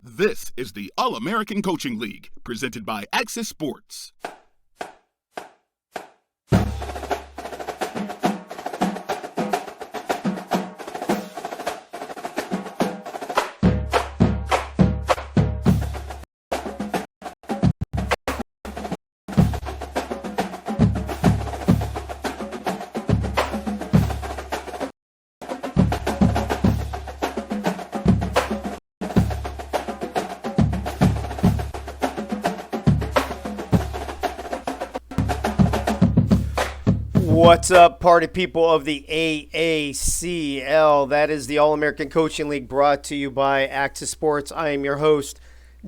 This is the All-American Coaching League, presented by Axis Sports. What's up, party people of the AACL? That is the All-American Coaching League, brought to you by Axis Sports. I am your host,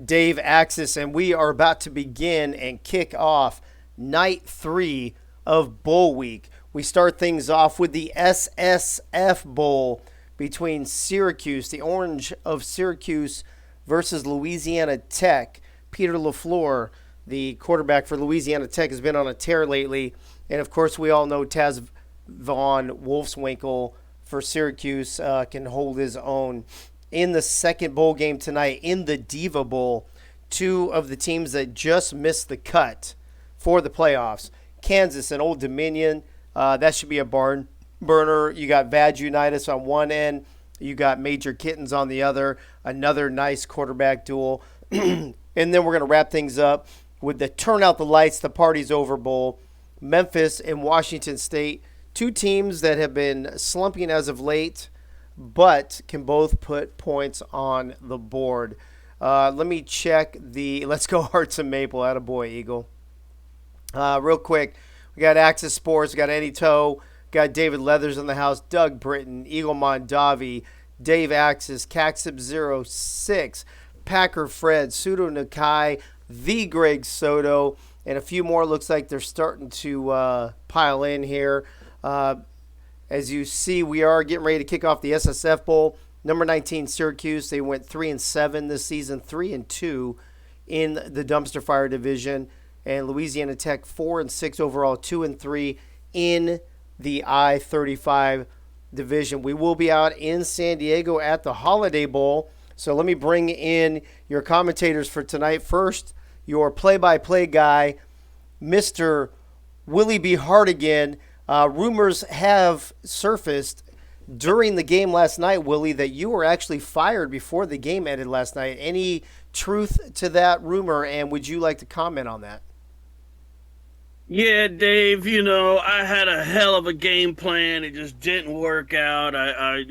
Dave Axis, and we are about to begin and kick off night 3 of Bowl Week. We start things off with the SSF Bowl between Syracuse, the Orange of Syracuse, versus Louisiana Tech. Peter LaFleur, the quarterback for Louisiana Tech, has been on a tear lately. And, of course, we all know Taz Von Wolfswinkel for Syracuse can hold his own. In the second bowl game tonight, in the Diva Bowl, two of the teams that just missed the cut for the playoffs, Kansas and Old Dominion. That should be a barn burner. You got Vag Unitas on one end. You got Major Kittens on the other. Another nice quarterback duel. And then we're going to wrap things up with the Turn Out the Lights, the Party's Over Bowl. Memphis and Washington State, two teams that have been slumping as of late, but can both put points on the board. Let me check the – let's go Hearts and Maple. Attaboy, Eagle. Real quick, we got Axis Sports, we got Eddie Toe, got David Leathers in the house, Doug Britton, Eagle Mondavi, Dave Axis, Caxib06, Packer Fred, Pseudo Nakai, the Greg Soto, and a few more. Looks like they're starting to pile in here. As you see, we are getting ready to kick off the SSF Bowl. Number 19, Syracuse. They went 3-7 this season, 3-2 in the dumpster fire division. And Louisiana Tech, 4-6 overall, 2-3 in the I-35 division. We will be out in San Diego at the Holiday Bowl. So let me bring in your commentators for tonight. First, your play-by-play guy, Mr. Willie B. Hardigan. Rumors have surfaced during the game last night, Willie, that you were actually fired before the game ended last night. Any truth to that rumor, and would you like to comment on that? Yeah, Dave, I had a hell of a game plan. It just didn't work out. I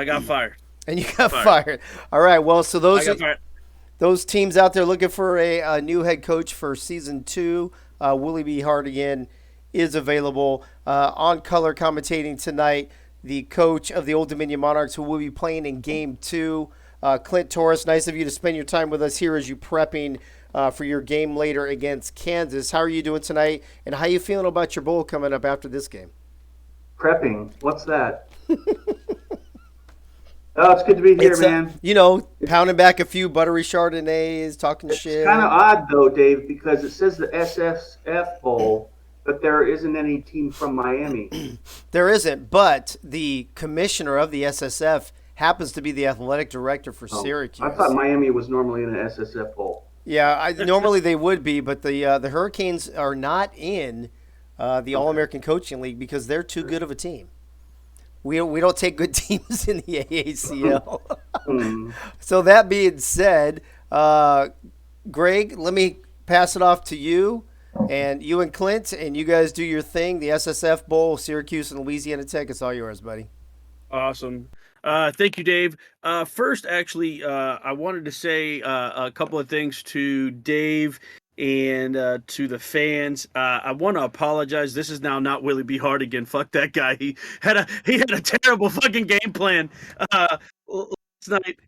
got fired. And you got fired. All right, well, so those teams out there looking for a new head coach for season 2, Willie B. Hardigan is available. On color commentating tonight, the coach of the Old Dominion Monarchs, who will be playing in game 2, Clint Torres. Nice of you to spend your time with us here as you prepping for your game later against Kansas. How are you doing tonight, and how are you feeling about your bowl coming up after this game? Prepping? What's that? Oh, it's good to be here, man. Pounding back a few buttery Chardonnays, talking shit. It's kind of odd, though, Dave, because it says the SSF Bowl, but there isn't any team from Miami. There isn't, but the commissioner of the SSF happens to be the athletic director for Syracuse. I thought Miami was normally in an SSF Bowl. Yeah, normally they would be, but the Hurricanes are not in the All-American Coaching League because they're too good of a team. We don't take good teams in the AACL. So that being said, Greg, let me pass it off to you, and you and Clint, and you guys do your thing. The SSF Bowl, Syracuse and Louisiana Tech, it's all yours, buddy. Awesome. Thank you, Dave. First, actually, I wanted to say a couple of things to Dave and to the fans. I want to apologize. This is now not Willie B. Hardigan. Fuck that guy. He had a terrible fucking game plan last night.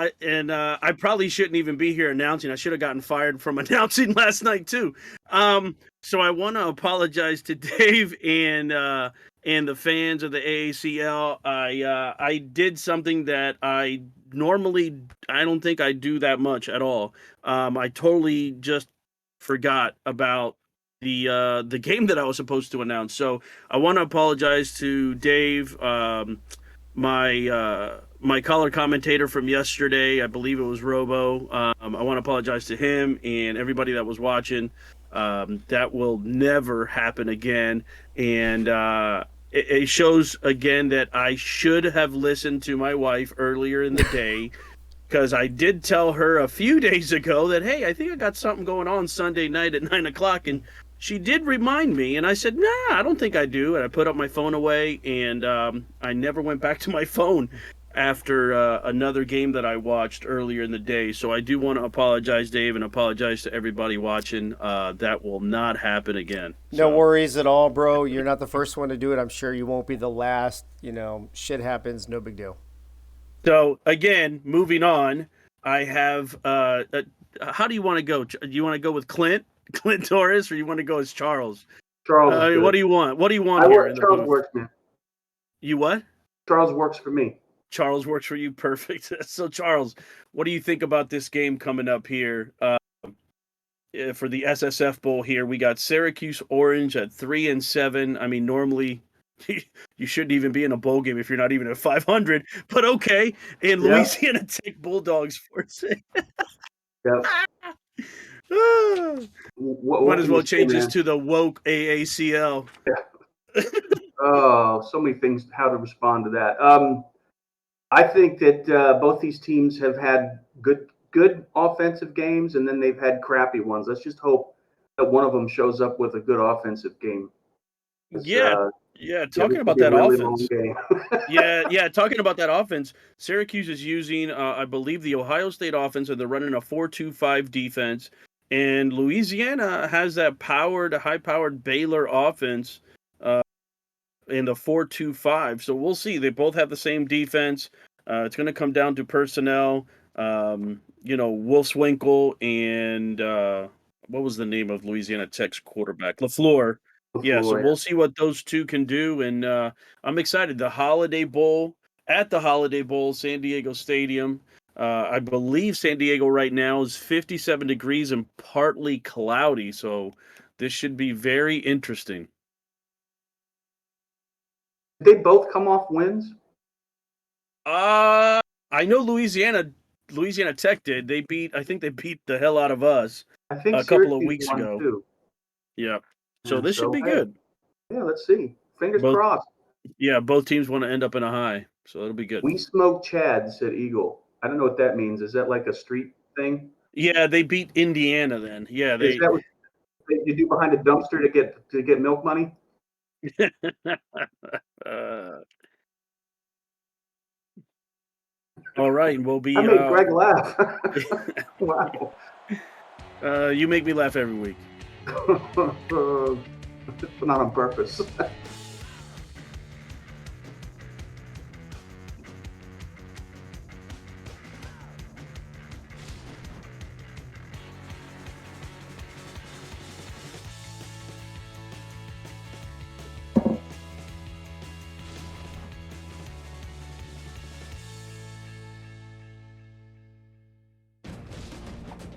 I probably shouldn't even be here announcing. I should have gotten fired from announcing last night too. So I want to apologize to Dave and the fans of the AACL. I did something that I don't think I do that much at all. I totally just forgot about the game that I was supposed to announce. So I want to apologize to Dave, my my color commentator from yesterday, I believe it was Robo. I want to apologize to him and everybody that was watching. That will never happen again. And it shows again that I should have listened to my wife earlier in the day, because I did tell her a few days ago that, hey, I think I got something going on Sunday night at 9 o'clock. And she did remind me, and I said, nah, I don't think I do. And I put up my phone away, and I never went back to my phone after another game that I watched earlier in the day. So I do want to apologize, Dave, and apologize to everybody watching. That will not happen again. No worries at all, bro. You're not the first one to do it. I'm sure you won't be the last. You know, shit happens. No big deal. So, again, moving on, I have how do you want to go? Do you want to go with Clint Torres, or you want to go as Charles? Charles. What do you want? What do you want I here work, in the Charles booth? works, man. You what? Charles works for me. Charles works for you. Perfect. So, Charles, what do you think about this game coming up here for the SSF Bowl here? We got Syracuse Orange at 3-7. I mean, normally you shouldn't even be in a bowl game if you're not even at 500, but okay. And Louisiana Tech Bulldogs 4-6. Yep. Might as well change this to the woke AACL. Yeah. Oh, so many things how to respond to that. I think that both these teams have had good offensive games, and then they've had crappy ones. Let's just hope that one of them shows up with a good offensive game. Talking about that really offense. Talking about that offense, Syracuse is using, I believe, the Ohio State offense, and they're running a 4-2-5 defense. And Louisiana has that high-powered Baylor offense in the 4-2-5. So we'll see. They both have the same defense. It's going to come down to personnel. Will Swinkle and what was the name of Louisiana Tech's quarterback? LaFleur. Yeah, so we'll see what those two can do. And I'm excited. The Holiday Bowl, San Diego Stadium. I believe San Diego right now is 57 degrees and partly cloudy. So this should be very interesting. Did they both come off wins? I know Louisiana Tech did. I think they beat the hell out of us a couple of weeks ago. Too. Yeah. So this should be good. Yeah, let's see. Fingers crossed. Yeah, both teams want to end up in a high, so it'll be good. We smoked Chad, said Eagle. I don't know what that means. Is that like a street thing? Yeah, they beat Indiana then. Yeah, Is that what you do behind a dumpster to get milk money? All right, we'll be. I made Greg laugh. Wow. You make me laugh every week. But not on purpose.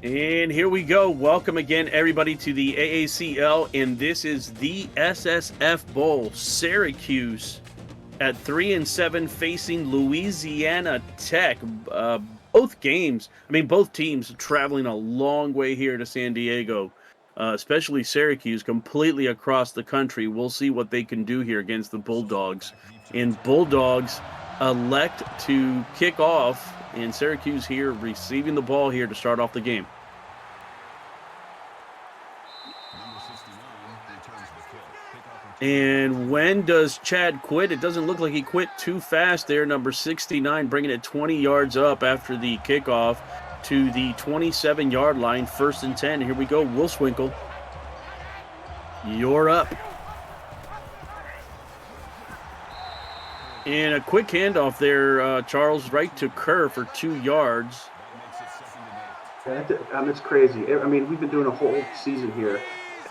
And here we go. Welcome again, everybody, to the AACL, and this is the SSF Bowl. Syracuse at 3-7 facing Louisiana Tech. Both teams traveling a long way here to San Diego, especially Syracuse, completely across the country. We'll see what they can do here against the Bulldogs. And Bulldogs elect to kick off, and Syracuse here receiving the ball here to start off the game. And when does Chad quit? It doesn't look like he quit too fast there. Number 69 bringing it 20 yards up after the kickoff to the 27-yard line. 1st and 10. Here we go. Will Swinkle. You're up. And a quick handoff there, Charles, right to Kerr for 2 yards. It's crazy. I mean, we've been doing a whole season here,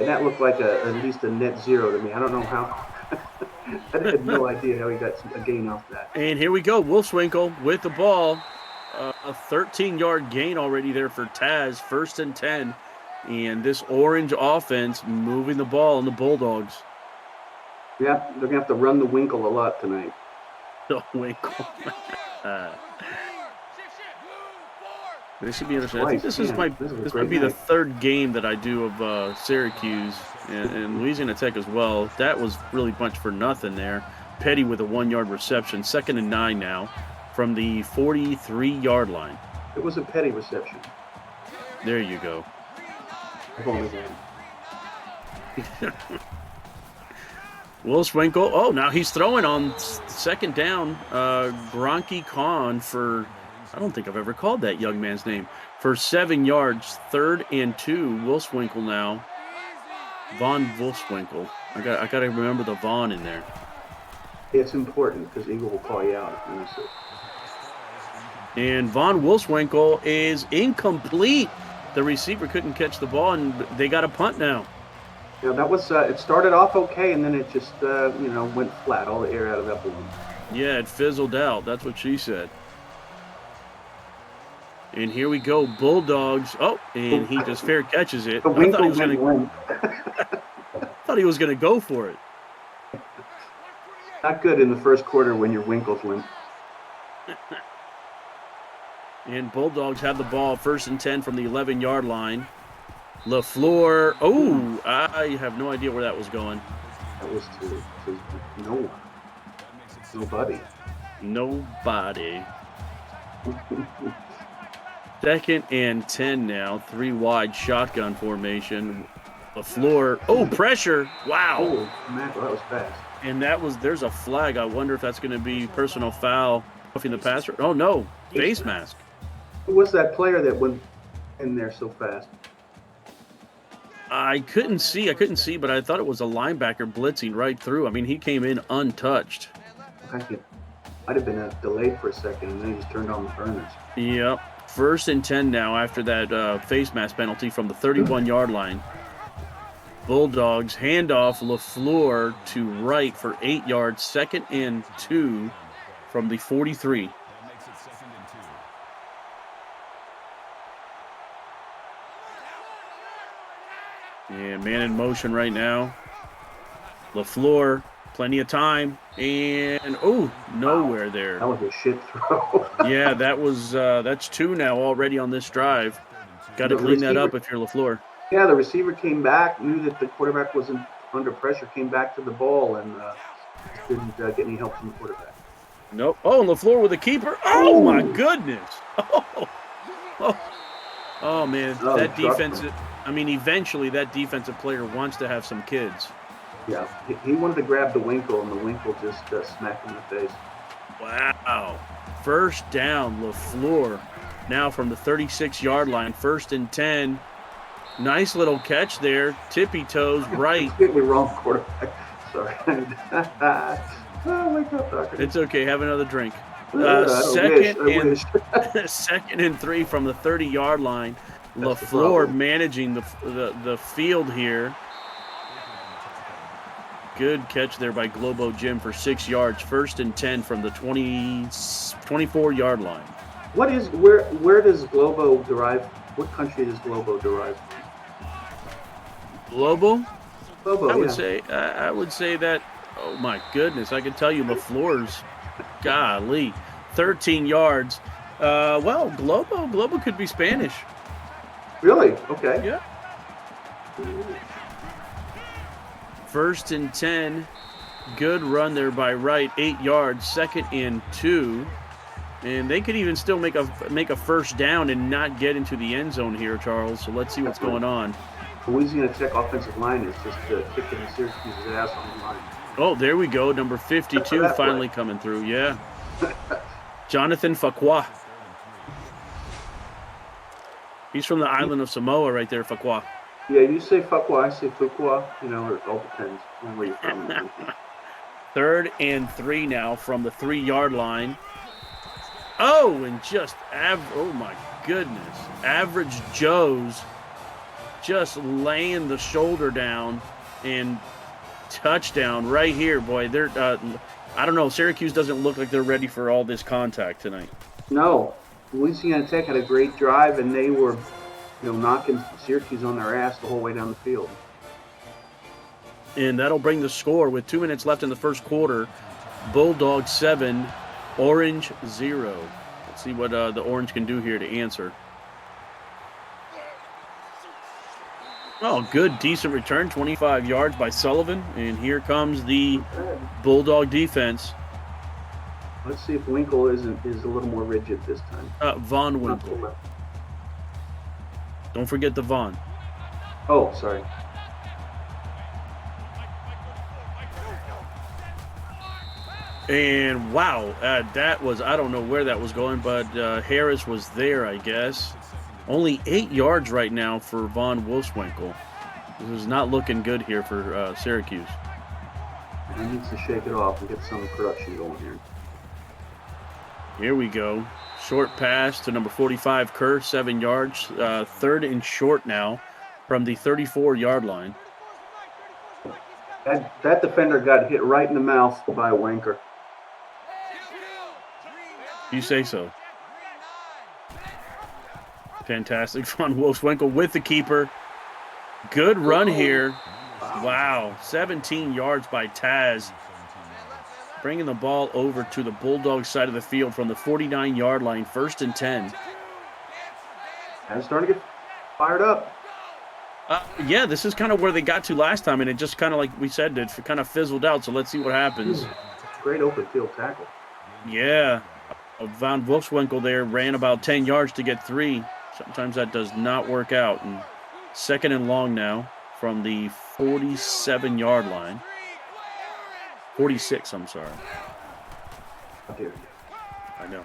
and that looked like at least a net zero to me. I don't know how. I had no idea how he got a gain off that. And here we go. Will Swinkle with the ball. A 13-yard gain already there for Taz. 1st and 10. And this orange offense moving the ball on the Bulldogs. Yeah, they're going to have to run the Winkle a lot tonight. The Winkle. This should be interesting. I think this This might be the third game that I do of Syracuse and Louisiana Tech as well. That was really much for nothing there. Petty with a 1-yard reception. 2nd and 9 now from the 43-yard line. It was a Petty reception. There you go. I've only one. Will Swinkle. Oh, now he's throwing on 2nd down. Gronky Khan for, I don't think I've ever called that young man's name, for 7 yards. 3rd and 2. Will Swinkle now. Von Wolfswinkel. I got to remember the Von in there. It's important because Eagle will call you out if you miss it. And Von Wolfswinkel is incomplete. The receiver couldn't catch the ball, and they got a punt now. Yeah, that was. It started off okay, and then it just, went flat. All the air out of that balloon. Yeah, it fizzled out. That's what she said. And here we go, Bulldogs. Oh, and he just fair catches it. The I thought he was Winkle going went to. Thought he was going to go for it. Not good in the first quarter when your Winkles limp. And Bulldogs have the ball, 1st and 10 from the 11-yard line. LaFleur. Oh, I have no idea where that was going. That was to no one. Nobody. Nobody. 2nd and 10 now. 3 wide shotgun formation. LaFleur. Oh, pressure. Wow. Oh, man, that was fast. And there's a flag. I wonder if that's going to be personal foul. Roughing the passer. Oh, no. Face mask. Who was that player that went in there so fast? I couldn't see, but I thought it was a linebacker blitzing right through. I mean, he came in untouched. Might have been delayed for a second, and then he just turned on the burners. Yep. 1st and 10 now after that face mask penalty from the 31-yard line. Bulldogs handoff LaFleur to right for 8 yards. 2nd and 2 from the 43. And man in motion right now. LaFleur, plenty of time, and nowhere there. That was a shit throw. Yeah, that's 2 now already on this drive. Got to clean that up if you're LaFleur. Yeah, the receiver came back, knew that the quarterback wasn't under pressure, came back to the ball, and didn't get any help from the quarterback. Nope. Oh, and LaFleur with a keeper. Oh, my goodness. Oh man, that defense. I mean, eventually that defensive player wants to have some kids. Yeah, he wanted to grab the Winkle, and the Winkle just smacked him in the face. Wow. 1st down, LaFleur. Now from the 36-yard line, 1st and 10. Nice little catch there. Tippy toes right. Hit me wrong, quarterback. Sorry. Wake up, doctor. It's okay. Have another drink. Second and 3 from the 30-yard line. LaFleur managing the field here. Good catch there by Globo Jim for 6 yards. 1st and 10 from the 24-yard line. Where does Globo derive? What country does Globo derive from? Globo? Globo, I would say that. Oh my goodness! I can tell you LaFleur's. Golly, 13 yards. Globo could be Spanish. Really? Okay. Yeah. 1st and 10. Good run there by Wright. 8 yards. 2nd and 2. And they could even still make a 1st down and not get into the end zone here, Charles. So let's see what's going on. Louisiana Tech offensive line is just kicking Syracuse's ass on the line. Oh, there we go. Number 52 finally coming through. Yeah. Jonathan Fakwa. He's from the island of Samoa right there, Fakwa. Yeah, you say Fakwa, I say Fuqua. It all depends on where you're from. 3rd and 3 now from the 3-yard line. Oh, and just oh my goodness. Average Joe's just laying the shoulder down and touchdown right here, boy. They're I don't know, Syracuse doesn't look like they're ready for all this contact tonight. No. Louisiana Tech had a great drive, and they were knocking Syracuse on their ass the whole way down the field. And that'll bring the score with 2 minutes left in the first quarter. Bulldogs 7, Orange 0. Let's see what the Orange can do here to answer. Oh, good, decent return, 25 yards by Sullivan. And here comes the Bulldog defense. Let's see if Winkle is a little more rigid this time. Von Winkle. Don't forget the Von. Oh, sorry. And wow, that was, I don't know where that was going, but Harris was there, I guess. Only 8 yards right now for Von Wolfswinkel. This is not looking good here for Syracuse. He needs to shake it off and get some production going here. Here we go. Short pass to number 45, Kerr, 7 yards. 3rd and short now from the 34-yard line. That defender got hit right in the mouth by Wanker. You say so. Fantastic. Von Wolfswinkel with the keeper. Good run here. Wow. 17 yards by Taz. Bringing the ball over to the Bulldogs side of the field from the 49-yard line. 1st and 10. And starting to get fired up. Yeah, this is kind of where they got to last time, and it just kind of, like we said, it kind of fizzled out. So let's see what happens. Great open field tackle. Yeah. Von Wolfswinkel there ran about 10 yards to get 3. Sometimes that does not work out. And 2nd and long now from the 47-yard line. 46, I'm sorry. I know.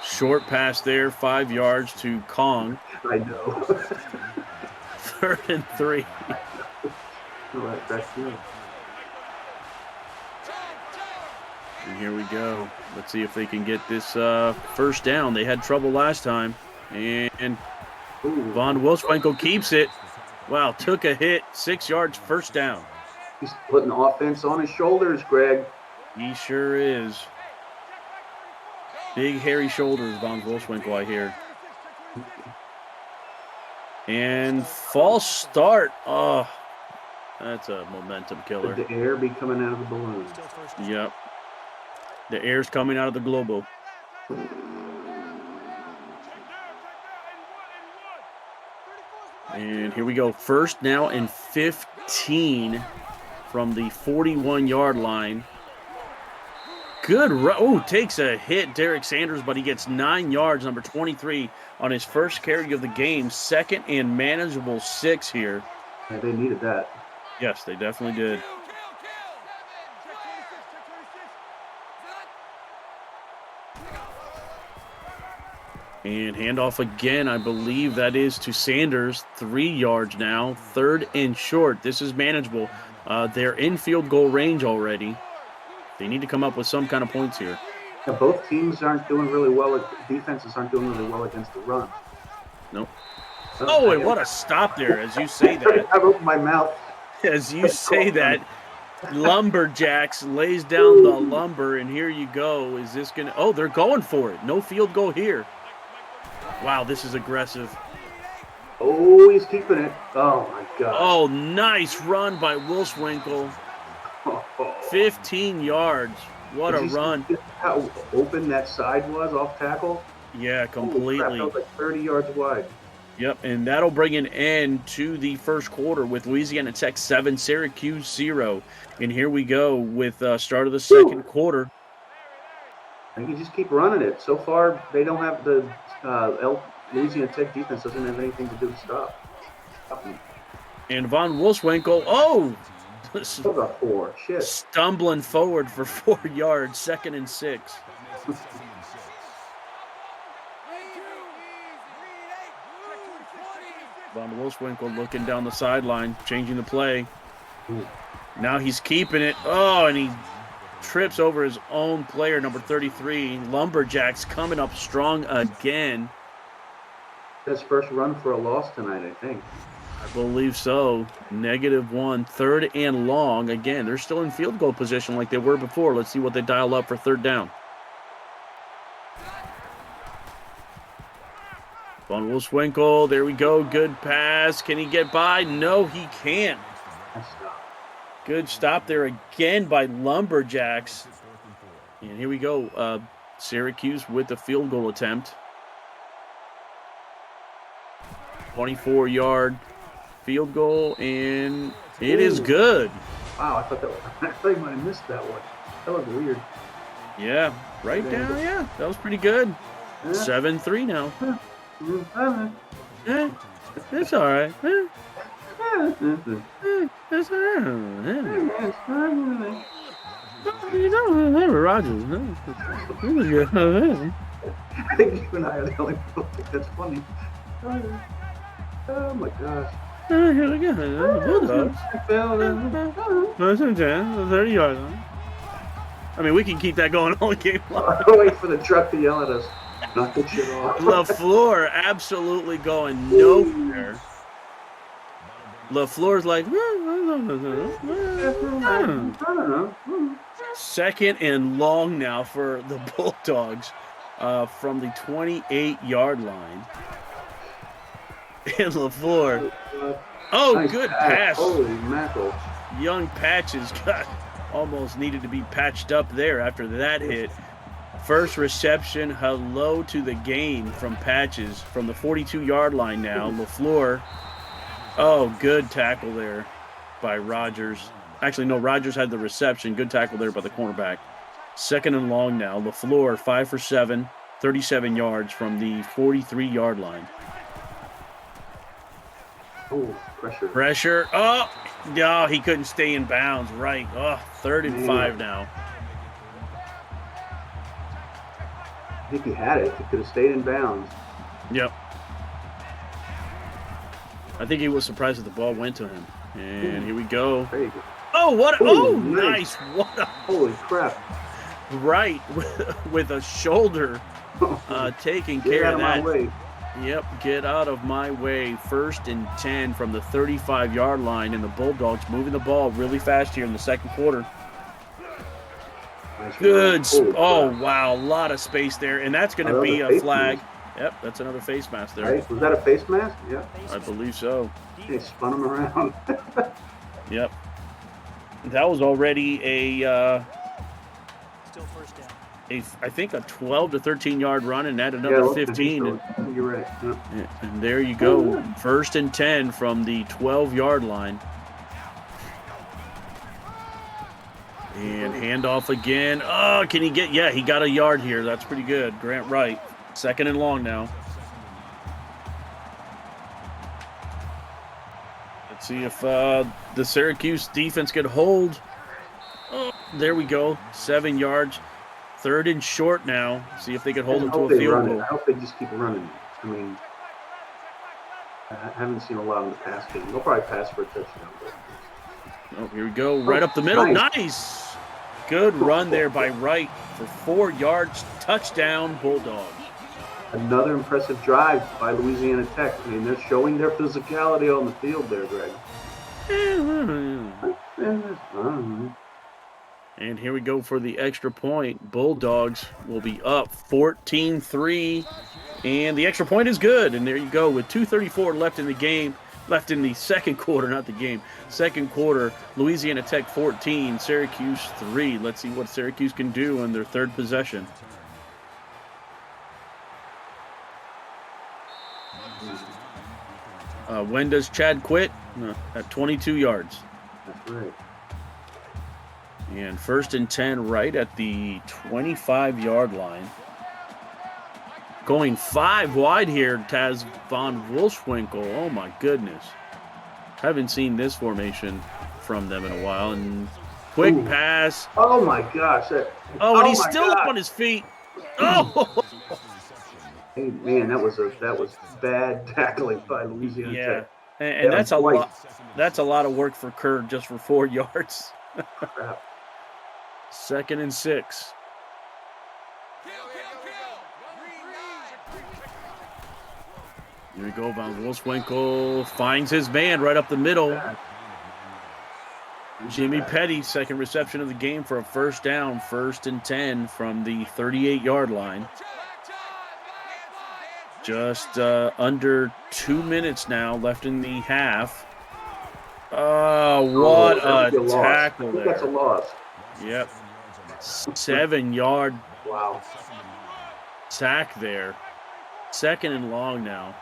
Short pass there, 5 yards to Kong. I know. 3rd and 3. That's good. And here we go. Let's see if they can get this first down. They had trouble last time. And Von Wolfswinkel keeps it. Wow, took a hit. 6 yards, first down. He's putting offense on his shoulders, Greg. He sure is. Big, hairy shoulders, Von Wolfswinkel, I hear. And false start. Oh, that's a momentum killer. Could the air be coming out of the balloon? Yep. The air's coming out of the Globo. And here we go. 1st now and 15 from the 41-yard line. Good run. Oh, takes a hit, Derek Sanders, but he gets 9 yards, number 23, on his first carry of the game. 2nd and manageable 6 here. Yeah, they needed that. Yes, they definitely did. And handoff again, I believe that is to Sanders. 3 yards now, 3rd and short. This is manageable. They're in field goal range already. They need to come up with some kind of points here. Yeah, both teams aren't doing really well. Defenses aren't doing really well against the run. Nope. Oh, and what a stop there, as you say that. I've opened my mouth. As you say that, Lumberjacks lays down the lumber, and here you go. Is this going to – oh, they're going for it. No field goal here. Wow, this is aggressive. Oh, he's keeping it. Oh, my God. Oh, nice run by Wolfswinkel. 15 yards. What a run. How open that side was off tackle? Yeah, completely. Crap, that was like 30 yards wide. Yep, and that'll bring an end to the first quarter with Louisiana Tech 7, Syracuse 0. And here we go with start of the second quarter. And you just keep running it. So far, they don't have the Louisiana Tech defense doesn't have anything to do to stop them. And Von Wolfswinkel, oh! That was a 4. Shit. Stumbling forward for 4 yards, 2nd and 6. Von Wolfswinkel looking down the sideline, changing the play. Now he's keeping it. Oh, and he trips over his own player, number 33. Lumberjacks coming up strong again. His first run for a loss tonight, I think. I believe so. -1, 3rd and long. Again, they're still in field goal position like they were before. Let's see what they dial up for 3rd down. Von Wolfswinkel, there we go. Good pass. Can he get by? No, he can't. Good stop there again by Lumberjacks. And here we go. Syracuse with the field goal attempt. 24-yard field goal, and it is good. Wow, I thought you might have missed that one. That was weird. Yeah, right down. Yeah, that was pretty good. 7-3 now. It's all right. It's all right. You know, Rogers. I think you and I are the only people who think that's funny. Oh my gosh. Here we go. Bulldogs. 30 yards. I mean, we can keep that going all game long. Wait for the truck to yell at us. Knock the shit off. LaFleur absolutely going nowhere. LaFleur's like, second and long now for the Bulldogs from the 28-yard line. And LaFleur, Nice good pass. Holy mackerel. Young Patches almost needed to be patched up there after that hit. First reception, hello to the game from Patches from the 42-yard line now. LaFleur, good tackle there by Rogers. Actually, no, Rogers had the reception. Good tackle there by the cornerback. Second and long now. LaFleur, 5 for 7, 37 yards from the 43-yard line. Oh, pressure. Pressure. Oh, no, he couldn't stay in bounds. Right. Oh, 3rd and 5 now. I think he had it. He could have stayed in bounds. Yep. I think he was surprised that the ball went to him. And here we go. There you go. Oh, what? Ooh, Nice. What a Holy crap. right with a shoulder taking Get care out of of that. my way. Yep, get out of my way. 1st and 10 from the 35-yard line, and the Bulldogs moving the ball really fast here in the second quarter. Nice Good. run. Holy crap. Wow, a lot of space there, and that's going to Another be a face flag. mask. Yep, that's another face mask there. Right? Was that a face mask? Yeah. I believe so. They spun him around. Yep. That was already I think a 12 to 13-yard run, and add another 15. You're right. Yeah. And there you go. 1st and 10 from the 12-yard line. And handoff again. Oh, can he get? Yeah, he got a yard here. That's pretty good. Grant Wright. 2nd and long now. Let's see if the Syracuse defense could hold. Oh, there we go. 7 yards. 3rd and short now. See if they could hold him to a field goal. I hope they just keep running. I mean, I haven't seen a lot in the pass game. They'll probably pass for a touchdown. Oh, here we go. Right up the middle. Nice. Good run there by Wright for 4 yards. Touchdown, Bulldogs. Another impressive drive by Louisiana Tech. I mean, they're showing their physicality on the field there, Greg. And here we go for the extra point. Bulldogs will be up 14-3. And the extra point is good. And there you go with 2:34 left in the game. Left in the second quarter, not the game. Second quarter, Louisiana Tech 14, Syracuse 3. Let's see what Syracuse can do in their 3rd possession. When does Chad quit? At 22 yards. That's right. And 1st and 10 right at the 25-yard line. Going 5 wide here, Taz von Wolfswinkel. Oh, my goodness. Haven't seen this formation from them in a while. And quick pass. Oh, my gosh. And he's still up on his feet. Oh! Hey, man, that was bad tackling by Louisiana Tech. And that's a lot. That's a lot of work for Kerr just for 4 yards. Crap. 2nd and 6. Here we go. Von Wolfswinkel finds his man right up the middle. Jimmy Petty, 2nd reception of the game for a 1st down. 1st and 10 from the 38-yard line. Just under 2 minutes now left in the half. Oh, what a tackle there. That's a loss. Yep. 7-yard Wow. sack there. 2nd and long now.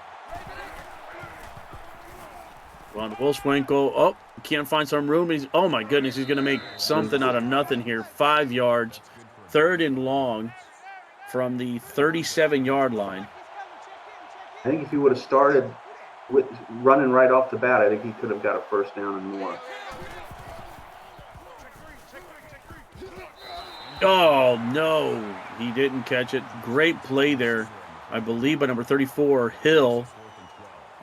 Von Wolfswinkel, oh, can't find some room. Oh my goodness, he's going to make something out of nothing here. 5 yards, 3rd and long from the 37-yard line. I think if he would have started with running right off the bat, I think he could have got a first down and more. Oh, no, he didn't catch it. Great play there, I believe, by number 34, Hill.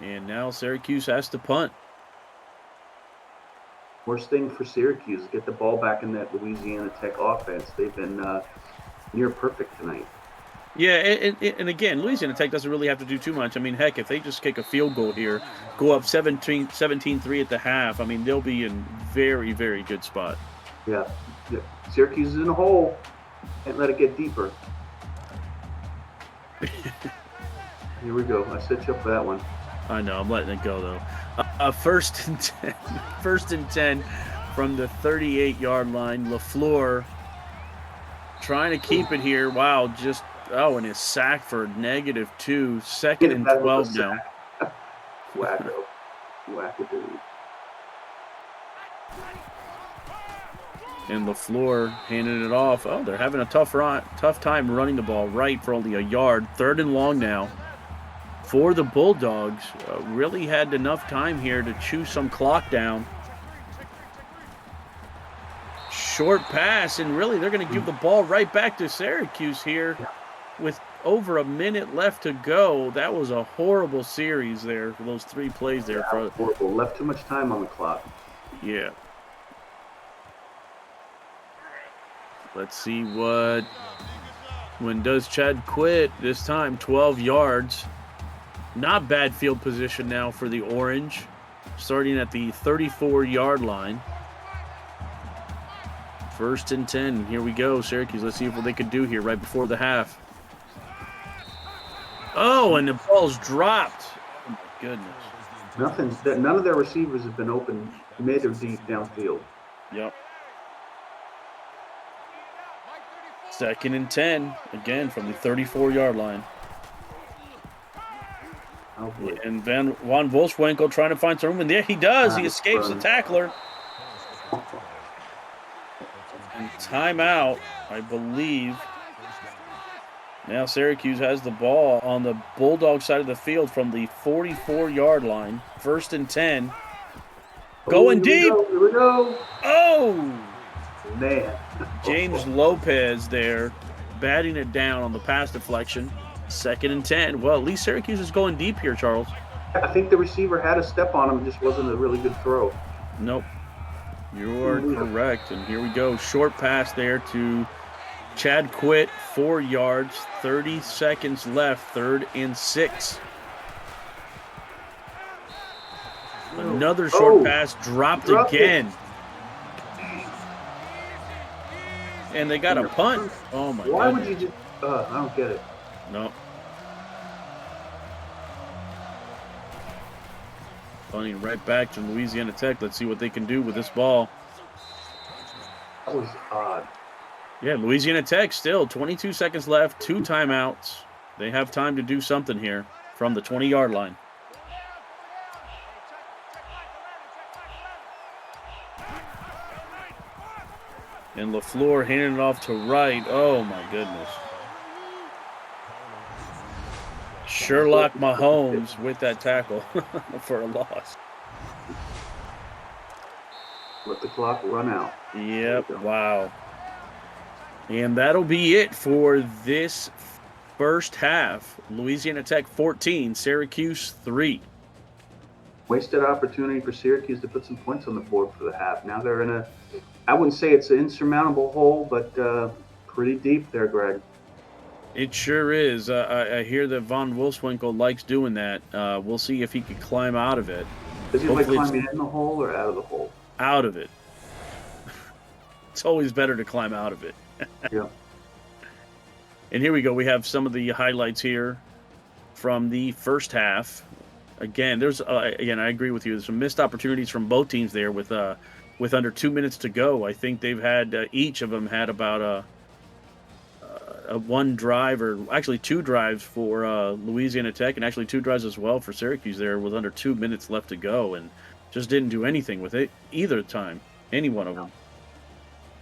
And now Syracuse has to punt. Worst thing for Syracuse, get the ball back in that Louisiana Tech offense. They've been near perfect tonight. Yeah, and again, Louisiana Tech doesn't really have to do too much. I mean, heck, if they just kick a field goal here, go up 17-3 at the half, I mean, they'll be in very, very good spot. Yeah. Syracuse is in a hole. Can't let it get deeper. Here we go. I set you up for that one. I know, I'm letting it go, though. First and 10. First and 10 from the 38-yard line. LaFleur trying to keep it here. Wow, just, and his sack for -2. 2nd and 12 now. Wackadoo. And LaFleur handing it off. Oh, they're having a tough time running the ball right for only a yard. 3rd and long now for the Bulldogs. Really had enough time here to chew some clock down. Short pass, and really they're going to give the ball right back to Syracuse here with over a minute left to go. That was a horrible series there for those 3 plays there. Yeah, horrible. Left too much time on the clock. Yeah. Let's see when does Chad quit this time. 12 yards. Not bad field position now for the Orange. Starting at the 34-yard line. 1st and 10. Here we go, Syracuse. Let's see what they could do here right before the half. Oh, and the ball's dropped. Oh, my goodness. None of their receivers have been open mid or deep downfield. Yep. 2nd and 10. Again, from the 34-yard line. Oh, boy. And Von Wolfswinkel trying to find some room. And there he does. He escapes the tackler. And timeout, I believe. Now Syracuse has the ball on the Bulldog side of the field from the 44-yard line. 1st and 10. Going deep. Here we go. Oh! Man. James Lopez there batting it down on the pass deflection. 2nd and 10. Well, at least Syracuse is going deep here, Charles. I think the receiver had a step on him. It just wasn't a really good throw. Nope. You are correct. And here we go. Short pass there to Chad Quitt. 4 yards. 30 seconds left. 3rd and 6. Another short pass dropped again. And they got a punt. Oh, my God. Why would you just... I don't get it. No. Punting right back to Louisiana Tech. Let's see what they can do with this ball. That was odd. Yeah, Louisiana Tech still 22 seconds left, 2 timeouts. They have time to do something here from the 20-yard line. And LaFleur handing it off to right. Oh, my goodness. Sherlock Mahomes with that tackle for a loss. Let the clock run out. Yep, wow. And that'll be it for this first half. Louisiana Tech 14, Syracuse 3. Wasted opportunity for Syracuse to put some points on the board for the half. Now they're in a, I wouldn't say it's an insurmountable hole, but pretty deep there, Greg. It sure is. I hear that Von Wolfswinkel likes doing that. We'll see if he can climb out of it. Does he like climbing in the hole or out of the hole? Out of it. It's always better to climb out of it. Yeah. And here we go. We have some of the highlights here from the first half. Again, there's I agree with you. There's some missed opportunities from both teams there with with under 2 minutes to go. I think they've had each of them had about a one drive, or actually 2 drives for Louisiana Tech, and actually 2 drives as well for Syracuse there with under 2 minutes left to go, and just didn't do anything with it either time, any one of them.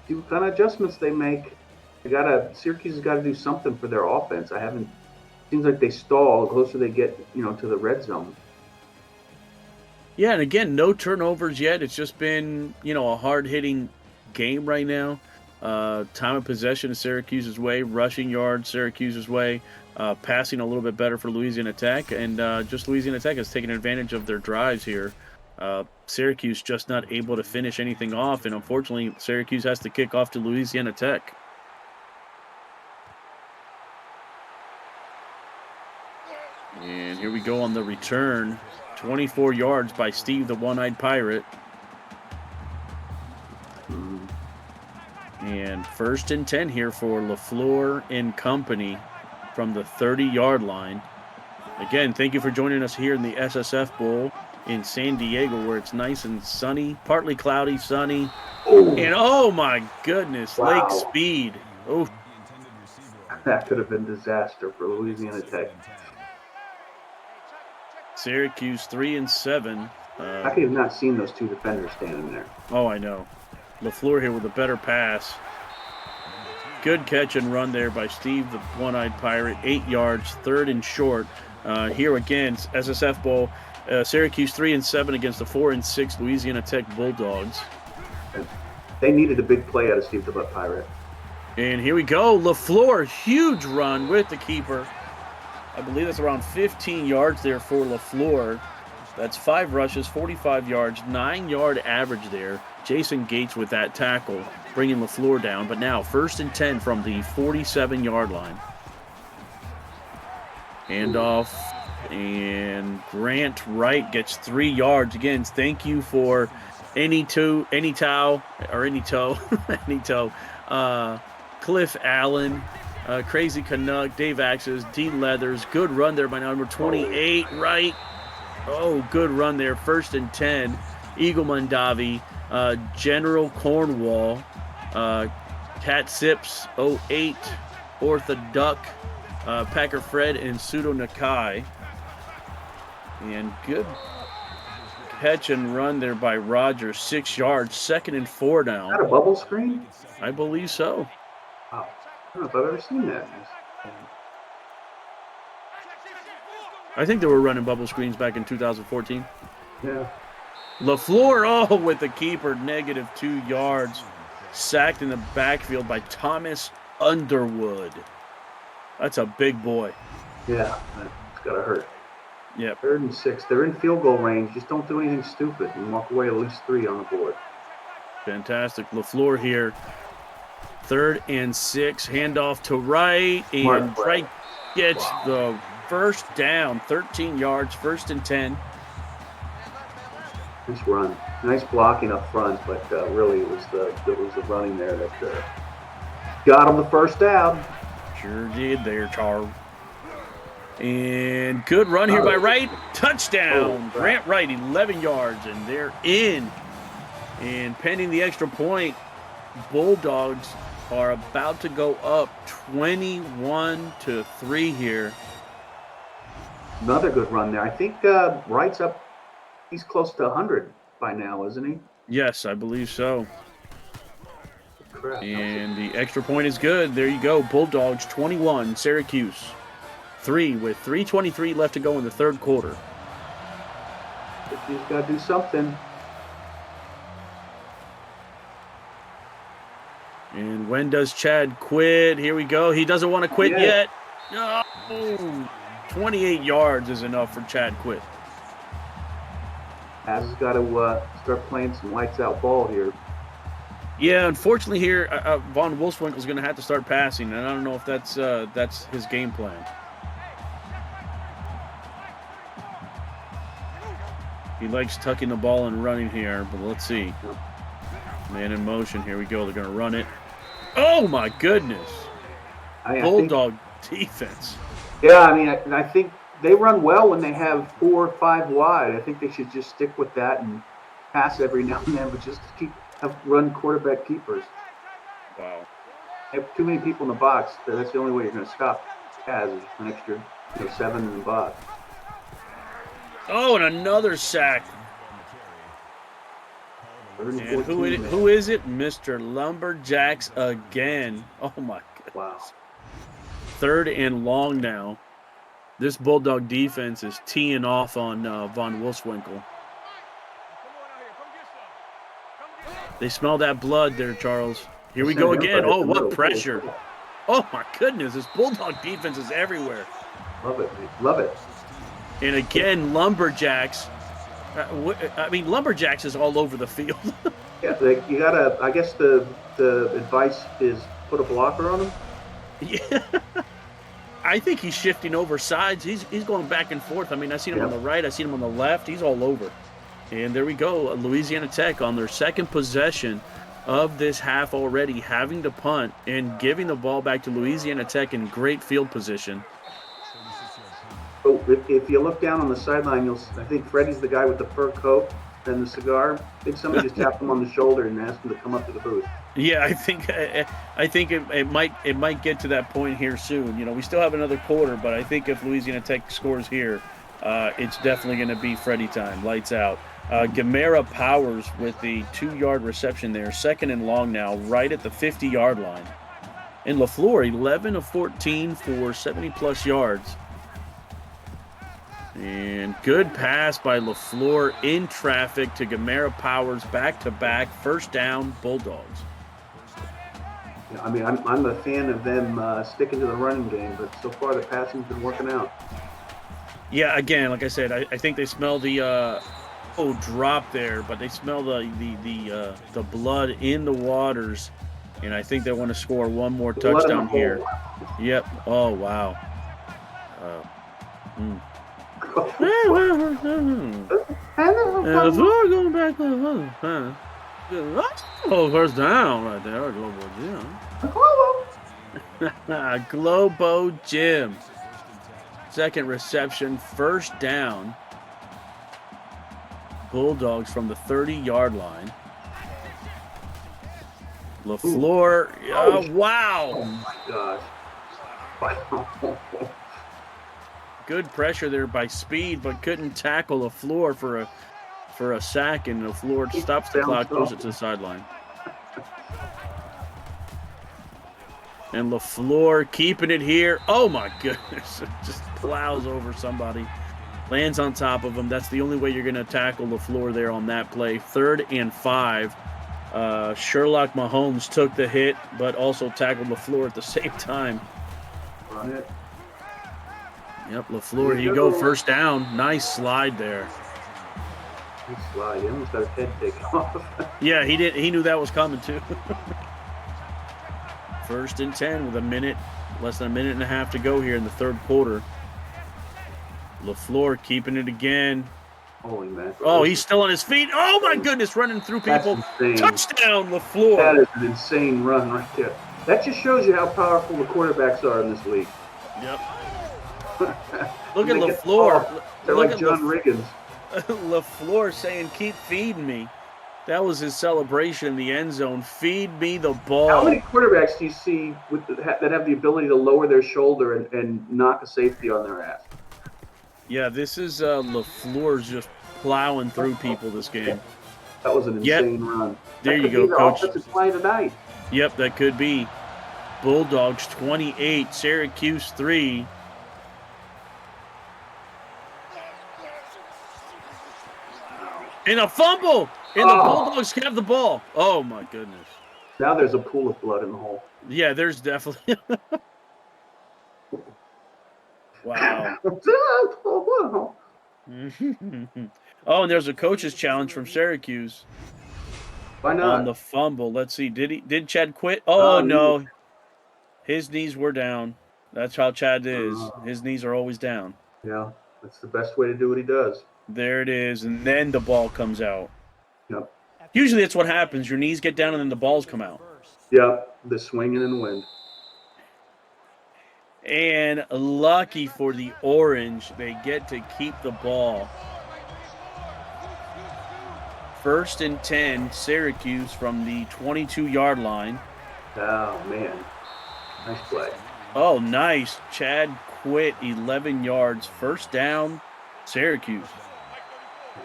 See what kind of adjustments they make. Syracuse has got to do something for their offense. Seems like they stall the closer they get, to the red zone. Yeah, and again, no turnovers yet. It's just been, a hard-hitting game right now. Time of possession is Syracuse's way, rushing yards Syracuse's way, passing a little bit better for Louisiana Tech, and just Louisiana Tech has taken advantage of their drives here. Syracuse just not able to finish anything off, and unfortunately, Syracuse has to kick off to Louisiana Tech. And here we go on the return. 24 yards by Steve the One-Eyed Pirate. And 1st and 10 here for LaFleur and company from the 30-yard line. Again, thank you for joining us here in the SSF Bowl in San Diego, where it's nice and sunny, partly cloudy, sunny. Ooh. And oh my goodness, Wow. Lake Speed. Oh, That could have been disaster for Louisiana Tech. Syracuse 3-7. I could have not seen those 2 defenders standing there. Oh, I know. LaFleur here with a better pass. Good catch and run there by Steve, the One-Eyed Pirate. 8 yards, 3rd and short. Here again, SSF Bowl. Syracuse 3-7 against the 4-6 Louisiana Tech Bulldogs. They needed a big play out of Steve the Butt Pirate. And here we go. LaFleur, huge run with the keeper. I believe that's around 15 yards there for LaFleur. That's 5 rushes, 45 yards, 9-yard average there. Jason Gates with that tackle, bringing LaFleur down. But now 1st and 10 from the 47-yard line. Handoff, and Grant Wright gets 3 yards. Again, thank you for any toe, Cliff Allen, Crazy Canuck, Dave Axis, D Leathers. Good run there by number 28, Wright. Oh, good run there. 1st and 10. Eagle Mondavi, General Cornwall, Cat Sips, 08, Ortha Duck, Packer Fred, and Pseudo Nakai. And good catch and run there by Rogers. 6 yards, 2nd and 4 Is that now. a bubble screen? I believe so. Wow. I don't know if I've ever seen that. I think they were running bubble screens back in 2014. Yeah. LaFleur, with the keeper, -2 yards. Sacked in the backfield by Thomas Underwood. That's a big boy. Yeah. It's got to hurt. Yep. 3rd and 6. They're in field goal range. Just don't do anything stupid and walk away at least 3 on the board. Fantastic. LaFleur here. 3rd and 6. Handoff to Wright. And Wright gets the first down. 13 yards. 1st and 10. Nice run. Nice blocking up front, but really it was the running there that got him the first down. Sure did there, Charles. And good run here by Wright. Touchdown. Grant Wright, 11 yards, and they're in. And pending the extra point, Bulldogs are about to go up 21-3 here. Another good run there. I think Wright's up. He's close to 100 by now, isn't he? Yes, I believe so. Crap. And the extra point is good. There you go. Bulldogs 21, Syracuse 3 with 3:23 left to go in the 3rd quarter. He's got to do something. And when does Chad quit? Here we go. He doesn't want to quit yet. No. 28 yards is enough for Chad Quit. Has got to start playing some lights out ball here. Yeah, unfortunately here, Von Wolfswinkel's going to have to start passing, and I don't know if that's his game plan. He likes tucking the ball and running here, but let's see. Man in motion. Here we go. They're going to run it. Oh, my goodness. Bulldog defense. Yeah, I mean, I think they run well when they have 4 or 5 wide. I think they should just stick with that and pass every now and then, but just keep have run quarterback keepers. Wow. They have too many people in the box. That's the only way you're going to stop Taz is an extra 7 in the box. Oh, and another sack. And who is it? Mr. Lumberjacks again. Oh, my goodness. Wow. 3rd and long now. This Bulldog defense is teeing off on Von Wolfswinkel. They smell that blood there, Charles. Here we go again. Oh, what pressure. Oh, my goodness. This Bulldog defense is everywhere. Love it, man. Love it. And again, Lumberjacks. Lumberjacks is all over the field. Yeah, you got to, I guess the advice is put a blocker on him. Yeah. I think he's shifting over sides. He's going back and forth. I seen him on the right. I seen him on the left. He's all over. And there we go. Louisiana Tech on their second possession of this half already, having to punt and giving the ball back to Louisiana Tech in great field position. So if you look down on the sideline, I think Freddie's the guy with the fur coat and the cigar. I think somebody just tapped him on the shoulder and asked him to come up to the booth. Yeah, I think it might get to that point here soon. We still have another quarter, but I think if Louisiana Tech scores here, it's definitely going to be Freddie time. Lights out. Gamera Powers with the 2-yard reception there. 2nd and long now, right at the 50-yard line. And LaFleur, 11 of 14 for 70-plus yards. And good pass by LaFleur in traffic to Gamera Powers, back-to-back, 1st down, Bulldogs. Yeah, I'm a fan of them sticking to the running game, but so far the passing's been working out. Yeah, again, like I said, I think they smell the drop there, but they smell the blood in the waters, and I think they want to score one more touchdown here. Yep. Oh wow. Going back. Oh, first down right there, Globo Jim. Globo Jim. 2nd reception, 1st down. Bulldogs from the 30-yard line. LaFleur. Wow. Oh, my gosh. Good pressure there by Speed, but couldn't tackle LaFleur for a sack, and LaFleur stops the clock, goes it to the sideline. And LaFleur keeping it here. Oh, my goodness. Just plows over somebody. Lands on top of him. That's the only way you're going to tackle LaFleur there on that play. 3rd and 5. Sherlock Mahomes took the hit, but also tackled LaFleur at the same time. Run it. Yep, LaFleur, here you go. 1st down. Nice slide there. Nice slide. He almost got his head taken off. Yeah, he did. He knew that was coming, too. 1st and 10 with less than a minute and a half to go here in the 3rd quarter. LaFleur keeping it again. Holy man. Oh, he's still on his feet. Oh, my goodness, running through people. Touchdown, LaFleur. That is an insane run right there. That just shows you how powerful the quarterbacks are in this league. Yep. Look at LaFleur. They're like John Riggins. LaFleur saying, keep feeding me. That was his celebration in the end zone. Feed me the ball. How many quarterbacks do you see that have the ability to lower their shoulder and knock a safety on their ass? Yeah, this is LaFleur's just plowing through people this game. That was an insane run. There you go, Coach. Offensive play tonight. Yep, that could be. Bulldogs 28, Syracuse 3. And a fumble! And the Bulldogs have the ball. Oh, my goodness. Now there's a pool of blood in the hole. Yeah, there's definitely... Wow. Oh, and there's a coach's challenge from Syracuse. Why not? On the fumble. Let's see. Did Chad quit? Oh, no. His knees were down. That's how Chad is. His knees are always down. Yeah, that's the best way to do what he does. There it is. And then the ball comes out. Yep. Usually that's what happens. Your knees get down and then the balls come out. Yep, the swinging in the wind. And lucky for the Orange, they get to keep the ball. First and 10, Syracuse from the 22-yard line. Oh, man. Nice play. Oh, nice. Chad Quit, 11 yards. First down, Syracuse.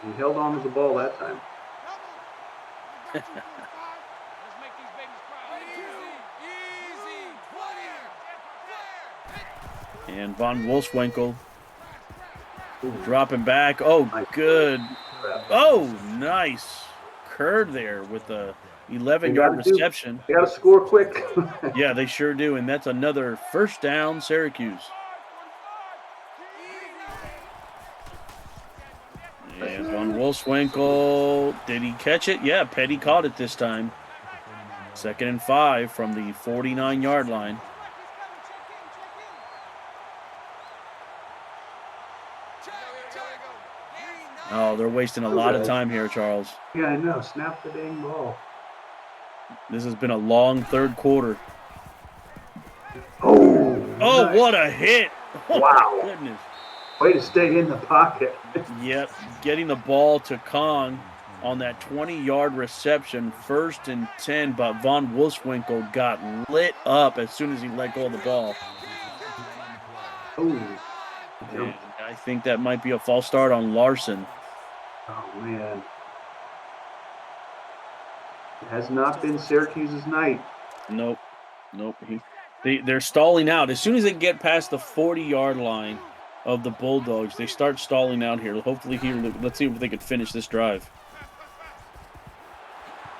He held on to the ball that time. And Von Wolfswinkel dropping back. Oh, good. Oh, nice. Kerr there with a 11-yard reception. They got to score quick. Yeah, they sure do. And that's another first down, Syracuse. And Von Wolfswinkel, did he catch it? Yeah, Petty caught it this time. 2nd and 5 from the 49-yard line. Oh, they're wasting a lot of time here, Charles. Yeah, I know. Snap the dang ball. This has been a long third quarter. Oh, nice. What a hit. Oh, wow. My goodness. Way to stay in the pocket. Yep, getting the ball to Kong on that 20-yard reception, 1st and 10, but Von Wolfswinkel got lit up as soon as he let go of the ball. Oh, and I think that might be a false start on Larson. Oh, man. It has not been Syracuse's night. Nope. They're stalling out. As soon as they get past the 40-yard line of the Bulldogs, they start stalling out here. Hopefully here, let's see if they can finish this drive.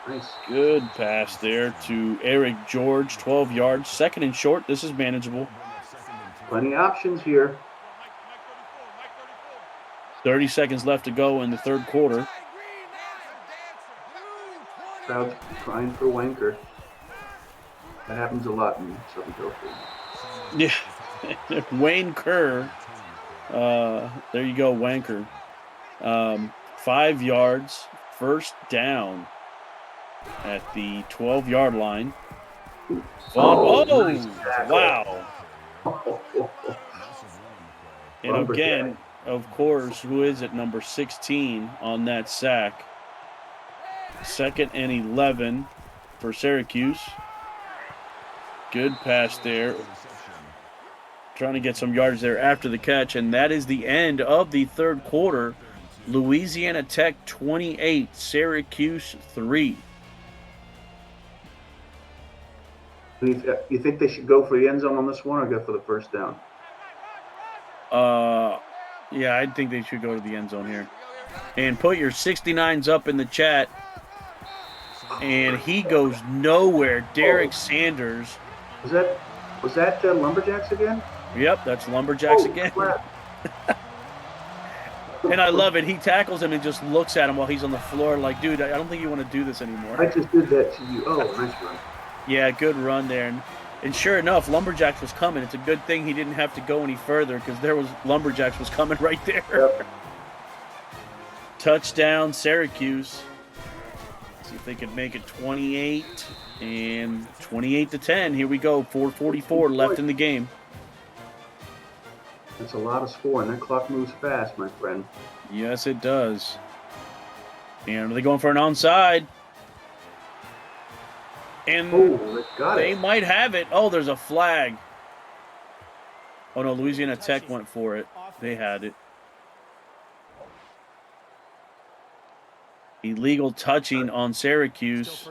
Nice. Good pass there to Eric George, 12 yards. 2nd and short. This is manageable. Plenty of options here. 30 seconds left to go in the third quarter. Crowd's crying for Wanker. That happens a lot in Southern California. Yeah. Wayne Kerr. There you go, Wanker. 5 yards. First down at the 12-yard line. Nice wow. And again, of course, who is it? Number 16 on that sack. 2nd and 11 for Syracuse. Good pass there. Trying to get some yards there after the catch, and that is the end of the third quarter. Louisiana Tech 28, Syracuse 3. You think they should go for the end zone on this one or go for the first down? Yeah, I think they should go to the end zone here. And put your 69s up in the chat. And he goes nowhere. Derek Sanders. Was that Lumberjacks again? Yep, that's Lumberjacks again. And I love it. He tackles him and just looks at him while he's on the floor like, dude, I don't think you want to do this anymore. I just did that to you. Oh, nice run. Yeah, good run there. And sure enough, Lumberjacks was coming. It's a good thing he didn't have to go any further because Lumberjacks was coming right there. Yep. Touchdown, Syracuse. See if they can make it 28 and 28-10. Here we go. 4:44 left in the game. That's a lot of scoring. That clock moves fast, my friend. Yes, it does. And are they going for an onside? And they might have it. Oh, there's a flag. Oh, no, Louisiana Tech went for it. They had it. Illegal touching on Syracuse.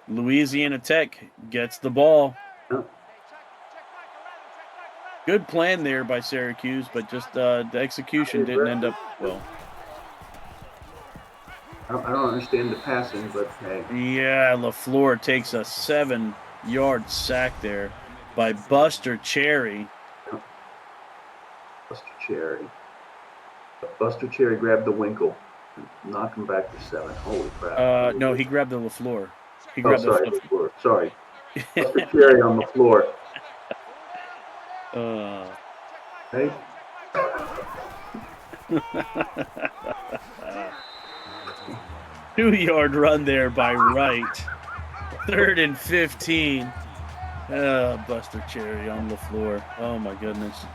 Louisiana Tech gets the ball. Good plan there by Syracuse, but just the execution didn't end up well. I don't understand the passing, but hey. Yeah, LaFleur takes a 7-yard sack there by Buster Cherry. Buster Cherry grabbed the Winkle, knocked him back to 7. Holy crap! No, he grabbed the LaFleur. LaFleur. Sorry, Buster Cherry on the floor. Hey. 2-yard run there by Wright. 3rd and 15. Buster Cherry on the floor. Oh, my goodness.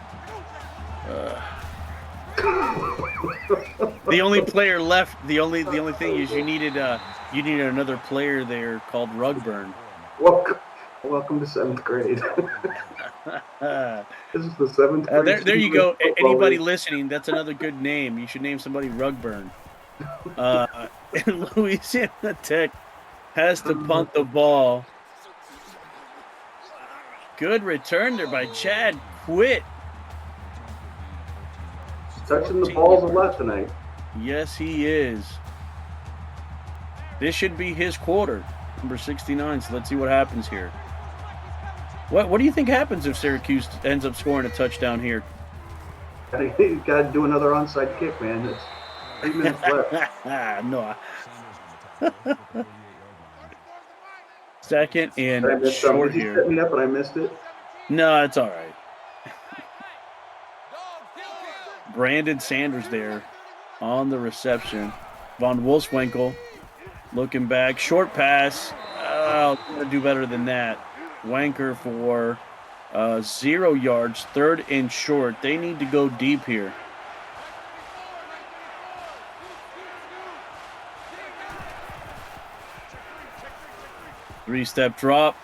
The only player left. The only thing is you needed another player there called Rugburn. Welcome to 7th grade. This is the 7th grade. There you go. Anybody listening, that's another good name. You should name somebody Rugburn. And Louisiana Tech has to punt the ball. Good return there by Chad Quitt. Touching the balls a lot tonight. Yes, he is. This should be his quarter, number 69. So let's see what happens here. What do you think happens if Syracuse ends up scoring a touchdown here? You got to do another onside kick, man. It's 8 minutes left. No. Second and short Did you here. set me up and I missed it? No, it's all right. Brandon Sanders there on the reception. Von Wolfswinkel looking back. Short pass. I'm going to do better than that. Wanker for 0 yards. 3rd and short. They need to go deep here. Three-step drop.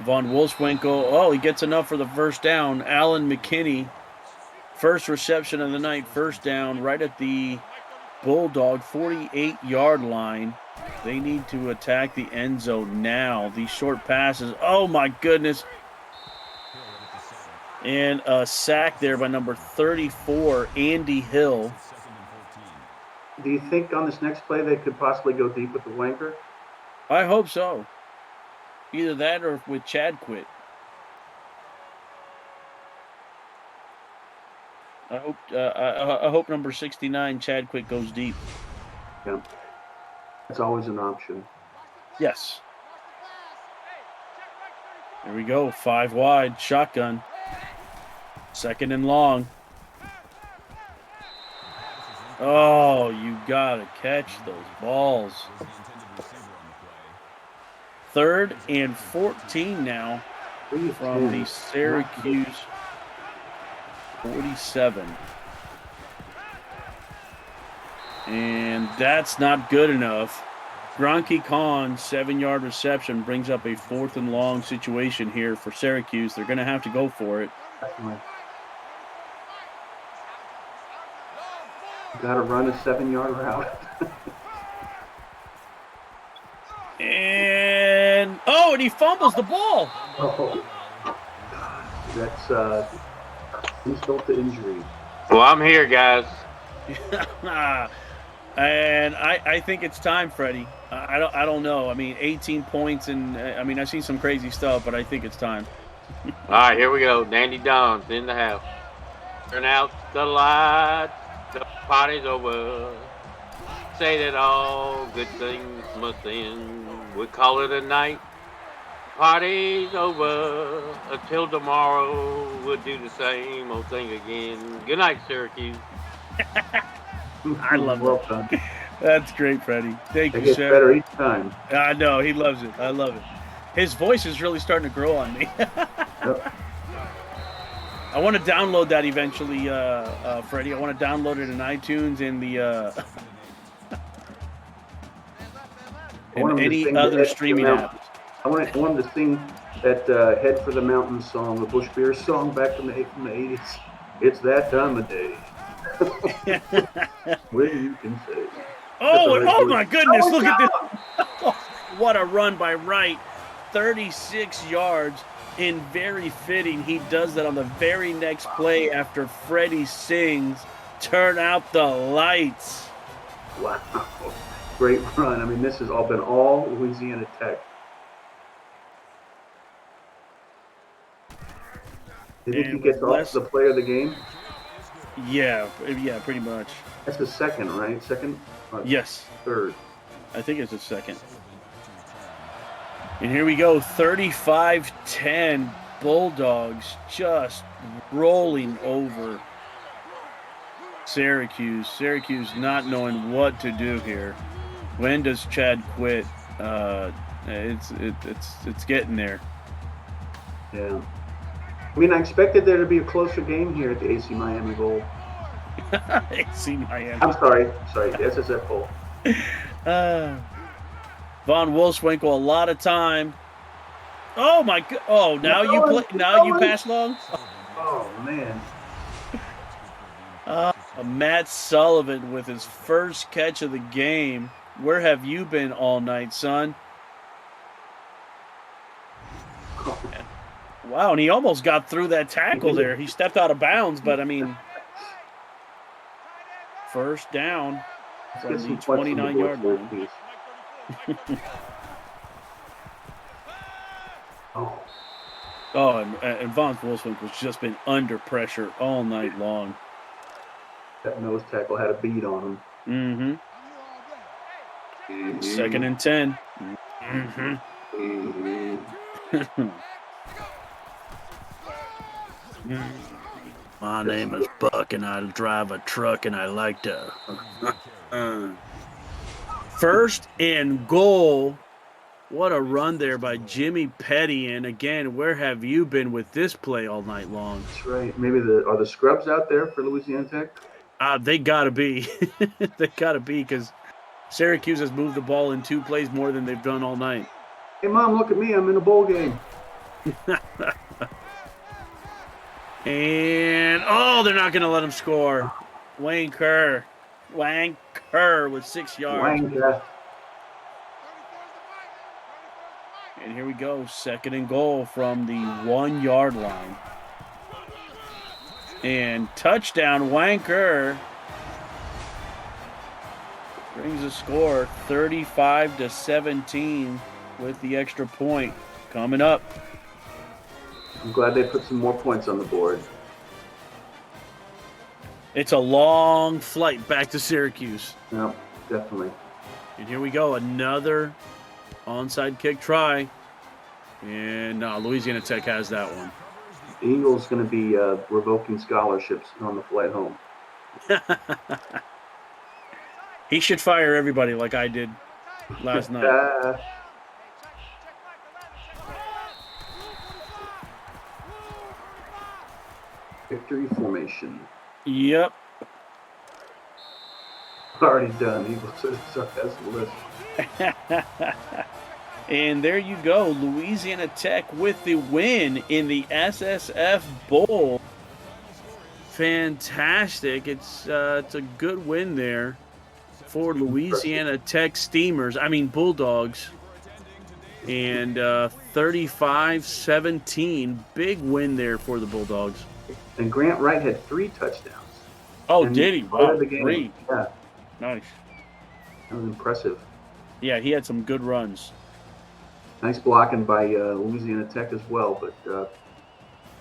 Von Wolfswinkel. Oh, he gets enough for the first down. Alan McKinney. First reception of the night. First down right at the Bulldog 48-yard line. They need to attack the end zone now. These short passes. Oh, my goodness. And a sack there by number 34, Andy Hill. Do you think on this next play they could possibly go deep with the Wanker? I hope so. Either that or with Chad Quitt. I hope number 69, Chad Quitt, goes deep. Yeah. That's always an option. Yes. There we go. 5 wide. Shotgun. 2nd and long. Oh, you got to catch those balls. 3rd and 14 now from the Syracuse 47. And that's not good enough. Gronky Khan, 7-yard reception, brings up a 4th and long situation here for Syracuse. They're going to have to go for it. Got to run a 7-yard route. And he fumbles the ball. Oh, that's insult to injury. Well, I'm here, guys. And I think it's time, Freddie. I don't know. I mean, 18 points, and I've seen some crazy stuff, but I think it's time. All right, here we go. Dandy Don's in the house. Turn out the lights. The party's over. Say that all good things must end. We call it a night. Party's over. Until tomorrow, we'll do the same old thing again. Good night, Syracuse. I love well it. done. That's great, Freddie. Thank It you, gets sir. better each time. I know. He loves it. I love it. His voice is really starting to grow on me. Yep. I want to download that eventually, Freddie. I want to download it in iTunes and and any other streaming apps. I want him to sing that "Head for the Mountains" song, the Bush Bears song back from the 80s. It's that time of day. Where you can say. Oh my goodness, look at this. What a run by Wright. 36 yards, and very fitting. He does that on the very next play after Freddie sings, "Turn out the lights." Wow. Great run. I mean, this has all been all Louisiana Tech. Do you think he gets off the player of the game? Yeah, pretty much. That's the second, right? Second? Yes. Third. I think it's a second. And here we go, 35-10. Bulldogs just rolling over Syracuse. Syracuse not knowing what to do here. When does Chad Quitt? It's getting there. Yeah. I mean, I expected there to be a closer game here at the AC Miami Bowl. AC Miami. I'm sorry, the SSF Bowl. Von Wolfswinkel, a lot of time. Oh my god! Oh, now you play. Now you pass long. Oh man. Matt Sullivan with his first catch of the game. Where have you been all night, son? Wow, and he almost got through that tackle there. He stepped out of bounds, but I mean, first down from the 29-yard line. Oh, and Von Wolfswinkel has just been under pressure all night long. That nose tackle had a bead on him. Mm-hmm. 2nd and 10. My name is Buck, and I drive a truck, and I like to. First and goal. What a run there by Jimmy Petty. And again, where have you been with this play all night long? That's right. Maybe are the scrubs out there for Louisiana Tech? They got to be. They got to be, because Syracuse has moved the ball in 2 plays more than they've done all night. Hey, Mom, look at me. I'm in a bowl game. And, they're not going to let him score. Wayne Kerr with 6 yards. Wanker. And here we go, 2nd and goal from the 1-yard line. And touchdown, Wanker brings the score 35-17 with the extra point coming up. I'm glad they put some more points on the board. It's a long flight back to Syracuse. Yeah, definitely. And here we go, another onside kick try. And Louisiana Tech has that one. The Eagles going to be revoking scholarships on the flight home. He should fire everybody like I did last night. Victory formation. Yep. Already done. Eagles has the list. And there you go, Louisiana Tech with the win in the SSF Bowl. Fantastic. It's a good win there for Louisiana Tech Bulldogs. And 35-17, big win there for the Bulldogs. And Grant Wright had 3 touchdowns. Oh, did he? Wow, 3. Yeah. Nice. That was impressive. Yeah, he had some good runs. Nice blocking by Louisiana Tech as well, but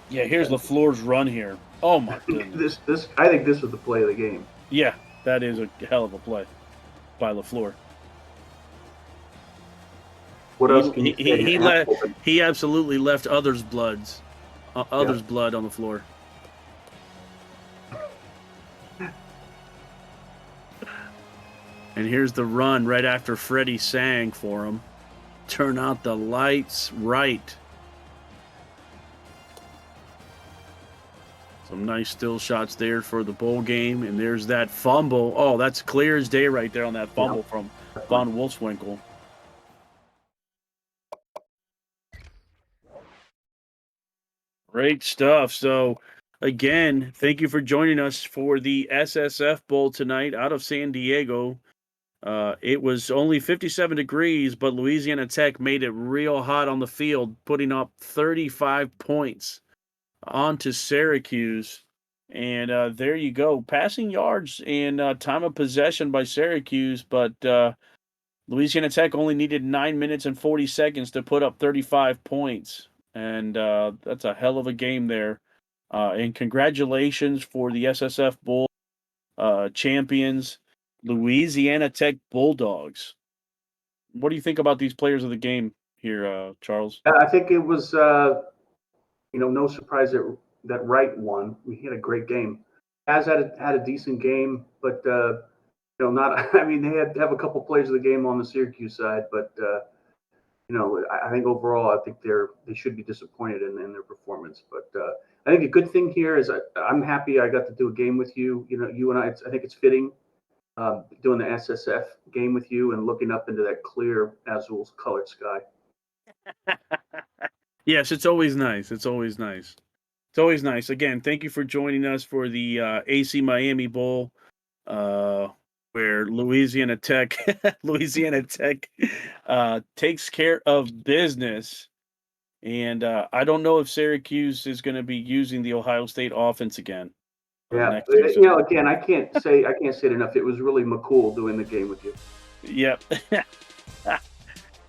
yeah, here's LaFleur's run here. Oh my goodness! I think this was the play of the game. Yeah, that is a hell of a play by LaFleur. What else can you say? He absolutely left others' blood on the floor. And here's the run right after Freddie sang for him. Turn out the lights right. Some nice still shots there for the bowl game. And there's that fumble. Oh, that's clear as day right there on that fumble from Von Wolfswinkel. Great stuff. So, again, thank you for joining us for the SSF Bowl tonight out of San Diego. It was only 57 degrees, but Louisiana Tech made it real hot on the field, putting up 35 points onto Syracuse. And there you go. Passing yards and time of possession by Syracuse, but Louisiana Tech only needed 9 minutes and 40 seconds to put up 35 points. And that's a hell of a game there. And congratulations for the SSF Bowl champions, Louisiana Tech Bulldogs. What do you think about these players of the game here, Charles? I think it was, no surprise that Wright won. He had a great game. Has had a decent game, but not. I mean, they had to have a couple plays of the game on the Syracuse side, but I think overall, I think they should be disappointed in their performance. But I think a good thing here is I'm happy I got to do a game with you. You and I think it's fitting doing the SSF game with you and looking up into that clear azul colored sky. Yes, it's always nice. It's always nice. It's always nice. Again, thank you for joining us for the AC Miami Bowl, where Louisiana Tech takes care of business. And I don't know if Syracuse is going to be using the Ohio State offense again. Yeah, next season. again, I can't say it enough. It was really McCool doing the game with you. Yep.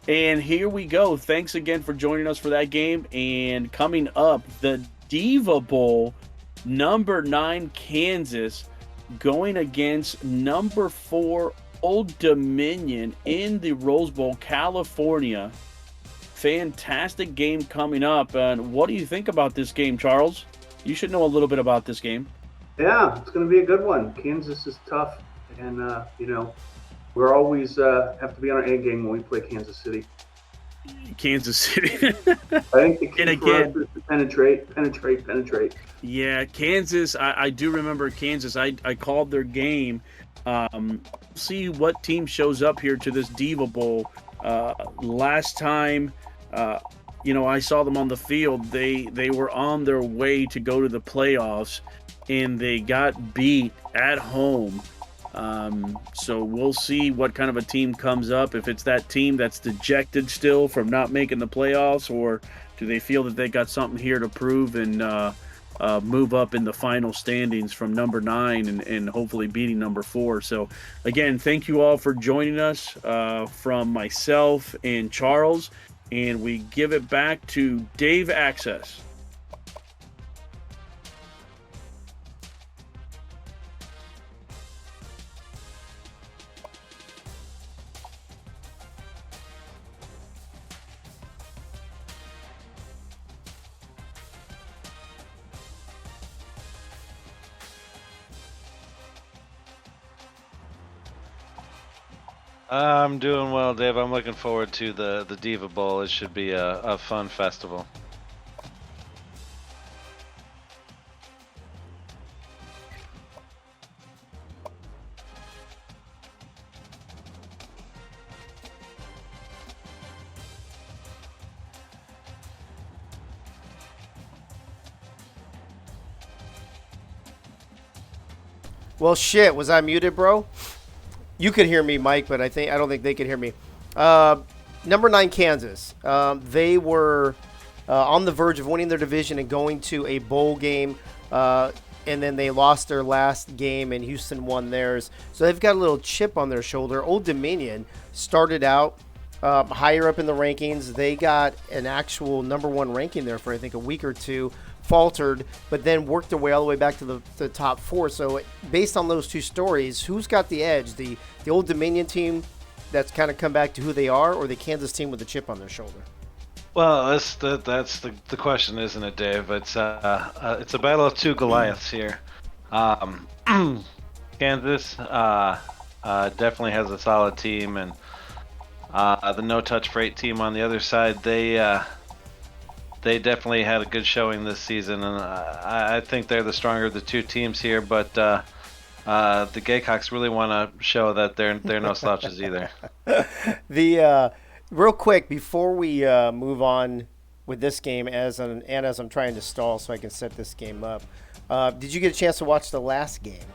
And here we go. Thanks again for joining us for that game. And coming up, the Diva Bowl, number 9 Kansas going against number 4 Old Dominion in the Rose Bowl, California. Fantastic game coming up. And what do you think about this game, Charles? You should know a little bit about this game. Yeah, it's going to be a good one. Kansas is tough, and we're always have to be on our A game when we play Kansas City. Kansas City. I think the key for us is to penetrate. Yeah, Kansas. I do remember Kansas. I called their game. See what team shows up here to this Diva Bowl. Last time, I saw them on the field. They were on their way to go to the playoffs, and they got beat at home. So we'll see what kind of a team comes up. If it's that team that's dejected still from not making the playoffs, or do they feel that they got something here to prove and move up in the final standings from number 9 and hopefully beating number 4. So again, thank you all for joining us from myself and Charles, and we give it back to Dave Access. I'm doing well, Dave. I'm looking forward to the Diva Bowl. It should be a fun festival. Well, shit. Was I muted, bro? You could hear me, Mike, but I don't think they could hear me. Number 9, Kansas. They were on the verge of winning their division and going to a bowl game, and then they lost their last game, and Houston won theirs. So they've got a little chip on their shoulder. Old Dominion started out higher up in the rankings. They got an actual number 1 ranking there for, I think, a week or two. Faltered, but then worked their way all the way back to the top 4. So based on those two stories, who's got the edge? The Old Dominion team that's kind of come back to who they are, or the Kansas team with the chip on their shoulder? Well, that's the question, isn't it, Dave? It's a battle of two Goliaths here. Kansas definitely has a solid team, and the no-touch freight team on the other side, they definitely had a good showing this season, and I think they're the stronger of the two teams here. But the Gaycocks really want to show that they're no slouches either. Real quick before we move on with this game, as I'm trying to stall so I can set this game up, did you get a chance to watch the last game?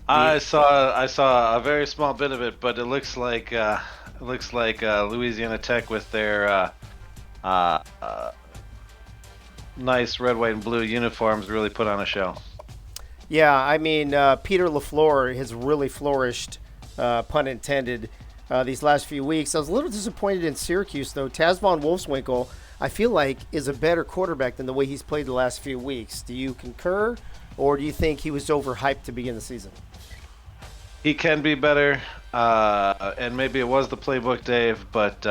I saw a very small bit of it, but it looks like Louisiana Tech with their nice red, white, and blue uniforms really put on a show. Yeah, I mean, Peter LaFleur has really flourished, pun intended, these last few weeks. I was a little disappointed in Syracuse, though. Taz Von Wolfswinkel, I feel like, is a better quarterback than the way he's played the last few weeks. Do you concur, or do you think he was overhyped to begin the season? He can be better, and maybe it was the playbook, Dave, but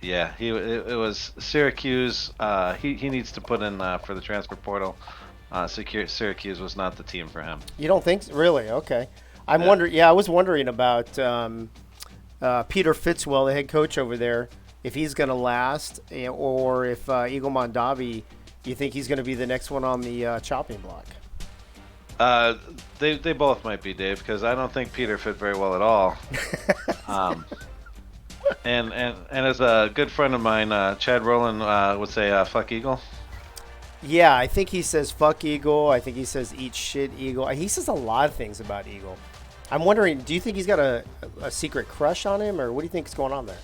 yeah, it was Syracuse. He needs to put in for the transfer portal. Syracuse was not the team for him. You don't think so? Really? Okay. I was wondering about Peter Fitzwell, the head coach over there. if he's going to last, or if Eagle Mondavi, you think he's going to be the next one on the chopping block? They both might be, Dave, because I don't think Peter fit very well at all. And as a good friend of mine, Chad Rowland would say, "Fuck Eagle." Yeah, I think he says "fuck Eagle." I think he says "eat shit Eagle." He says a lot of things about Eagle. I'm wondering, do you think he's got a secret crush on him, or what do you think is going on there?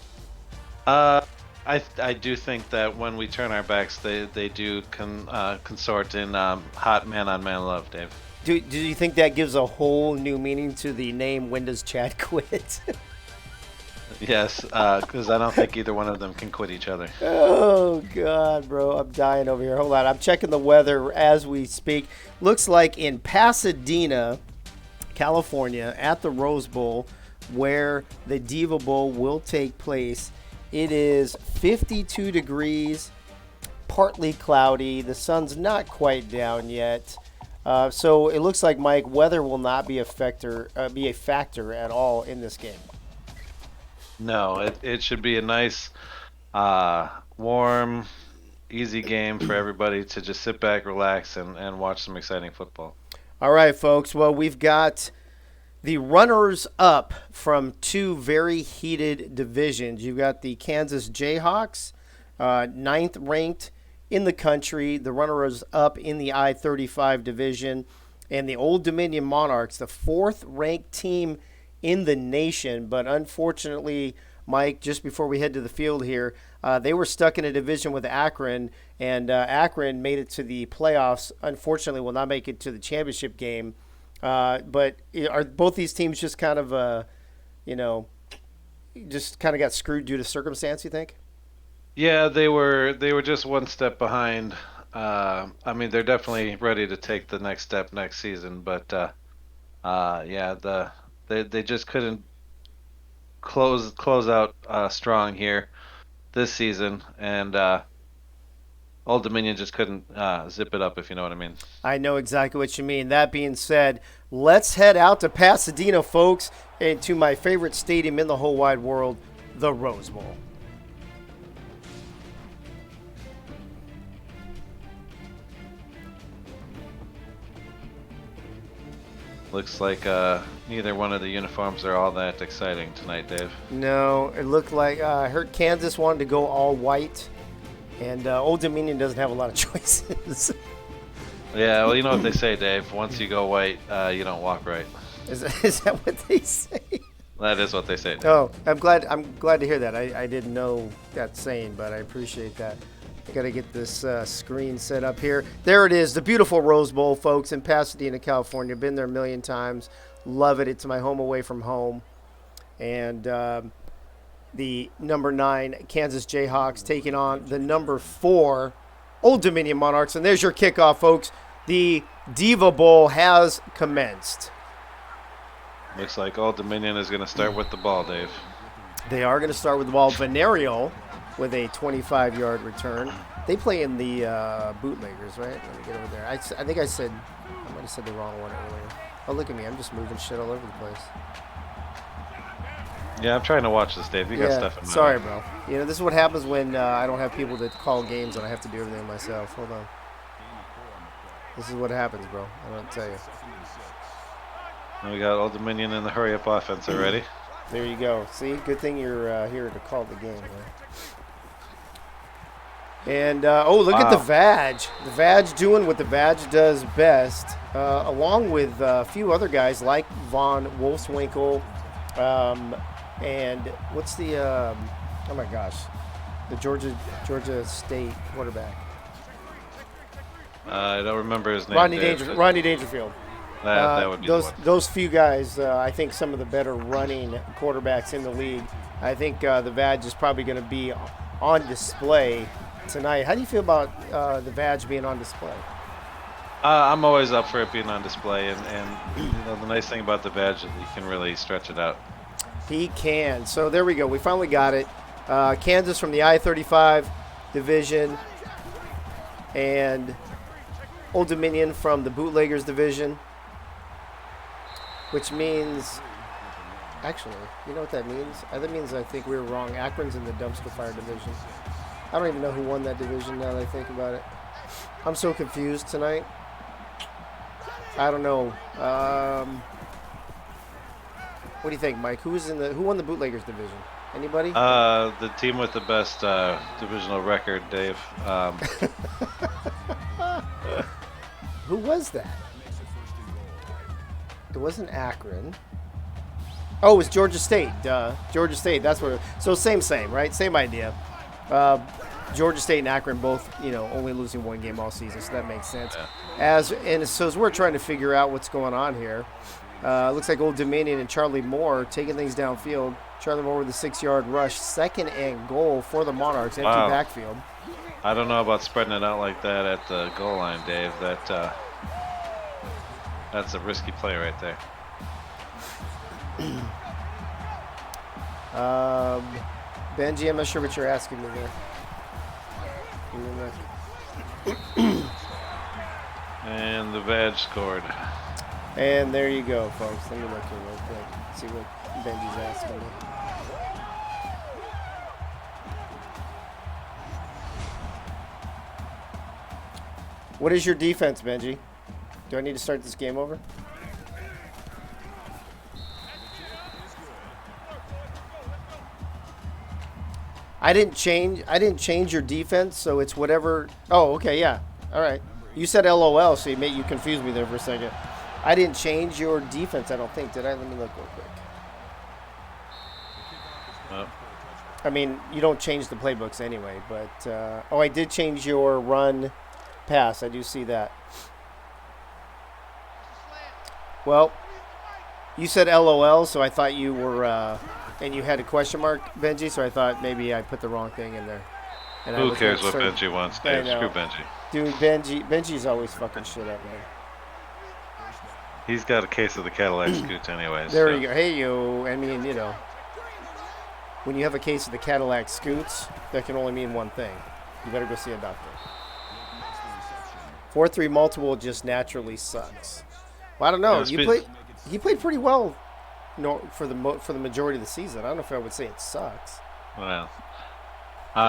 I do think that when we turn our backs, they do consort in hot man-on-man love, Dave. Do you think that gives a whole new meaning to the name "When Does Chad Quit"? Yes, because I don't think either one of them can quit each other. Oh, God, bro. I'm dying over here. Hold on. I'm checking the weather as we speak. Looks like in Pasadena, California, at the Rose Bowl, where the Diva Bowl will take place, it is 52 degrees, partly cloudy. The sun's not quite down yet. So it looks like, Mike, weather will not be a factor at all in this game. No, it should be a nice, warm, easy game for everybody to just sit back, relax, and watch some exciting football. All right, folks. Well, we've got the runners-up from two very heated divisions. You've got the Kansas Jayhawks, 9th ranked in the country, the runners-up in the I-35 division, and the Old Dominion Monarchs, the 4th ranked team in the nation. But unfortunately, Mike, just before we head to the field here, they were stuck in a division with Akron, and Akron made it to the playoffs. Unfortunately, will not make it to the championship game. But are both these teams just kind of, just kind of got screwed due to circumstance, you think? Yeah, they were just one step behind. I mean, they're definitely ready to take the next step next season, but they just couldn't close out strong here this season, and Old Dominion just couldn't zip it up, if you know what I mean. I know exactly what you mean. That being said, let's head out to Pasadena, folks, and to my favorite stadium in the whole wide world, the Rose Bowl. Looks like neither one of the uniforms are all that exciting tonight, Dave. No, it looked like I heard Kansas wanted to go all white, and Old Dominion doesn't have a lot of choices. Yeah, well, you know what they say, Dave. Once you go white, you don't walk right. Is that what they say? That is what they say, Dave. Oh, I'm glad to hear that. I didn't know that saying, but I appreciate that. I got to get this screen set up here. There it is, the beautiful Rose Bowl, folks, in Pasadena, California. Been there a million times. Love it. It's my home away from home. And the number 9 Kansas Jayhawks taking on the number 4 Old Dominion Monarchs. And there's your kickoff, folks. The Diva Bowl has commenced. Looks like Old Dominion is going to start with the ball, Dave. They are going to start with the ball. Venerio with a 25-yard return. They play in the Bootleggers, right? Let me get over there. I think I might have said the wrong one earlier. Oh, look at me. I'm just moving shit all over the place. Yeah, I'm trying to watch this, Dave. You got stuff in mind. Sorry, bro. This is what happens when I don't have people to call games and I have to do everything myself. Hold on. This is what happens, bro. I don't tell you. And we got Old Dominion in the hurry-up offense already. There you go. See, good thing you're here to call the game, right? And, look at the Vag. The Vag doing what the Vag does best, along with a few other guys like Von Wolfswinkel, and what's the, oh my gosh, the Georgia State quarterback. I don't remember his name. Rodney Dangerfield. That would be those few guys, I think some of the better running quarterbacks in the league. I think the Vag is probably going to be on display tonight. How do you feel about the Vag being on display? I'm always up for it being on display, and the nice thing about the Vag is you can really stretch it out. He can. So there we go. We finally got it. Kansas from the I-35 division, and Old Dominion from the Bootleggers division, which means Actually, you know what that means? That means I think we were wrong. Akron's in the dumpster fire division. I don't even know who won that division now that I think about it. I'm so confused tonight. I don't know. What do you think, Mike? Who won the Bootleggers division? Anybody? The team with the best divisional record, Dave. Who was that? It wasn't Akron. Oh, it was Georgia State. Duh. Georgia State. That's what. So same, right? Same idea. Georgia State and Akron both, only losing one game all season, so that makes sense. Yeah. As we're trying to figure out what's going on here, looks like Old Dominion and Charlie Moore taking things downfield. Charlie Moore with a 6-yard rush, 2nd and goal for the Monarchs, empty backfield. I don't know about spreading it out like that at the goal line, Dave. That's a risky play right there. Benji, I'm not sure what you're asking me there. And the Vag scored. And there you go, folks. Let me look here real quick. See what Benji's asking me. What is your defense, Benji? Do I need to start this game over? I didn't change your defense, so it's whatever. Oh, okay, yeah. All right. You said LOL, so you confused me there for a second. I didn't change your defense, I don't think, did I? Let me look real quick. Oh. I mean, you don't change the playbooks anyway, but I did change your run pass. I do see that. Well, you said LOL, so I thought you were and you had a question mark, Benji, so I thought maybe I put the wrong thing in there. And Who cares what Benji wants, Dave? Screw Benji. Dude, Benji's always fucking shit up, man. He's got a case of the Cadillac Scoots anyways. There you go. Hey, yo. I mean, when you have a case of the Cadillac Scoots, that can only mean one thing. You better go see a doctor. 4-3 multiple just naturally sucks. Well, I don't know. He played pretty well for the majority of the season. I don't know if I would say it sucks. Well,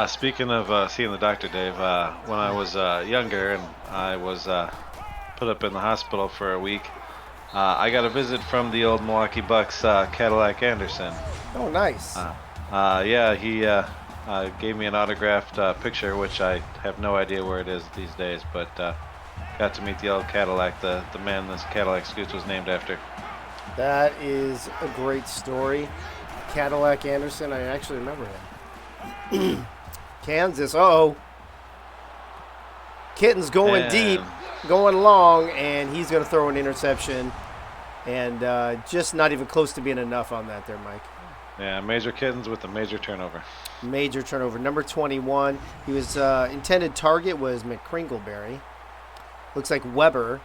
speaking of seeing the doctor, Dave, when I was younger and I was put up in the hospital for a week, I got a visit from the old Milwaukee Bucks, Cadillac Anderson. Oh, nice. Yeah, he gave me an autographed picture, which I have no idea where it is these days, but got to meet the old Cadillac, the man this Cadillac Scoots was named after. That is a great story. Cadillac Anderson, I actually remember him. Kansas, Kitten's going deep, going long, and he's going to throw an interception. And just not even close to being enough on that there, Mike. Yeah, Major Kittens with a major turnover. Major turnover. Number 21. He was intended target was McCringleberry. Looks like Weber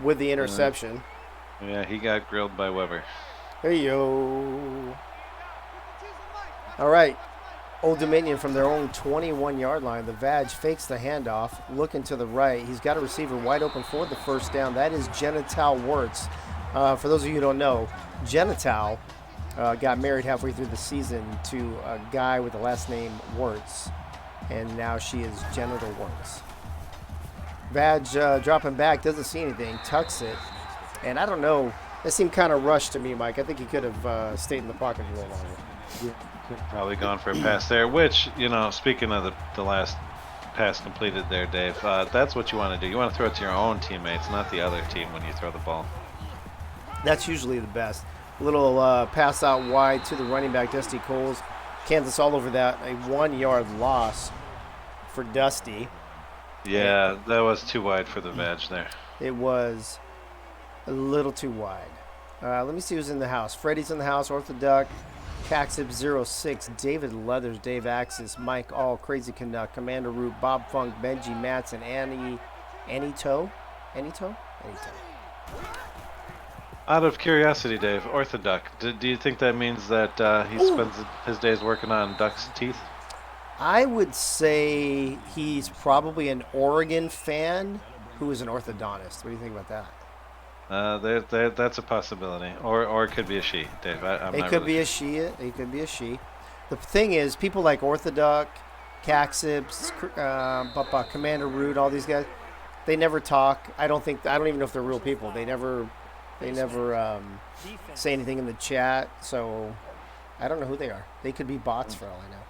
with the interception. Yeah, he got grilled by Weber. Hey, yo. All right. Old Dominion from their own 21-yard line. The Vag fakes the handoff, looking to the right. He's got a receiver wide open for the first down. That is Genital Wirtz. For those of you who don't know, Genital got married halfway through the season to a guy with the last name Wirtz, and now she is Genital Wirtz. Vag dropping back, doesn't see anything, tucks it, and I don't know. That seemed kind of rushed to me, Mike. I think he could have stayed in the pocket a little longer. Probably gone for a pass there, which, speaking of the last pass completed there, Dave, that's what you want to do. You want to throw it to your own teammates, not the other team when you throw the ball. That's usually the best. A little pass out wide to the running back, Dusty Coles. Kansas all over that. A 1-yard loss for Dusty. Yeah, that was too wide for the Vag there. It was a little too wide. Let me see who's in the house. Freddie's in the house. Orthoduck. Caxib06, David Leathers, Dave Axis, Mike All, Crazy Canuck, Commander Root, Bob Funk, Benji Matson, Annie Toe. Out of curiosity, Dave, Orthoduck, do you think that means that he spends his days working on duck's teeth? I would say he's probably an Oregon fan who is an orthodontist. What do you think about that? That's a possibility, or it could be a she, Dave. I'm It not could really be a she. It could be a she. The thing is, people like Orthoduck, Caxips, Commander Root, all these guys, they never talk. I don't even know if they're real people. They never say anything in the chat. So I don't know who they are. They could be bots for all I know.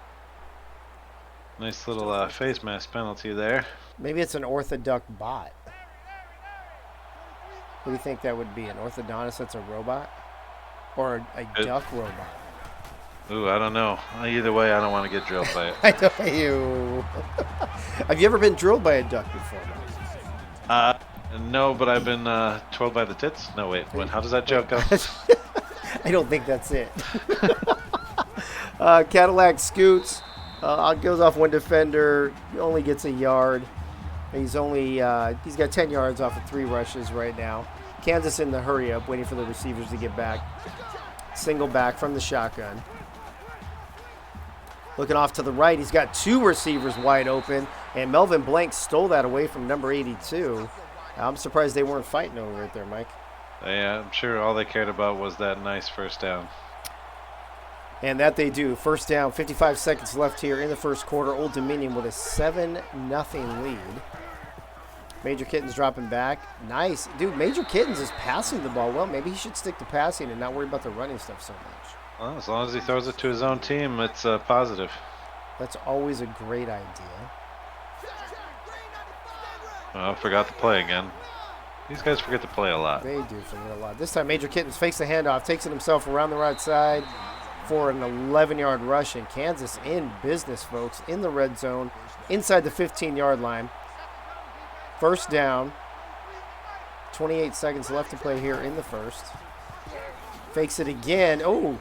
Nice little face mask penalty there. Maybe it's an Orthoduck bot. What do you think that would be? An orthodontist that's a robot? Or a duck robot? Ooh, I don't know. Either way, I don't want to get drilled by it. I know you. Have you ever been drilled by a duck before? No, but I've been twirled by the tits. No, wait. How does that joke go? I don't think that's it. Cadillac scoots. Goes off one defender. Only gets a yard. He's got 10 yards off of 3 rushes right now. Kansas in the hurry up, waiting for the receivers to get back. Single back from the shotgun. Looking off to the right, he's got 2 receivers wide open, and Melvin Blank stole that away from number 82. I'm surprised they weren't fighting over it there, Mike. Yeah, I'm sure all they cared about was that nice first down. And that they do. First down, 55 seconds left here in the first quarter. Old Dominion with a 7-0 lead. Major Kittens dropping back. Nice. Dude, Major Kittens is passing the ball well. Maybe he should stick to passing and not worry about the running stuff so much. Well, as long as he throws it to his own team, it's positive. That's always a great idea. Well, I forgot to play again. These guys forget to play a lot. They do forget a lot. This time, Major Kittens fakes the handoff, takes it himself around the right side for an 11-yard rush. And Kansas in business, folks, in the red zone, inside the 15-yard line. First down. 28 seconds left to play here in the first. Fakes it again. Oh,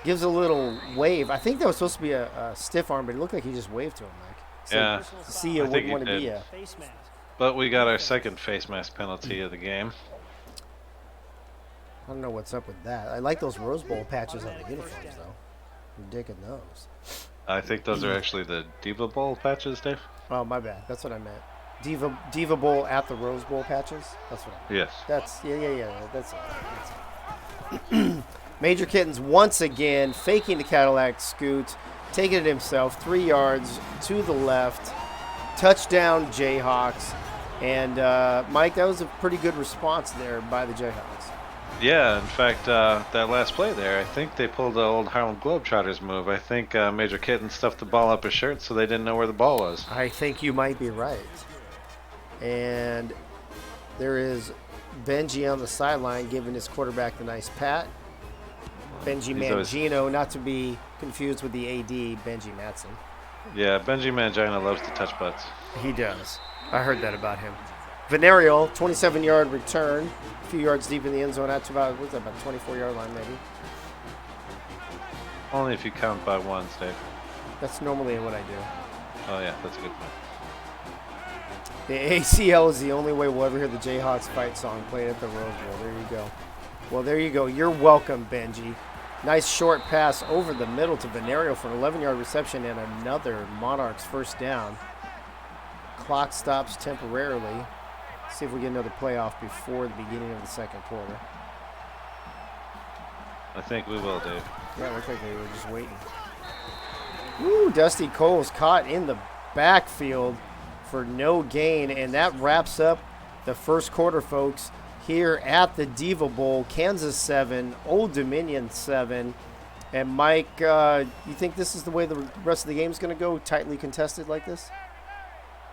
gives a little wave. I think that was supposed to be a stiff arm, but it looked like he just waved to him, Mike. So, Yeah, see you I think wouldn't he want to be did. a. But we got our second face mask penalty of the game. I don't know what's up with that. I like those Rose Bowl patches on the uniforms, though. I'm digging those. I think those are actually the Diva Bowl patches, Dave. Oh, my bad. That's what I meant. Diva Bowl at the Rose Bowl patches. That's what I meant. Yes. That's That's it. Major Kittens once again faking the Cadillac scoot, taking it himself 3 yards to the left. Touchdown Jayhawks. And Mike, that was a pretty good response there by the Jayhawks. Yeah, in fact, that last play there, I think they pulled the old Harlem Globetrotters move. I think Major Kitten stuffed the ball up his shirt so they didn't know where the ball was. I think you might be right. And there is Benji on the sideline giving his quarterback the nice pat. Benji Mangino, not to be confused with the AD, Benji Matson. Yeah, Benji Mangino loves to touch butts. He does. I heard that about him. Venereal, 27-yard return, a few yards deep in the end zone, out to about 24-yard line maybe. Only if you count by ones, Dave. That's normally what I do. Oh, yeah, that's a good point. The ACL is the only way we'll ever hear the Jayhawks fight song played at the Rose Bowl. There you go. Well, there you go. You're welcome, Benji. Nice short pass over the middle to Venereal for an 11-yard reception and another Monarchs first down. Clock stops temporarily. See if we get another playoff before the beginning of the second quarter. I think we will, Dave. Yeah, it looks like they were just waiting. Woo, Dusty Cole's caught in the backfield for no gain, and that wraps up the first quarter, folks, here at the Diva Bowl. Kansas 7, Old Dominion 7. And Mike, you think this is the way the rest of the game is going to go, tightly contested like this?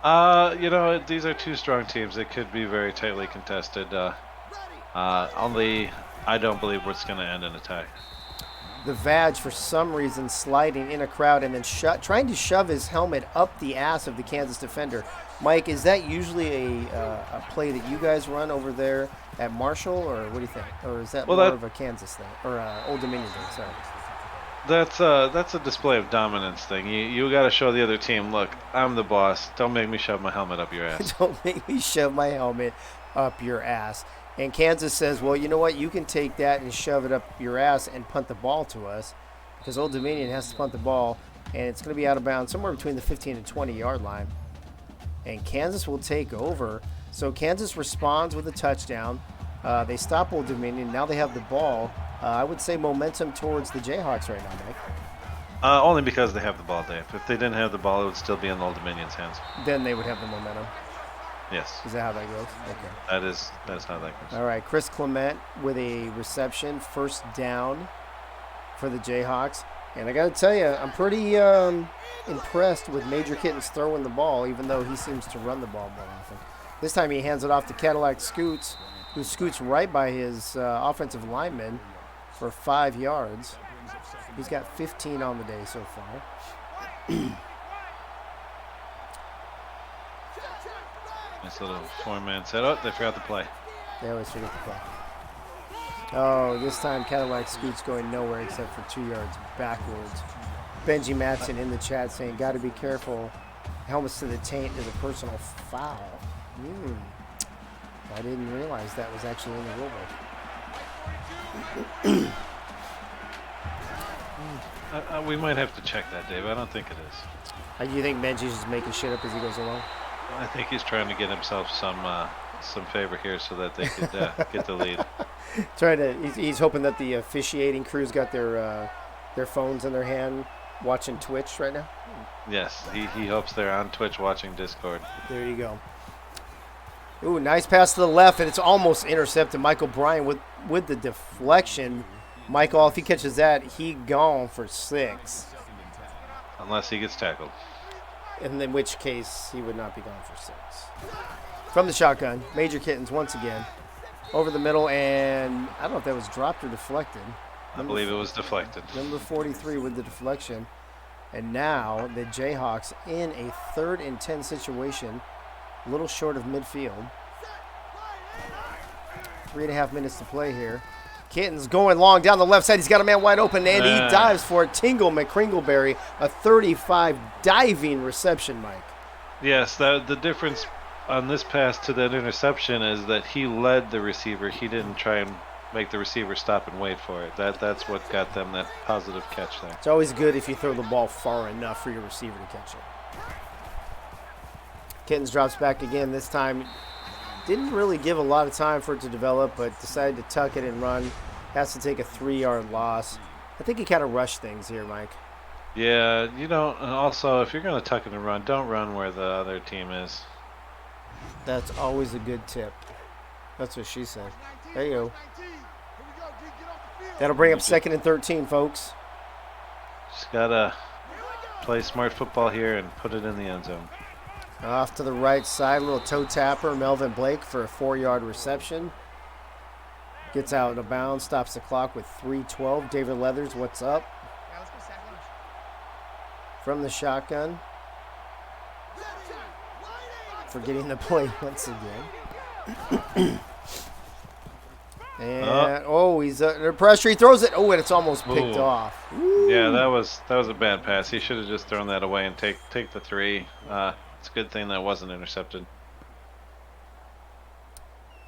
These are two strong teams. It could be very tightly contested. Only I don't believe it's going to end in a tie. The Vag, for some reason, sliding in a crowd and then trying to shove his helmet up the ass of the Kansas defender. Mike, is that usually a play that you guys run over there at Marshall, or what do you think? Or is that more of a Kansas thing, or Old Dominion thing? Sorry. That's a display of dominance thing. You got to show the other team, look, I'm the boss. Don't make me shove my helmet up your ass. Don't make me shove my helmet up your ass. And Kansas says, well, you know what? You can take that and shove it up your ass and punt the ball to us, because Old Dominion has to punt the ball, and it's going to be out of bounds somewhere between the 15 and 20-yard line. And Kansas will take over. So Kansas responds with a touchdown. They stop Old Dominion. Now they have the ball. I would say momentum towards the Jayhawks right now, Mike. Only because they have the ball, Dave. If they didn't have the ball, it would still be in Old Dominion's hands. Then they would have the momentum. Yes. Is that how that goes? Okay. That's how that goes. All right, Chris Clement with a reception, first down for the Jayhawks. And I got to tell you, I'm pretty impressed with Major Kittens throwing the ball, even though he seems to run the ball more often. This time he hands it off to Cadillac Scoots, who scoots right by his offensive lineman for 5 yards. He's got 15 on the day so far. Nice little 4-man set. Oh, they forgot to play. They always forget to play. Oh, this time Cadillac Scoots going nowhere except for 2 yards backwards. Benji Matson in the chat saying, got to be careful. Helmets to the taint is a personal foul. I didn't realize that was actually in the rulebook. We might have to check that, Dave. I don't think it is. You think Benji's just making shit up as he goes along? I think he's trying to get himself some favor here so that they could get the lead. He's hoping that the officiating crew's got their phones in their hand watching Twitch right now. Yes, he hopes they're on Twitch watching Discord. There you go. Ooh, nice pass to the left, and it's almost intercepted. Michael Bryan with the deflection. Michael, if he catches that, he gone for 6. Unless he gets tackled. In which case, he would not be gone for 6. From the shotgun, Major Kittens once again. Over the middle, and I don't know if that was dropped or deflected. I believe it was deflected. Number 43 with the deflection. And now the Jayhawks in a 3rd and 10 situation, a little short of midfield. 3.5 minutes to play here. Kittens going long down the left side. He's got a man wide open, and he dives for it. Tingle McCringleberry, a 35 diving reception, Mike. Yes, the difference on this pass to that interception is that he led the receiver. He didn't try and make the receiver stop and wait for it. That's what got them that positive catch there. It's always good if you throw the ball far enough for your receiver to catch it. Kittens drops back again. This time didn't really give a lot of time for it to develop, but decided to tuck it and run. Has to take a 3-yard loss. I think he kind of rushed things here, Mike. Yeah, and also if you're going to tuck it and run, don't run where the other team is. That's always a good tip. That's what she said. There you go. That'll bring up 2nd and 13, folks. Just got to play smart football here and put it in the end zone. Off to the right side, a little toe tapper. Melvin Blake for a 4-yard reception. Gets out of bounds, stops the clock with 3:12. David Leathers, what's up? From the shotgun. Forgetting the play once again. And he's under pressure. He throws it. Oh, and it's almost picked off. Woo. Yeah, that was a bad pass. He should have just thrown that away and take the 3. It's a good thing that wasn't intercepted.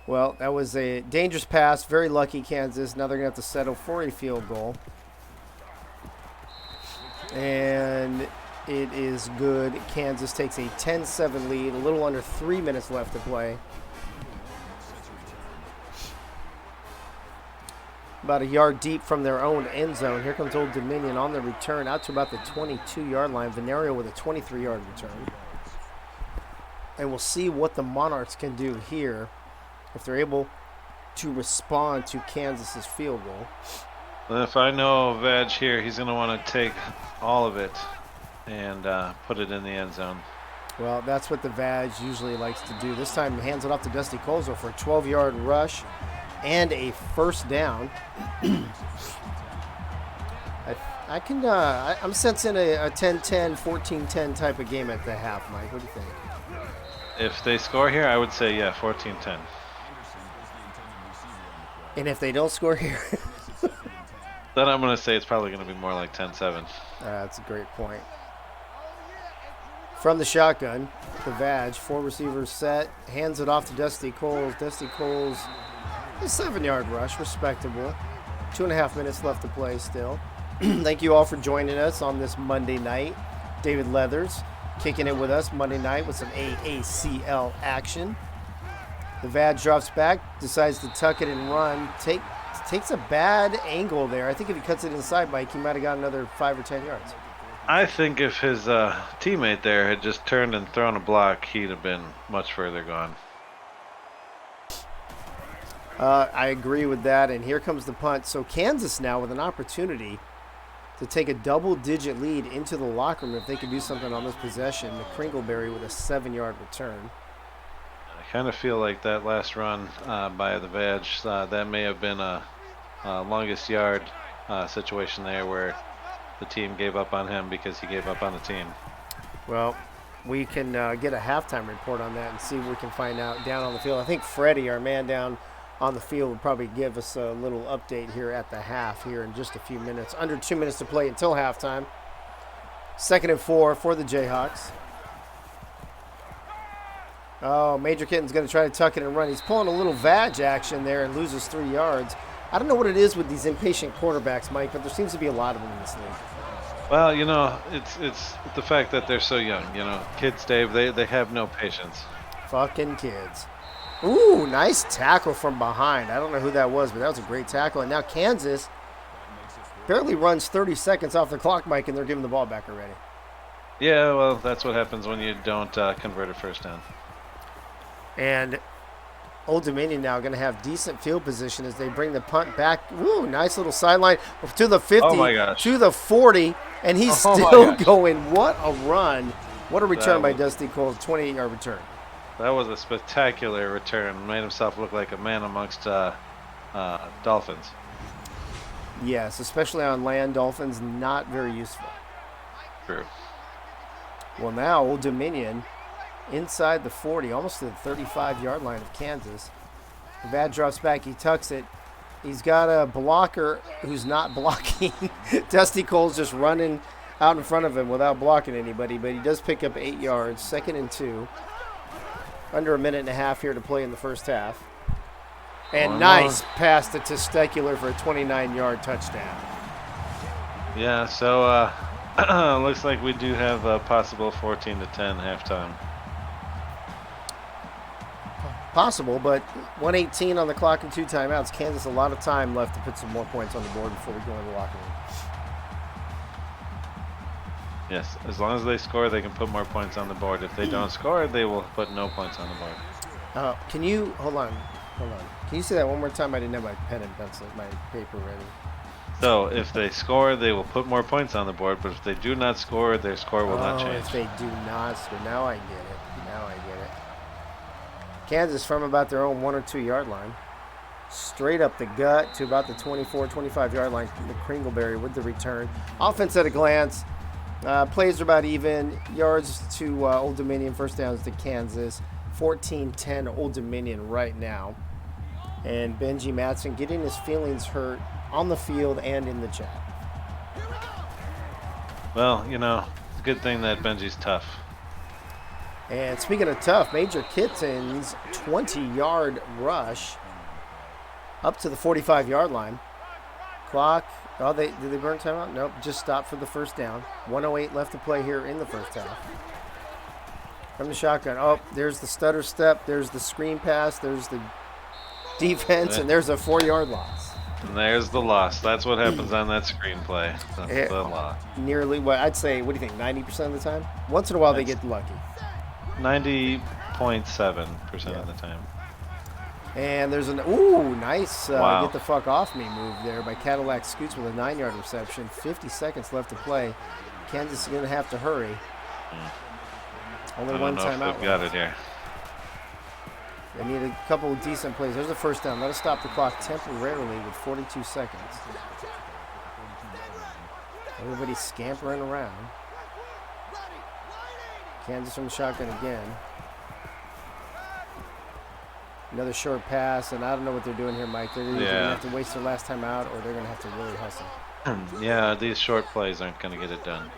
Well, that was a dangerous pass. Very lucky, Kansas. Now they're going to have to settle for a field goal. And it is good. Kansas takes a 10-7 lead. A little under 3 minutes left to play. About a yard deep from their own end zone. Here comes Old Dominion on the return out to about the 22-yard line. Venario with a 23-yard return. And we'll see what the Monarchs can do here if they're able to respond to Kansas's field goal. Well, if I know Vag here, he's going to want to take all of it and put it in the end zone. Well, that's what the Vag usually likes to do. This time, hands it off to Dusty Colzo for a 12-yard rush and a first down. I'm sensing a 10-10, 14-10 type of game at the half, Mike. What do you think? If they score here, I would say, yeah, 14-10. And if they don't score here? Then I'm going to say it's probably going to be more like 10-7. That's a great point. From the shotgun, the Vag, 4 receivers set, hands it off to Dusty Coles. Dusty Coles, a 7-yard rush, respectable. 2.5 minutes left to play still. Thank you all for joining us on this Monday night. David Leathers kicking it with us Monday night with some AACL action. The Vad drops back, decides to tuck it and run. Takes a bad angle there. I think if he cuts it inside, Mike, he might have got another 5 or 10 yards. I think if his teammate there had just turned and thrown a block, he'd have been much further gone. I agree with that, and here comes the punt. So Kansas now with an opportunity to take a double-digit lead into the locker room if they could do something on this possession. McCringleberry with a 7-yard return. I kind of feel like that last run by the Vag, that may have been a longest yard situation there where the team gave up on him because he gave up on the team. Well, we can get a halftime report on that and see what we can find out down on the field. I think Freddie, our man down on the field, will probably give us a little update here at the half here in just a few minutes. Under 2 minutes to play until halftime. 2nd and 4 for the Jayhawks. Oh, Major Kitten's going to try to tuck it and run. He's pulling a little Vag action there and loses 3 yards. I don't know what it is with these impatient quarterbacks, Mike, but there seems to be a lot of them in this league. Well, you know, it's the fact that they're so young. You know, kids, Dave, they have no patience. Fucking kids. Ooh, nice tackle from behind. I don't know who that was, but that was a great tackle. And now Kansas barely runs 30 seconds off the clock, Mike, and they're giving the ball back already. Yeah, well, that's what happens when you don't convert a first down. And Old Dominion now going to have decent field position as they bring the punt back. Ooh, nice little sideline to the 50, oh my gosh, to the 40, and he's still going. What a run. What a return by Dusty Cole, 28-yard return. That was a spectacular return. Made himself look like a man amongst dolphins. Yes, especially on land, dolphins not very useful. True. Well, now Old Dominion inside the 40, almost to the 35-yard line of Kansas. The Vad drops back. He tucks it. He's got a blocker who's not blocking. Dusty Cole's just running out in front of him without blocking anybody, but he does pick up 8 yards, 2nd and 2. Under a minute and a half here to play in the first half. And nice pass to Testicular for a 29-yard touchdown. Yeah, so looks like we do have a possible 14-10 halftime. Possible, but 1:18 on the clock and 2 timeouts. Kansas a lot of time left to put some more points on the board before we go in the locker room. Yes, as long as they score, they can put more points on the board. If they don't score, they will put no points on the board. Can you hold on? Can you say that one more time? I didn't have my pen and pencil, my paper ready. So if they score, they will put more points on the board. But if they do not score, their score will not change. If they do not score, now I get it. Kansas from about their own 1 or 2 yard line, straight up the gut to about the 24, 25 yard line. McCringleberry with the return. Offense at a glance. Plays are about even. Yards to Old Dominion. First downs to Kansas. 14-10 Old Dominion right now. And Benji Matson getting his feelings hurt on the field and in the chat. Well, you know, it's a good thing that Benji's tough. And speaking of tough, Major Kitten's 20-yard rush up to the 45-yard line. Clock. Oh, did they burn timeout? Nope, just stopped for the first down. 1:08 left to play here in the first half. From the shotgun. Oh, there's the stutter step. There's the screen pass. There's the defense, and there's a 4-yard loss. And there's the loss. That's what happens on that screenplay. That's the loss. Nearly, what I'd say, what do you think, 90% of the time? Once in a while they get lucky. 90.7% of the time. And there's an, nice get the fuck off me move there by Cadillac Scoots with a 9-yard reception. 50 seconds left to play. Kansas is going to have to hurry. Only one timeout. They've got it here. They need a couple of decent plays. There's the first down. Let us stop the clock temporarily with 42 seconds. Everybody's scampering around. Kansas from the shotgun again. Another short pass, and I don't know what they're doing here, Mike. They're either going to have to waste their last time out, or they're going to have to really hustle. Yeah, these short plays aren't going to get it done.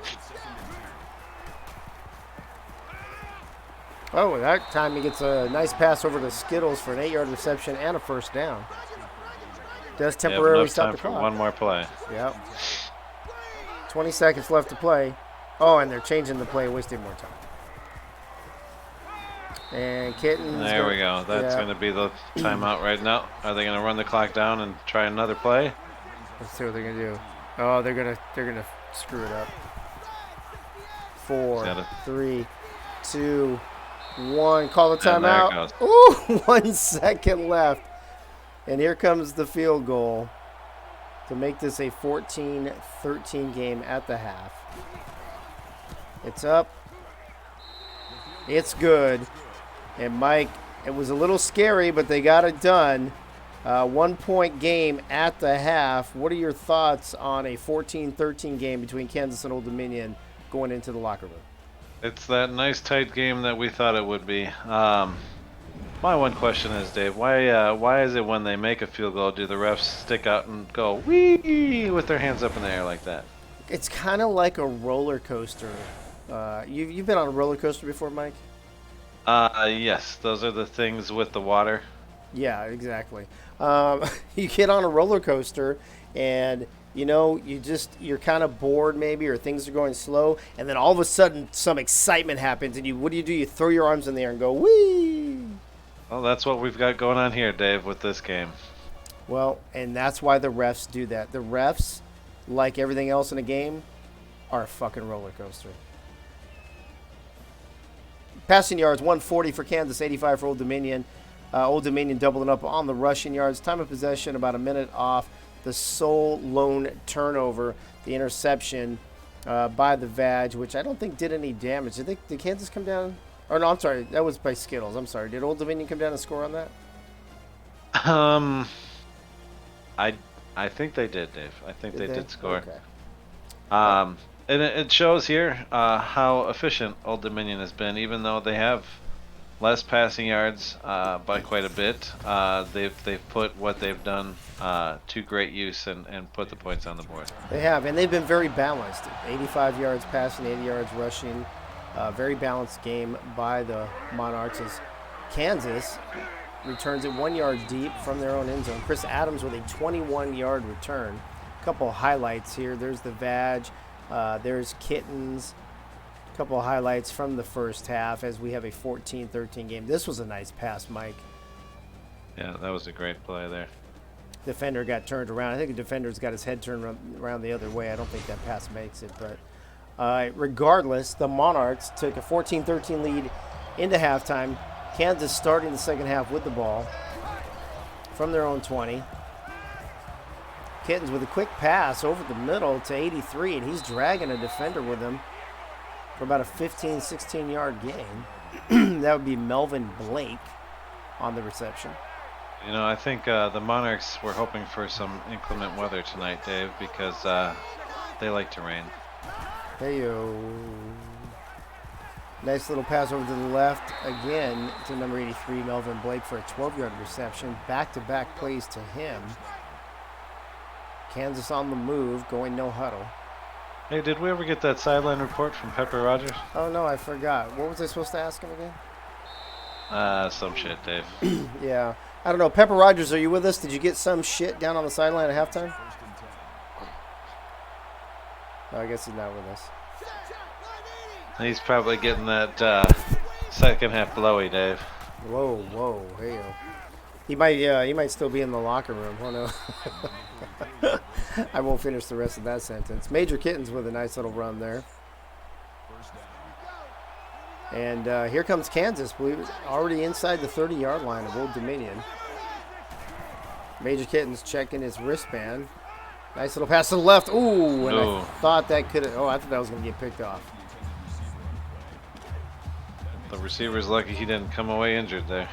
Oh, that time he gets a nice pass over to Skittles for an 8-yard reception and a first down. Does temporarily stop the clock. For one more play. Yep. 20 seconds left to play. Oh, and they're changing the play, wasting more time. And Kittens. There we go. That's yeah. going to be the timeout right now. Are they going to run the clock down and try another play? Let's see what they're gonna do. Oh, they're gonna screw it up. 4, 3, 2, 1. Call the And there it timeout. Ooh, 1 second left. And here comes the field goal to make this a 14-13 game at the half. It's up. It's good. And Mike, it was a little scary, but they got it done. 1-point game at the half. What are your thoughts on a 14-13 game between Kansas and Old Dominion going into the locker room? It's that nice tight game that we thought it would be. My one question is, Dave, why is it when they make a field goal, do the refs stick out and go wee with their hands up in the air like that? It's kind of like a roller coaster. You've been on a roller coaster before, Mike? Yes, those are the things with the water. Yeah, exactly. You get on a roller coaster and you're kind of bored maybe, or things are going slow, and then all of a sudden some excitement happens, and what do? You throw your arms in the air and go wee. Well, that's what we've got going on here, Dave, with this game. Well, and that's why the refs do that. The refs, like everything else in a game, are a fucking roller coaster. Passing yards, 140 for Kansas, 85 for Old Dominion. Old Dominion doubling up on the rushing yards. Time of possession, about a minute off. The sole lone turnover, the interception by the Vag, which I don't think did any damage. Did Kansas come down? Or no, I'm sorry, that was by Skittles. I'm sorry. Did Old Dominion come down and score on that? I think they did, Dave. I think they did score. Okay. And it shows here how efficient Old Dominion has been, even though they have less passing yards by quite a bit. They've put what they've done to great use and put the points on the board. They have, and they've been very balanced. 85 yards passing, 80 yards rushing. Very balanced game by the Monarchs as Kansas returns it 1 yard deep from their own end zone. Chris Adams with a 21-yard return. A couple of highlights here. There's the Vag. There's Kittens. A couple of highlights from the first half as we have a 14-13 game. This was a nice pass, Mike. Yeah, that was a great play there. Defender got turned around. I think the defender's got his head turned around the other way. I don't think that pass makes it. But regardless, the Monarchs took a 14-13 lead into halftime. Kansas starting the second half with the ball from their own 20. Kittens with a quick pass over the middle to 83, and he's dragging a defender with him for about a 15, 16-yard gain. That would be Melvin Blake on the reception. You know, I think the Monarchs were hoping for some inclement weather tonight, Dave, because they like to rain. Hey-yo. Nice little pass over to the left again to number 83, Melvin Blake, for a 12-yard reception. Back-to-back plays to him. Kansas on the move, going no huddle. Hey, did we ever get that sideline report from Pepper Rogers? Oh, no, I forgot. What was I supposed to ask him again? Some shit, Dave. Yeah. I don't know. Pepper Rogers, are you with us? Did you get some shit down on the sideline at halftime? No, I guess he's not with us. He's probably getting that second half blowy, Dave. Whoa, hey. He might still be in the locker room. Oh no. I won't finish the rest of that sentence. Major Kittens with a nice little run there. And here comes Kansas, already inside the 30-yard line of Old Dominion. Major Kittens checking his wristband. Nice little pass to the left. Ooh, and I thought that could have. Oh, I thought that was going to get picked off. The receiver's lucky he didn't come away injured there.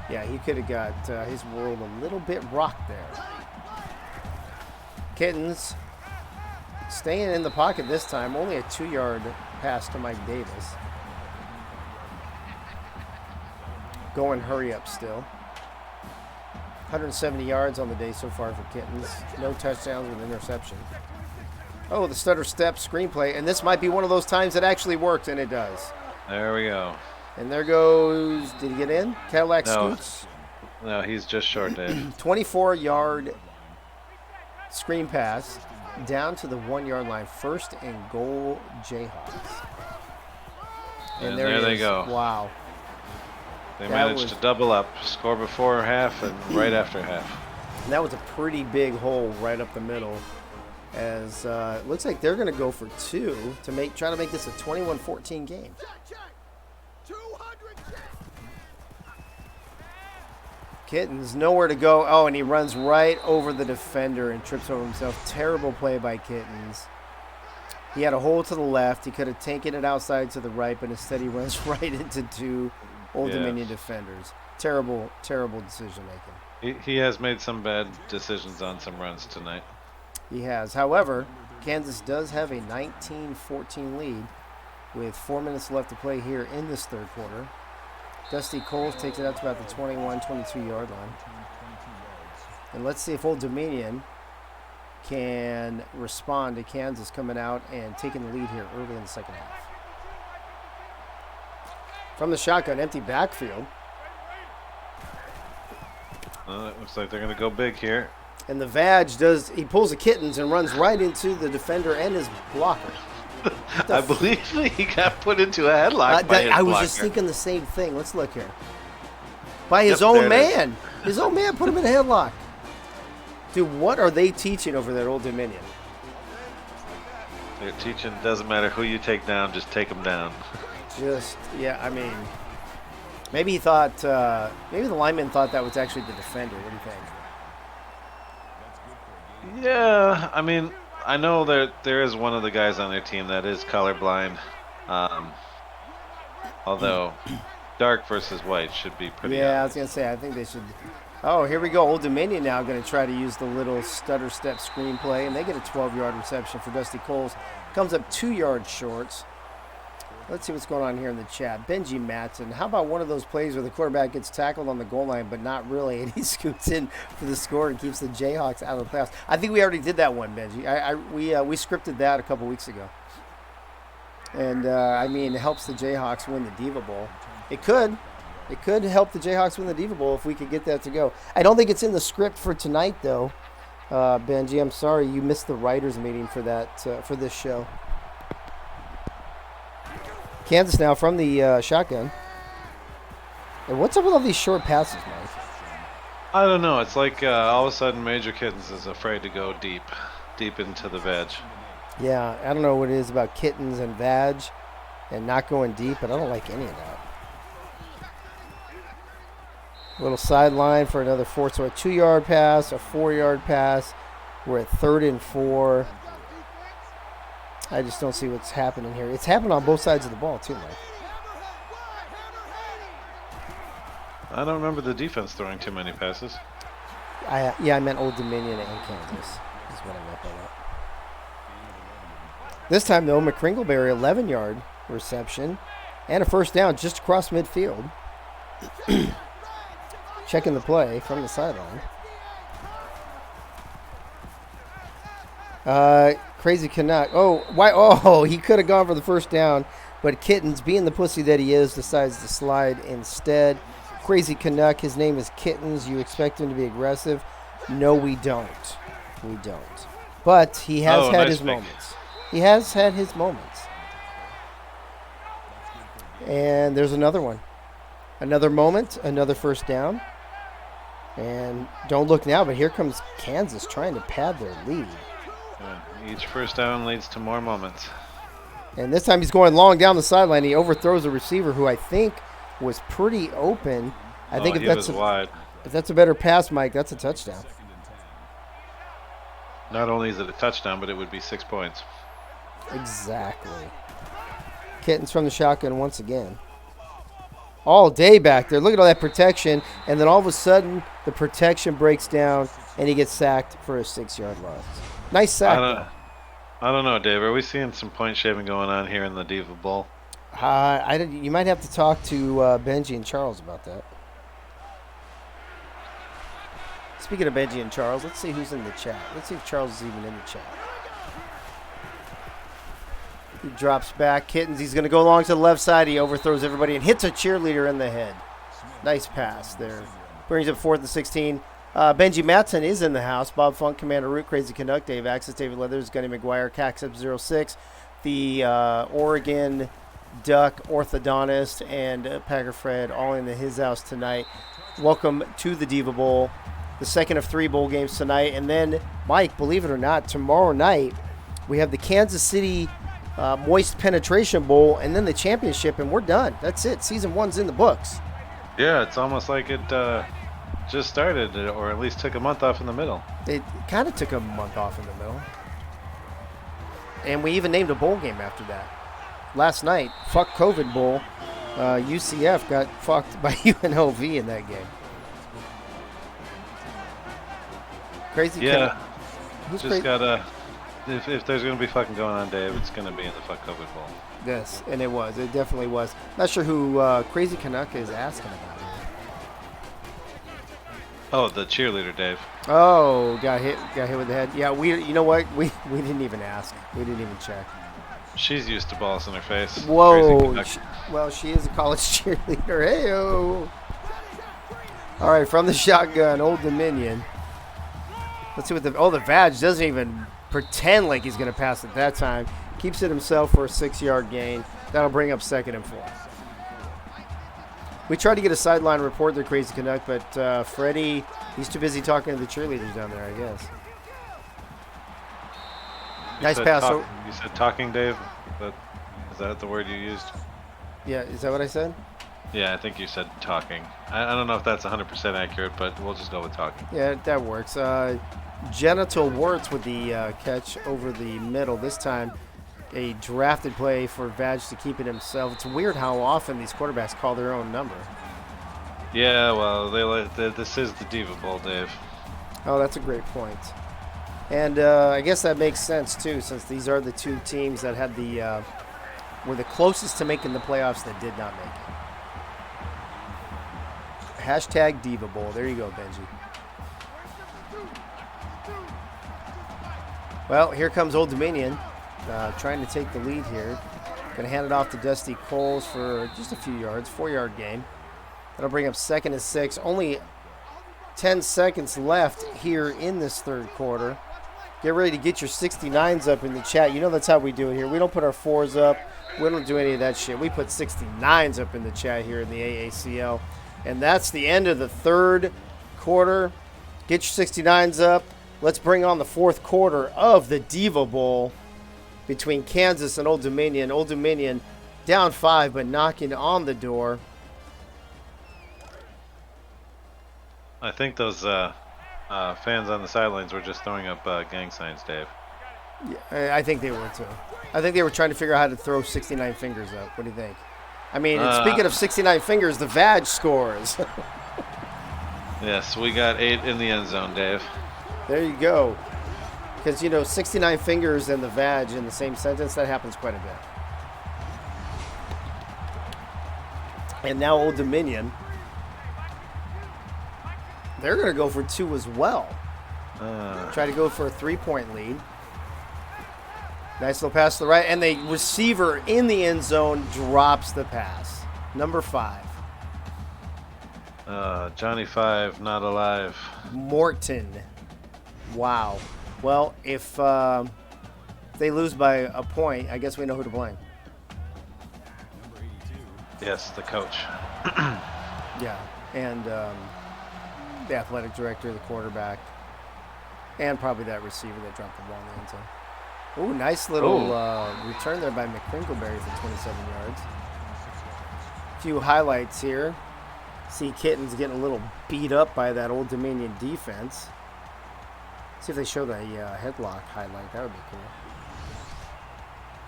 Yeah, he could have got his world a little bit rocked there. Kittens staying in the pocket this time. Only a 2-yard pass to Mike Davis. Going hurry up still. 170 yards on the day so far for Kittens. No touchdowns with interception. Oh, the stutter step screenplay. And this might be one of those times that actually worked, and it does. There we go. And there goes, did he get in? Cadillac Scoots? No, he's just short, Dave. 24-yard screen pass down to the 1-yard line. First and goal, Jayhawks. And there they go. Wow. They managed to double up, score before half and right after half. And that was a pretty big hole right up the middle. As it looks like they're going to go for 2 to try to make this a 21-14 game. Kittens nowhere to go. Oh, and he runs right over the defender and trips over himself. Terrible play by Kittens. He had a hole to the left. He could have taken it outside to the right, but instead he runs right into 2 Old Dominion defenders. Terrible, terrible decision making. He has made some bad decisions on some runs tonight. He has. However, Kansas does have a 19-14 lead with 4 minutes left to play here in this third quarter. Dusty Coles takes it out to about the 21-22-yard line. And let's see if Old Dominion can respond to Kansas coming out and taking the lead here early in the second half. From the shotgun, empty backfield. It looks like they're going to go big here. And the he pulls the Kittens and runs right into the defender and his blocker. I believe he got put into a headlock by his I was blocker. just thinking the same thing. Let's look here. By his own man. His own man put him in a headlock. Dude, what are they teaching over there at Old Dominion? They're teaching, doesn't matter who you take down, just take them down. I mean, maybe he thought, maybe the lineman thought that was actually the defender. What do you think? Yeah, I mean, I know there is one of the guys on their team that is colorblind. Although, dark versus white should be pretty Yeah, obvious. I was going to say, I think they should. Oh, here we go. Old Dominion now going to try to use the little stutter step screenplay, and they get a 12-yard reception for Dusty Coles. Comes up 2 yards short. Let's see what's going on here in the chat. Benji Matson, how about one of those plays where the quarterback gets tackled on the goal line, but not really, and he scoots in for the score and keeps the Jayhawks out of the playoffs? I think we already did that one, Benji. We scripted that a couple weeks ago. And, I mean, it helps the Jayhawks win the Diva Bowl. It could. It could help the Jayhawks win the Diva Bowl if we could get that to go. I don't think it's in the script for tonight, though. Benji, I'm sorry you missed the writers' meeting for that for this show. Kansas now from the shotgun. And what's up with all these short passes, Mike? I don't know. It's like all of a sudden Major Kittens is afraid to go deep into the veg. Yeah, I don't know what it is about Kittens and Vag and not going deep, but I don't like any of that. Little sideline for another 4. So a 2-yard pass, a 4-yard pass. We're at 3rd and 4. I just don't see what's happening here. It's happened on both sides of the ball, too, Mike. I don't remember the defense throwing too many passes. I meant Old Dominion and Kansas. Is what I meant by that. This time, though, McCringleberry, 11-yard reception and a first down just across midfield. Checking the play from the sideline. Crazy Canuck. Oh, why? Oh, he could have gone for the first down, but Kittens, being the pussy that he is, decides to slide instead. Crazy Canuck, his name is Kittens. You expect him to be aggressive? No, we don't. We don't. But he has had his moments. He has had his moments. And there's another one. Another moment, another first down. And don't look now, but here comes Kansas trying to pad their lead. Yeah, each first down leads to more moments. And this time he's going long down the sideline. He overthrows a receiver who I think was pretty open. I think wide. If that's a better pass, Mike, that's a touchdown. Not only is it a touchdown, but it would be 6 points. Exactly. Kittens from the shotgun once again. All day back there. Look at all that protection. And then all of a sudden, the protection breaks down, and he gets sacked for a 6-yard loss. Nice sack. I don't know, Dave. Are we seeing some point shaving going on here in the Diva Bowl? You might have to talk to Benji and Charles about that. Speaking of Benji and Charles, let's see who's in the chat. Let's see if Charles is even in the chat. He drops back. Kittens, he's going to go along to the left side. He overthrows everybody and hits a cheerleader in the head. Nice pass there. Brings up 4th and 16. Benji Matson is in the house. Bob Funk, Commander Root, Crazy Canuck, Dave Axis, David Leathers, Gunny McGuire, Caxup 06. The Oregon Duck, Orthodontist, and Packer Fred all in his house tonight. Welcome to the Diva Bowl, the second of 3 bowl games tonight. And then, Mike, believe it or not, tomorrow night we have the Kansas City Moist Penetration Bowl and then the championship, and we're done. That's it. Season 1's in the books. Yeah, it's almost like it just started, or at least took a month off in the middle. It kind of took a month off in the middle. And we even named a bowl game after that. Last night, fuck COVID Bowl, UCF got fucked by UNLV in that game. Crazy. Yeah, Who's just crazy? gotta. If there's gonna be fucking going on, Dave, it's gonna be in the fuck COVID Bowl. Yes, and it was. It definitely was. Not sure who Crazy Canuck is asking about it. Oh, the cheerleader, Dave. Oh, got hit with the head. Yeah, you know what? We didn't even ask. We didn't even check. She's used to balls in her face. Crazy Whoa. Canuck. Well, she is a college cheerleader. Hey-o. All right, from the shotgun, Old Dominion. Let's see what the Vag doesn't even pretend like he's going to pass at that time. Keeps it himself for a 6-yard gain. That'll bring up 2nd and 4. We tried to get a sideline report there, Crazy Canuck, but Freddie, he's too busy talking to the cheerleaders down there, I guess. Nice pass. You said talking, Dave? Is that the word you used? Yeah, is that what I said? Yeah, I think you said talking. I don't know if that's 100% accurate, but we'll just go with talking. Yeah, that works. Genital Wirtz with the catch over the middle. This time, a drafted play for Vag to keep it himself. It's weird how often these quarterbacks call their own number. Yeah, well, this is the Diva Bowl, Dave. Oh, that's a great point. And I guess that makes sense, too, since these are the 2 teams that had were the closest to making the playoffs that did not make it. Hashtag Diva Bowl. There you go, Benji. Well, here comes Old Dominion, trying to take the lead here. Going to hand it off to Dusty Coles for just a few yards, 4-yard gain. That'll bring up 2nd and 6. Only 10 seconds left here in this 3rd quarter. Get ready to get your 69s up in the chat. You know that's how we do it here. We don't put our 4s up. We don't do any of that shit. We put 69s up in the chat here in the AACL. And that's the end of the 3rd quarter. Get your 69s up. Let's bring on the 4th quarter of the Diva Bowl between Kansas and Old Dominion. Old Dominion down 5, but knocking on the door. I think those fans on the sidelines were just throwing up gang signs, Dave. Yeah, I think they were, too. I think they were trying to figure out how to throw 69 fingers up. What do you think? I mean, speaking of 69 fingers, the Vag scores. Yes, we got 8 in the end zone, Dave. There you go. Because, 69 fingers and the Vag in the same sentence, that happens quite a bit. And now Old Dominion, they're going to go for 2 as well. Try to go for a 3-point lead. Nice little pass to the right. And the receiver in the end zone drops the pass. Number 5. Johnny 5, not alive. Morton. Wow. Well, if they lose by a point, I guess we know who to blame. Yes, the coach. Yeah. And the athletic director, the quarterback, and probably that receiver that dropped the ball in the end zone. Ooh, nice little return there by McCrinkleberry for 27 yards. A few highlights here. See Kittens getting a little beat up by that Old Dominion defense. See if they show the headlock highlight. That would be cool.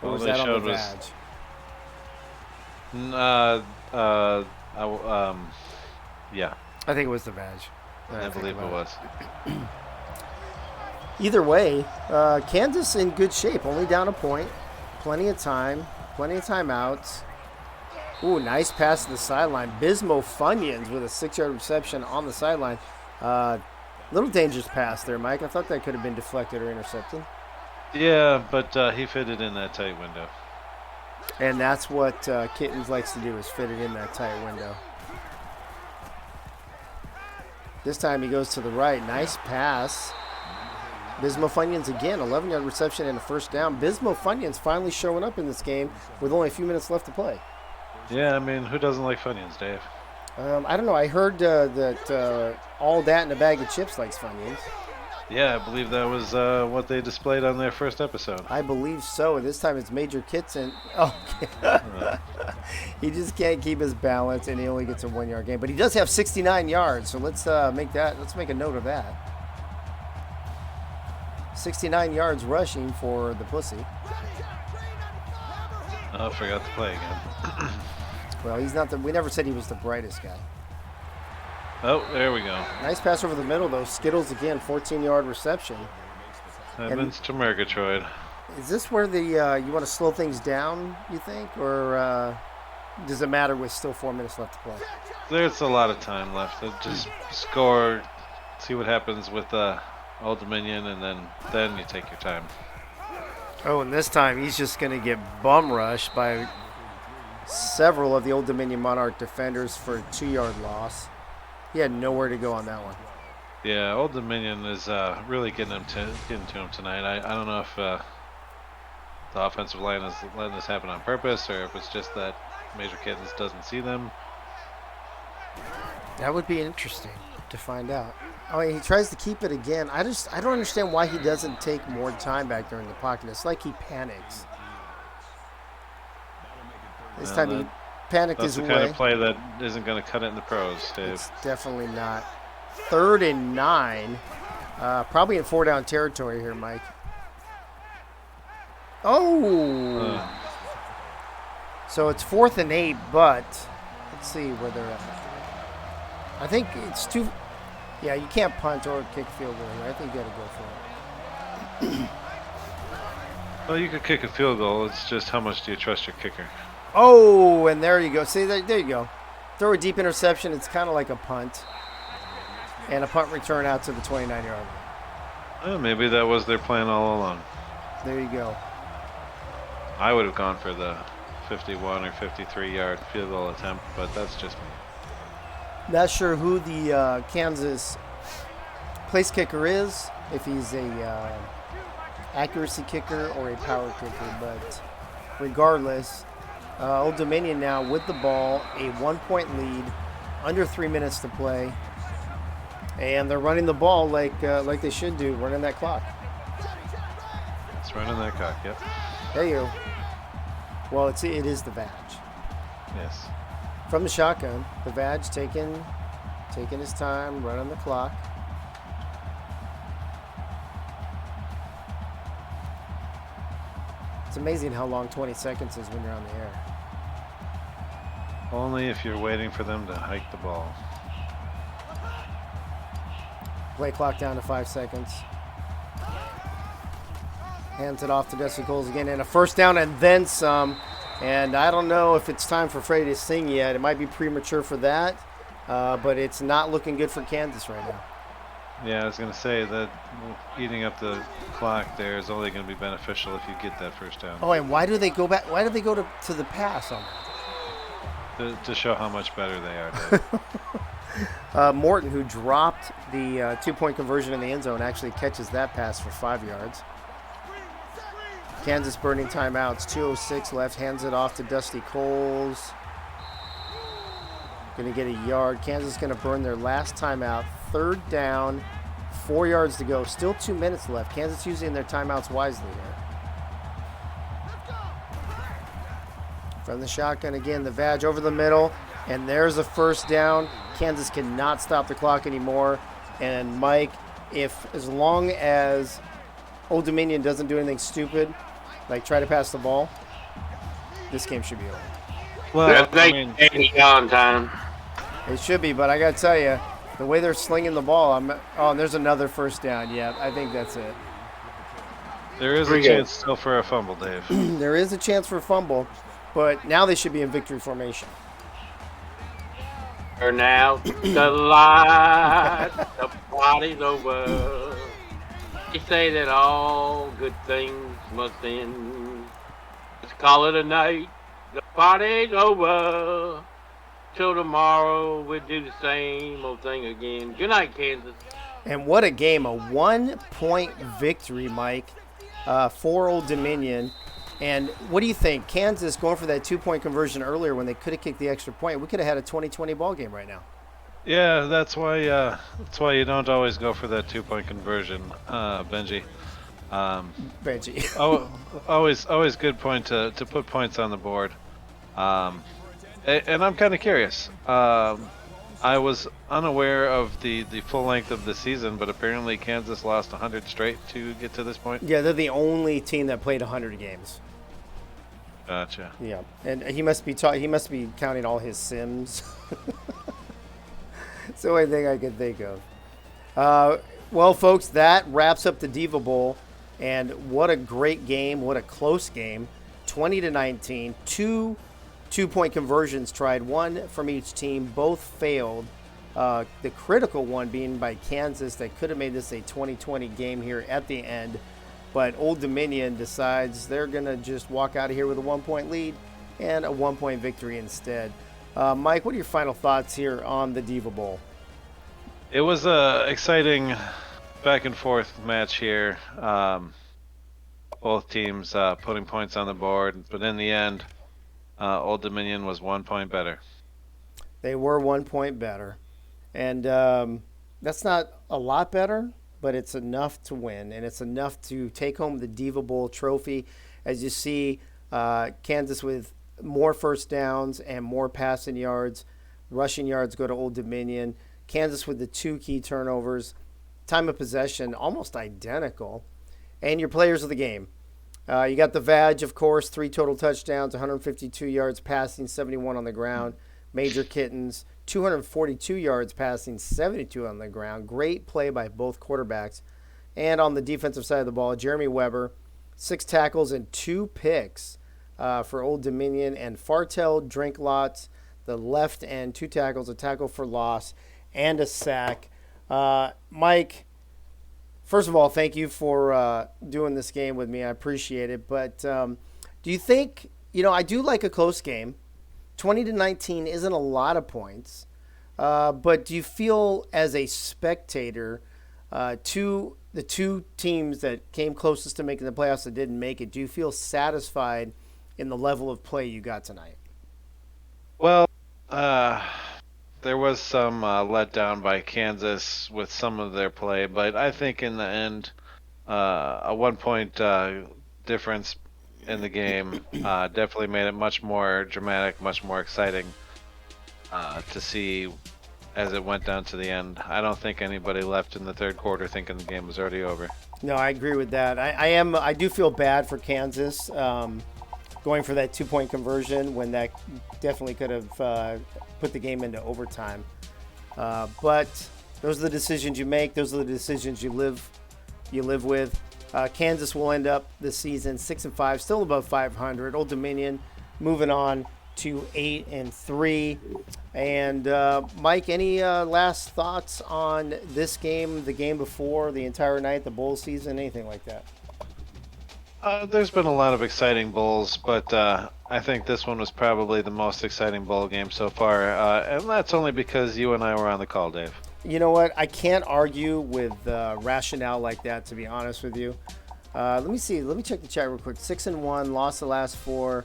Or was that on the Vag? Yeah. I think it was the Vag. I believe it was. Either way, Kansas in good shape. Only down a point. Plenty of time. Plenty of timeouts. Ooh, nice pass to the sideline. Bismo Funyuns with a 6-yard reception on the sideline. Little dangerous pass there, Mike. I thought that could have been deflected or intercepted. Yeah, but he fitted in that tight window. And that's what Kittens likes to do, is fit it in that tight window. This time he goes to the right. Nice pass. Bismo Funyuns again, 11-yard reception and a first down. Bismo Funyuns finally showing up in this game with only a few minutes left to play. Yeah, I mean, who doesn't like Funyuns, Dave? I don't know. I heard that All That in a Bag of Chips likes Funyuns. Yeah, I believe that was what they displayed on their first episode. I believe so. This time it's Major Kitson. Oh, he just can't keep his balance, and he only gets a 1-yard gain. But he does have 69 yards, so let's make a note of that. 69 yards rushing for the Pussy. Oh, I forgot to play again. Well, he's not we never said he was the brightest guy. Oh, there we go. Nice pass over the middle, though. Skittles again, 14-yard reception. Evans to Murgatroyd. Is this where the you want to slow things down, you think? Or does it matter with still 4 minutes left to play? There's a lot of time left. Just score, see what happens with Old Dominion, and then you take your time. Oh, and this time he's just going to get bum rushed by several of the Old Dominion Monarch defenders for a 2-yard loss. He had nowhere to go on that one. Yeah, Old Dominion is really getting to him tonight. I don't know if the offensive line is letting this happen on purpose, or if it's just that Major Kittens doesn't see them. That would be interesting to find out. Oh, he tries to keep it again. I don't understand why he doesn't take more time back there in the pocket. It's like he panics. This time he panicked his way. That's the kind of play that isn't going to cut it in the pros, Dave. It's definitely not. 3rd and 9. Probably in 4-down territory here, Mike. Oh! So it's 4th and 8, but let's see where they're at. I think it's too... Yeah, you can't punt or kick field goal here. I think you got to go for it. Well, you could kick a field goal. It's just how much do you trust your kicker? Oh, and there you go. See, there you go. Throw a deep interception. It's kind of like a punt. And a punt return out to the 29-yard line. Maybe that was their plan all along. There you go. I would have gone for the 51 or 53-yard field goal attempt, but that's just me. Not sure who the Kansas place kicker is, if he's a accuracy kicker or a power kicker, but regardless, Old Dominion now with the ball, a 1-point lead, under 3 minutes to play, and they're running the ball like they should do, running that clock. It's running that clock, yep. There you go. Well, it is the Vag. Yes. From the shotgun, the Vag taking his time, running the clock. It's amazing how long 20 seconds is when you're on the air. Only if you're waiting for them to hike the ball. Play clock down to 5 seconds. Hands it off to Dusty Coles again, and a first down and then some. And I don't know if it's time for Freddie to sing yet. It might be premature for that, but it's not looking good for Kansas right now. Yeah, I was going to say that eating up the clock there is only going to be beneficial if you get that first down. Oh, and why do they go back? Why do they go to the pass on that? To show how much better they are. Morton, who dropped the 2-point conversion in the end zone, actually catches that pass for 5 yards. Kansas burning timeouts, 2:06 left, hands it off to Dusty Coles. Going to get a yard. Kansas going to burn their last timeout. 3rd down, 4 yards to go. Still 2 minutes left. Kansas using their timeouts wisely here. From the shotgun again, the Vag over the middle, and there's a first down. Kansas cannot stop the clock anymore. And Mike, as long as Old Dominion doesn't do anything stupid, like try to pass the ball, this game should be over. Well, I mean, on time. It should be, but I got to tell you, the way they're slinging the ball, and there's another first down. Yeah, I think that's it. There is a chance still for a fumble, Dave. There is a chance for a fumble, but now they should be in victory formation. Turn out the light, the party's over. They say that all good things must end. Let's call it a night. The party's over. Till tomorrow we'll do the same old thing again. Good night, Kansas. And what a game, a 1-point victory, Mike, for Old Dominion. And what do you think? Kansas going for that 2-point conversion earlier when they could have kicked the extra point. We could have had a 20-20 ball game right now. Yeah, that's why you don't always go for that 2-point conversion, Benji. Benji. Always good point to put points on the board. And I'm kind of curious. I was unaware of the full length of the season, but apparently Kansas lost 100 straight to get to this point. Yeah, they're the only team that played 100 games. Gotcha. Yeah, and he must be counting all his sims. It's the only thing I can think of. Well, folks, that wraps up the Diva Bowl, and what a great game! What a close game! 20-19, two-point conversions tried, one from each team. Both failed. The critical one being by Kansas that could have made this a 20-20 game here at the end. But Old Dominion decides they're going to just walk out of here with a 1-point lead and a 1-point victory instead. Mike, what are your final thoughts here on the Diva Bowl? It was a exciting back and forth match here. Both teams putting points on the board, but in the end, Old Dominion was 1 point better. They were 1 point better. And that's not a lot better, but it's enough to win, and it's enough to take home the Diva Bowl trophy. As you see, Kansas with more first downs and more passing yards. Rushing yards go to Old Dominion. Kansas with the 2 key turnovers. Time of possession almost identical. And your players of the game. You got the Vag, of course, 3 total touchdowns, 152 yards passing, 71 on the ground. Major Kittens, 242 yards passing, 72 on the ground. Great play by both quarterbacks. And on the defensive side of the ball, Jeremy Weber, 6 tackles and 2 picks for Old Dominion. And Fartel Drinklot, the left end, 2 tackles, a tackle for loss, and a sack. Mike, first of all, thank you for doing this game with me. I appreciate it. But do you think, I do like a close game. 20-19 isn't a lot of points. But do you feel as a spectator to the 2 teams that came closest to making the playoffs that didn't make it, do you feel satisfied in the level of play you got tonight? Well, there was some letdown by Kansas with some of their play, but I think in the end, a 1 point difference in the game definitely made it much more dramatic, much more exciting to see as it went down to the end. I don't think anybody left in the third quarter thinking the game was already over. No, I agree with that. I do feel bad for Kansas going for that 2-point conversion when that definitely could have put the game into overtime. But those are the decisions you make. Those are the decisions you live with. Kansas will end up this season 6-5, still above 500. Old Dominion moving on to 8-3. And Mike, any last thoughts on this game, the game before, the entire night, the bowl season, anything like that? There's been a lot of exciting bowls, but I think this one was probably the most exciting bowl game so far. And that's only because you and I were on the call, Dave. You know what? I can't argue with rationale like that, to be honest with you. Let me see. Let me check the chat real quick. 6-1, lost the last 4.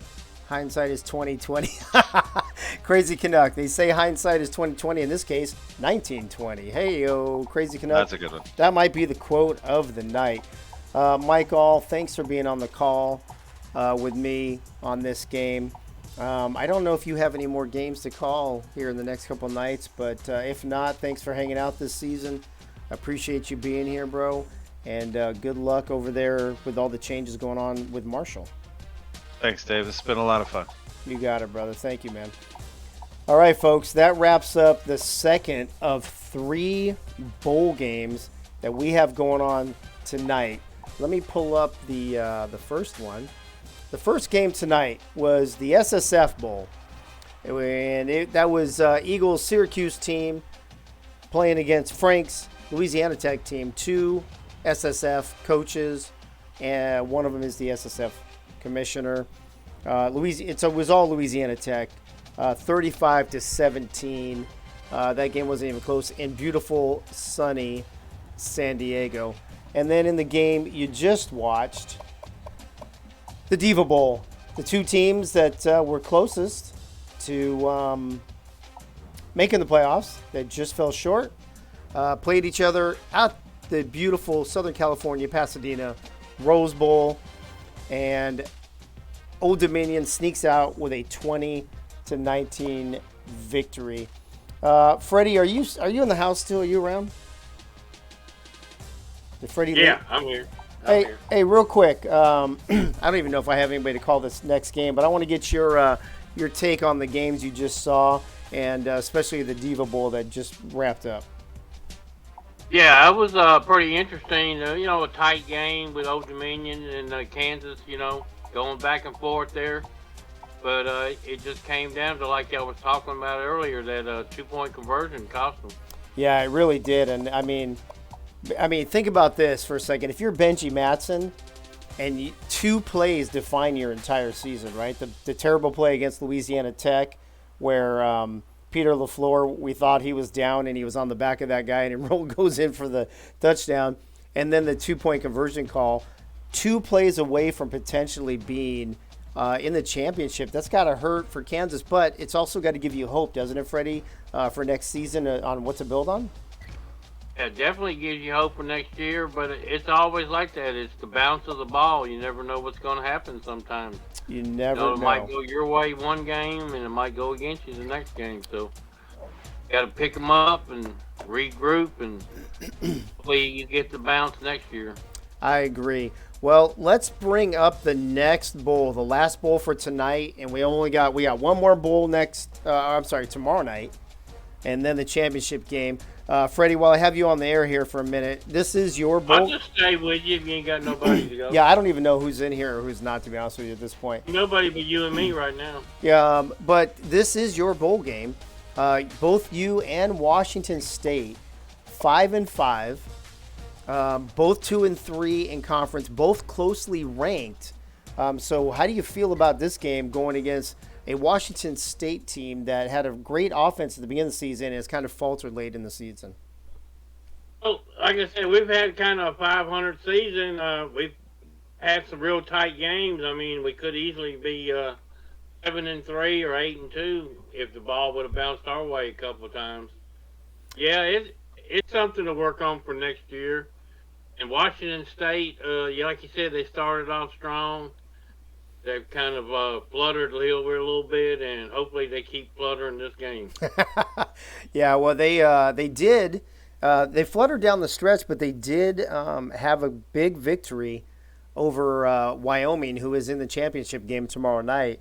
Hindsight is 20/20. Crazy Canuck. They say hindsight is 20/20. In this case, 19/20. Hey, yo, Crazy Canuck. That's a good one. That might be the quote of the night. Mike All, thanks for being on the call with me on this game. I don't know if you have any more games to call here in the next couple nights, but if not, thanks for hanging out this season. Appreciate you being here, bro. And good luck over there with all the changes going on with Marshall. Thanks, Dave. It's been a lot of fun. You got it, brother. Thank you, man. All right, folks, that wraps up the second of 3 bowl games that we have going on tonight. Let me pull up the first one. The first game tonight was the SSF Bowl. And that was Eagles Syracuse team playing against Frank's Louisiana Tech team. 2 SSF coaches, and one of them is the SSF commissioner. It was all Louisiana Tech, 35-17. That game wasn't even close. In beautiful, sunny San Diego. And then in the game you just watched, the Diva Bowl, the two teams that were closest to making the playoffs, that just fell short, played each other at the beautiful Southern California, Pasadena Rose Bowl, and Old Dominion sneaks out with a 20-19 victory. Freddie, are you in the house still? Are you around? Did Freddie leave? Yeah, I'm here. I'm here. Hey, real quick. I don't even know if I have anybody to call this next game, but I want to get your take on the games you just saw, and especially the Diva Bowl that just wrapped up. Yeah, it was pretty interesting. A tight game with Old Dominion and Kansas, going back and forth there. But it just came down to, like I was talking about earlier, that 2-point conversion cost them. Yeah, it really did. And, I mean, think about this for a second. If you're Benji Matson and 2 plays define your entire season, right? The terrible play against Louisiana Tech where Peter LaFleur, we thought he was down and he was on the back of that guy and it goes in for the touchdown. And then the 2-point conversion call, 2 plays away from potentially being in the championship. That's got to hurt for Kansas, but it's also got to give you hope, doesn't it, Freddie, for next season on what to build on? Yeah, it definitely gives you hope for next year, but it's always like that. It's the bounce of the ball. You never know what's going to happen sometimes. You never know. It might go your way one game, and it might go against you the next game. So you got to pick them up and regroup, and hopefully you get the bounce next year. I agree. Well, let's bring up the next bowl, the last bowl for tonight, and we got one more bowl tomorrow night, and then the championship game. Freddie, while I have you on the air here for a minute, this is your bowl. I'll just stay with you if you ain't got nobody to go. Yeah, I don't even know who's in here or who's not, to be honest with you, at this point. Nobody but you and me right now. Yeah, but this is your bowl game. Both you and Washington State, 5-5. Both 2-3 in conference, both closely ranked. So how do you feel about this game going against a Washington State team that had a great offense at the beginning of the season and has kind of faltered late in the season? Well, like I said, we've had kind of a 500 season. We've had some real tight games. I mean, we could easily be 7-3 or 8-2 if the ball would have bounced our way a couple of times. Yeah, it's something to work on for next year. And Washington State, like you said, they started off strong. They've kind of fluttered a little bit, and hopefully they keep fluttering this game. Yeah, well, they did. They fluttered down the stretch, but they did have a big victory over Wyoming, who is in the championship game tomorrow night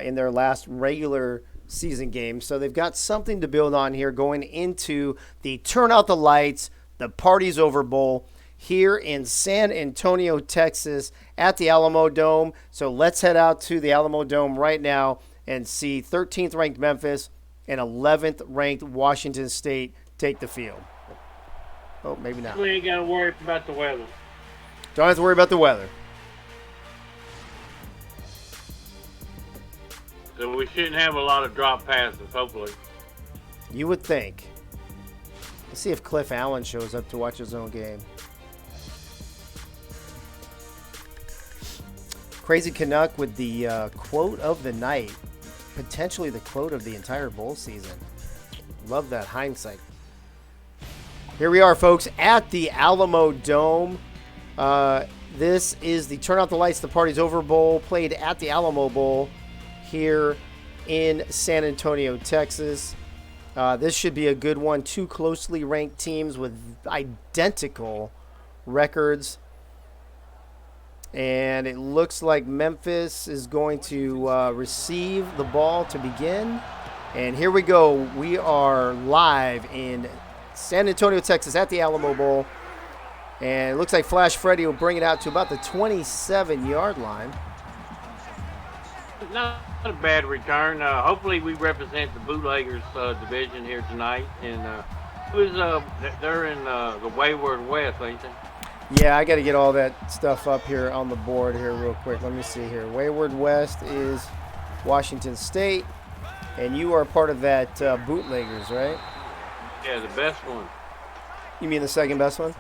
in their last regular season game. So they've got something to build on here going into the Turn Out the Lights, the Party's Over Bowl here in San Antonio, Texas at the Alamo Dome. So let's head out to the Alamo Dome right now and see 13th ranked Memphis and 11th ranked Washington State take the field. Oh, maybe not. We ain't got to worry about the weather. Don't have to worry about the weather. So we shouldn't have a lot of drop passes, hopefully. You would think. Let's see if Cliff Allen shows up to watch his own game. Crazy Canuck with the quote of the night. Potentially the quote of the entire bowl season. Love that hindsight. Here we are, folks, at the Alamo Dome. This is the Turn Out the Lights, the Party's Over Bowl, played at the Alamo Bowl here in San Antonio, Texas. This should be a good one. 2 closely ranked teams with identical records. And it looks like Memphis is going to receive the ball to begin. And here we go. We are live in San Antonio, Texas at the Alamo Bowl. And it looks like Flash Freddy will bring it out to about the 27-yard line. Not a bad return. Hopefully we represent the Bootleggers division here tonight. And they're in the Wayward West, ain't they? Yeah, I got to get all that stuff up here on the board here real quick. Let me see here. Wayward West is Washington State, and you are part of that Bootleggers, right? Yeah, the best one. You mean the second best one?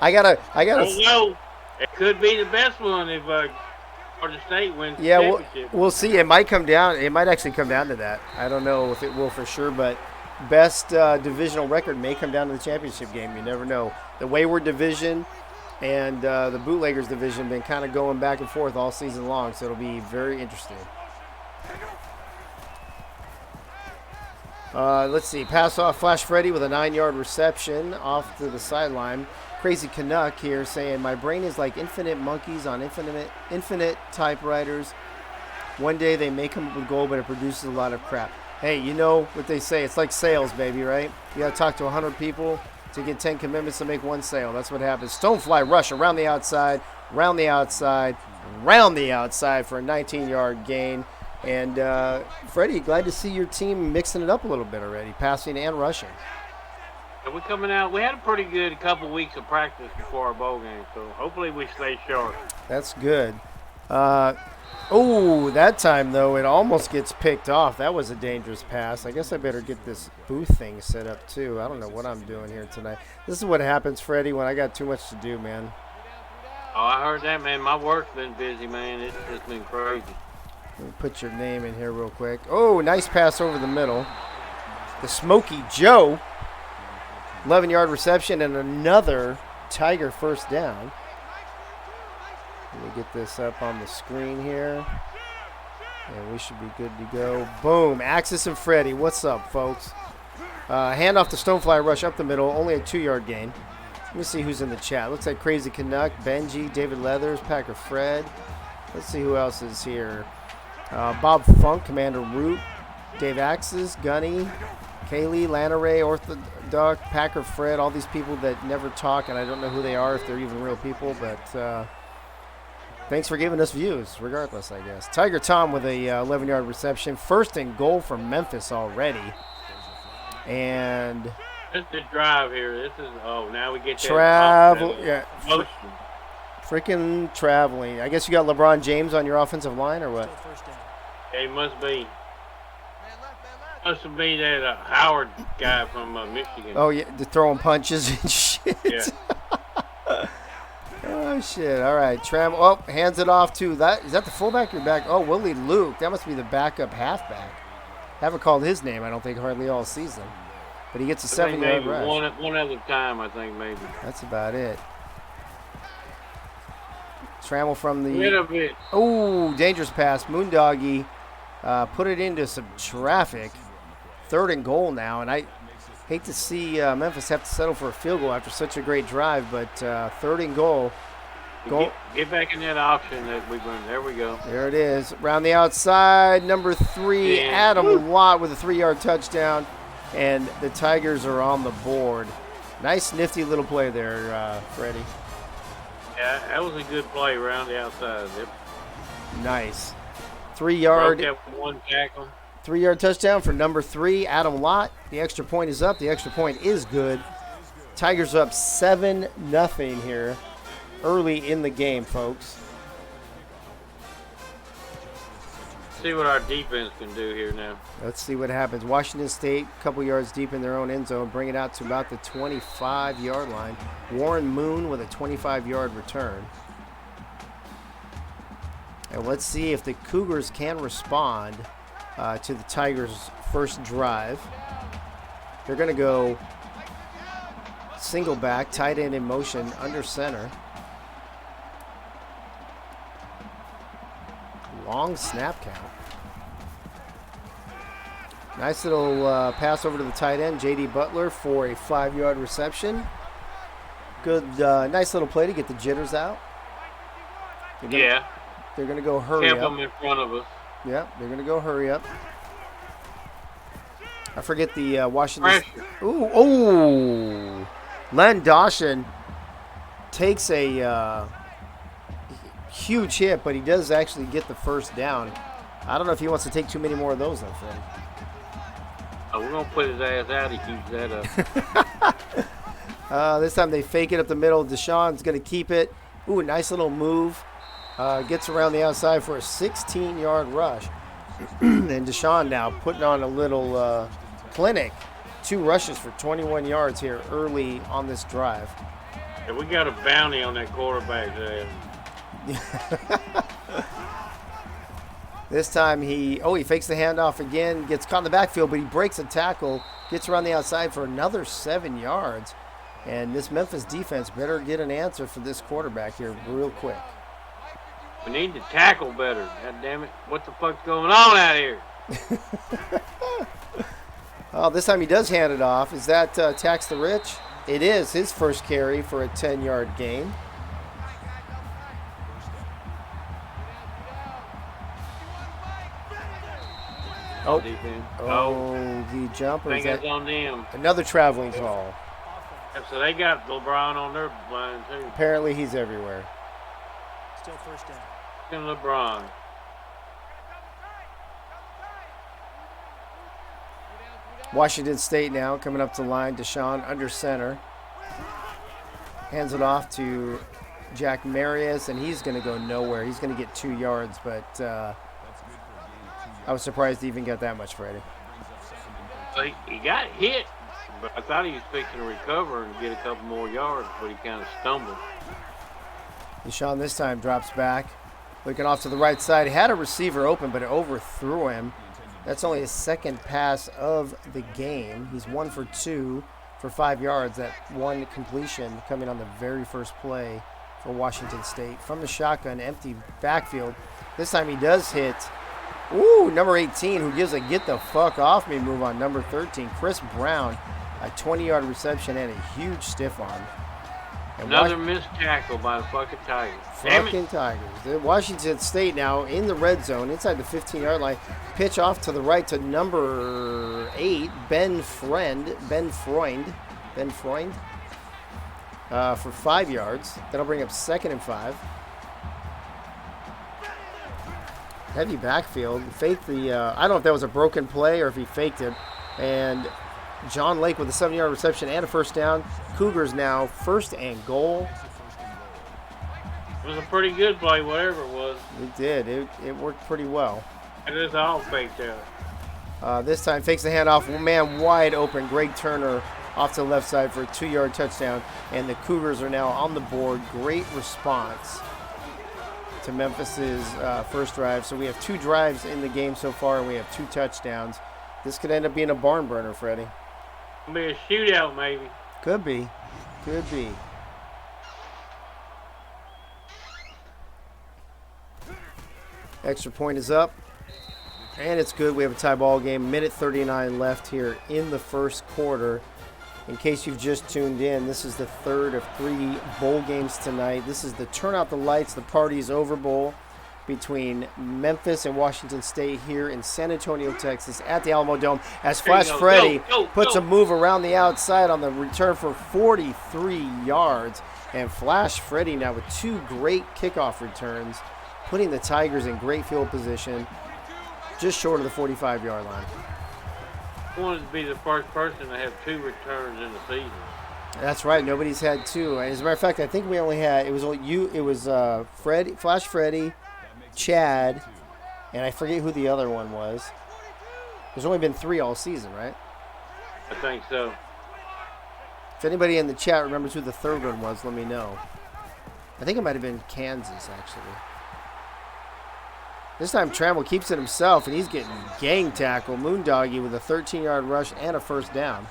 I gotta. Oh, no. It could be the best one if Georgia State wins Yeah, the championship. we'll see. It might come down. It might actually come down to that. I don't know if it will for sure, but best divisional record may come down to the championship game. You never know. The Wayward division and the Bootleggers division have been kind of going back and forth all season long, so it'll be very interesting. Let's see. Pass off Flash Freddy with a 9-yard reception off to the sideline. Crazy Canuck here saying, my brain is like infinite monkeys on infinite typewriters. One day they may come up with gold, but it produces a lot of crap. Hey, you know what they say. It's like sales, baby, right? You got to talk to 100 people to get 10 commitments to make one sale. That's what happens. Stonefly rush around the outside, round the outside, round the outside for a 19-yard gain. And, Freddie, glad to see your team mixing it up a little bit already, passing and rushing. And we're coming out. We had a pretty good couple weeks of practice before our bowl game, so hopefully we stay sharp. That's good. That time, though, it almost gets picked off. That was a dangerous pass. I guess I better get this booth thing set up, too. I don't know what I'm doing here tonight. This is what happens, Freddie, when I got too much to do, man. Oh, I heard that, man. My work's been busy, man. It's just been crazy. Let me put your name in here real quick. Oh, nice pass over the middle. The Smoky Joe. 11-yard reception and another Tiger first down. Let me get this up on the screen here. And we should be good to go. Boom. Axis and Freddie. What's up, folks? Hand off to Stonefly rush up the middle. Only a 2-yard gain. Let me see who's in the chat. Looks like Crazy Canuck, Benji, David Leathers, Packer Fred. Let's see who else is here. Bob Funk, Commander Root, Dave Axis, Gunny, Kaylee, Lanaray, Orthodox, Packer Fred, all these people that never talk, and I don't know who they are, if they're even real people, but thanks for giving us views, regardless, I guess. Tiger Tom with a 11-yard reception. First and goal for Memphis already. And This is drive here. This is, now we get travel, that yeah. Freaking traveling. I guess you got LeBron James on your offensive line, or what? It must be. Must be that Howard guy from Michigan. Oh, yeah, they're throwing punches and shit. Yeah. Oh, shit. All right. Hands it off to that. Is that the fullback or back? Oh, Willie Luke. That must be the backup halfback. Haven't called his name, I don't think, hardly all season. But he gets a 7-yard rush. One other time, I think, maybe. That's about it. Trammell from the... Little bit. Oh, dangerous pass. Moondoggy put it into some traffic. 3rd and goal now, and I hate to see Memphis have to settle for a field goal after such a great drive, but 3rd and goal. Get back in that option that we've been. There we go. There it is. Around the outside, number 3, Adam Watt with a 3-yard touchdown, and the Tigers are on the board. Nice, nifty little play there, Freddie. Yeah, that was a good play around the outside. Yep. Nice. 3-yard. Broke that one tackle. 3-yard touchdown for number 3, Adam Lott. The extra point is up. The extra point is good. Tigers up 7-0 here early in the game, folks. See what our defense can do here now. Let's see what happens. Washington State, a couple yards deep in their own end zone, bring it out to about the 25-yard line. Warren Moon with a 25-yard return. And let's see if the Cougars can respond to the Tigers' first drive. They're going to go single back, tight end in motion, under center. Long snap count. Nice little pass over to the tight end, J.D. Butler, for a 5-yard reception. Good, nice little play to get the jitters out. They're going to go hurry Camp up. them in front of us. Yep, they're going to go hurry up. I forget the Washington. Len Dawson takes a huge hit, but he does actually get the first down. I don't know if he wants to take too many more of those, though, Fred. Oh, we're going to put his ass out. He keeps that up. This time they fake it up the middle. Deshaun's going to keep it. Ooh, nice little move. Gets around the outside for a 16-yard rush. And Deshaun now putting on a little clinic 2 rushes for 21 yards here early on this drive. Yeah, we got a bounty on that quarterback there. This time he fakes the handoff again, gets caught in the backfield, but he breaks a tackle, gets around the outside for another 7 yards. And this Memphis defense better get an answer for this quarterback here real quick. We need to tackle better. God damn it. What the fuck's going on out here? Oh, this time he does hand it off. Is that Tax the Rich? It is his first carry for a 10-yard gain. Oh, the jumper. I think it's on them. Another traveling call. So they got LeBron on their line too. Apparently he's everywhere. Still first down. And LeBron. Washington State now coming up to the line. Deshaun under center. Hands it off to Jack Marius, and he's going to go nowhere. He's going to get 2 yards, but I was surprised he even got that much, Freddie. So he got hit, but I thought he was fixing to recover and get a couple more yards, but he kind of stumbled. Deshaun this time drops back. Looking off to the right side. He had a receiver open, but it overthrew him. That's only his second pass of the game. He's 1 for 2 for 5 yards. That one completion coming on the very first play for Washington State. From the shotgun, empty backfield. This time he does hit, number 18, who gives a get the fuck off me move on number 13, Chris Brown. A 20-yard reception and a huge stiff arm. And Another missed tackle by the fucking Tigers. Fucking Tigers. Washington State now in the red zone inside the 15-yard line. Pitch off to the right to number 8, Ben Freund, for 5 yards. That'll bring up 2nd and 5. Heavy backfield. Faked the, I don't know if that was a broken play or if he faked it. And John Lake with a 7-yard reception and a first down. Cougars now 1st and goal. It was a pretty good play, whatever it was. It did. It worked pretty well. It is all faked out. This time fakes the handoff. Man wide open. Greg Turner off to the left side for a 2-yard touchdown. And the Cougars are now on the board. Great response to Memphis's first drive. So we have 2 drives in the game so far, and we have 2 touchdowns. This could end up being a barn burner, Freddie. It'll be a shootout, maybe. Could be. Could be. Extra point is up. And it's good. We have a tie ball game. Minute 39 left here in the first quarter. In case you've just tuned in, this is the 3rd of 3 bowl games tonight. This is the Turn Out the Lights, the Party's Over Bowl between Memphis and Washington State here in San Antonio, Texas at the Alamo Dome as Flash Freddy puts a move around the outside on the return for 43 yards. And Flash Freddy now with 2 great kickoff returns, putting the Tigers in great field position just short of the 45-yard line. I wanted to be the first person to have 2 returns in the season. That's right. Nobody's had 2. As a matter of fact, I think we only had Freddy, Flash Freddy, Chad, and I forget who the other one was. There's only been 3 all season, right? I think so. If anybody in the chat remembers who the third one was, let me know. I think it might have been Kansas, actually. This time Trammell keeps it himself, and he's getting gang tackle. Moondoggy with a 13-yard rush and a first down.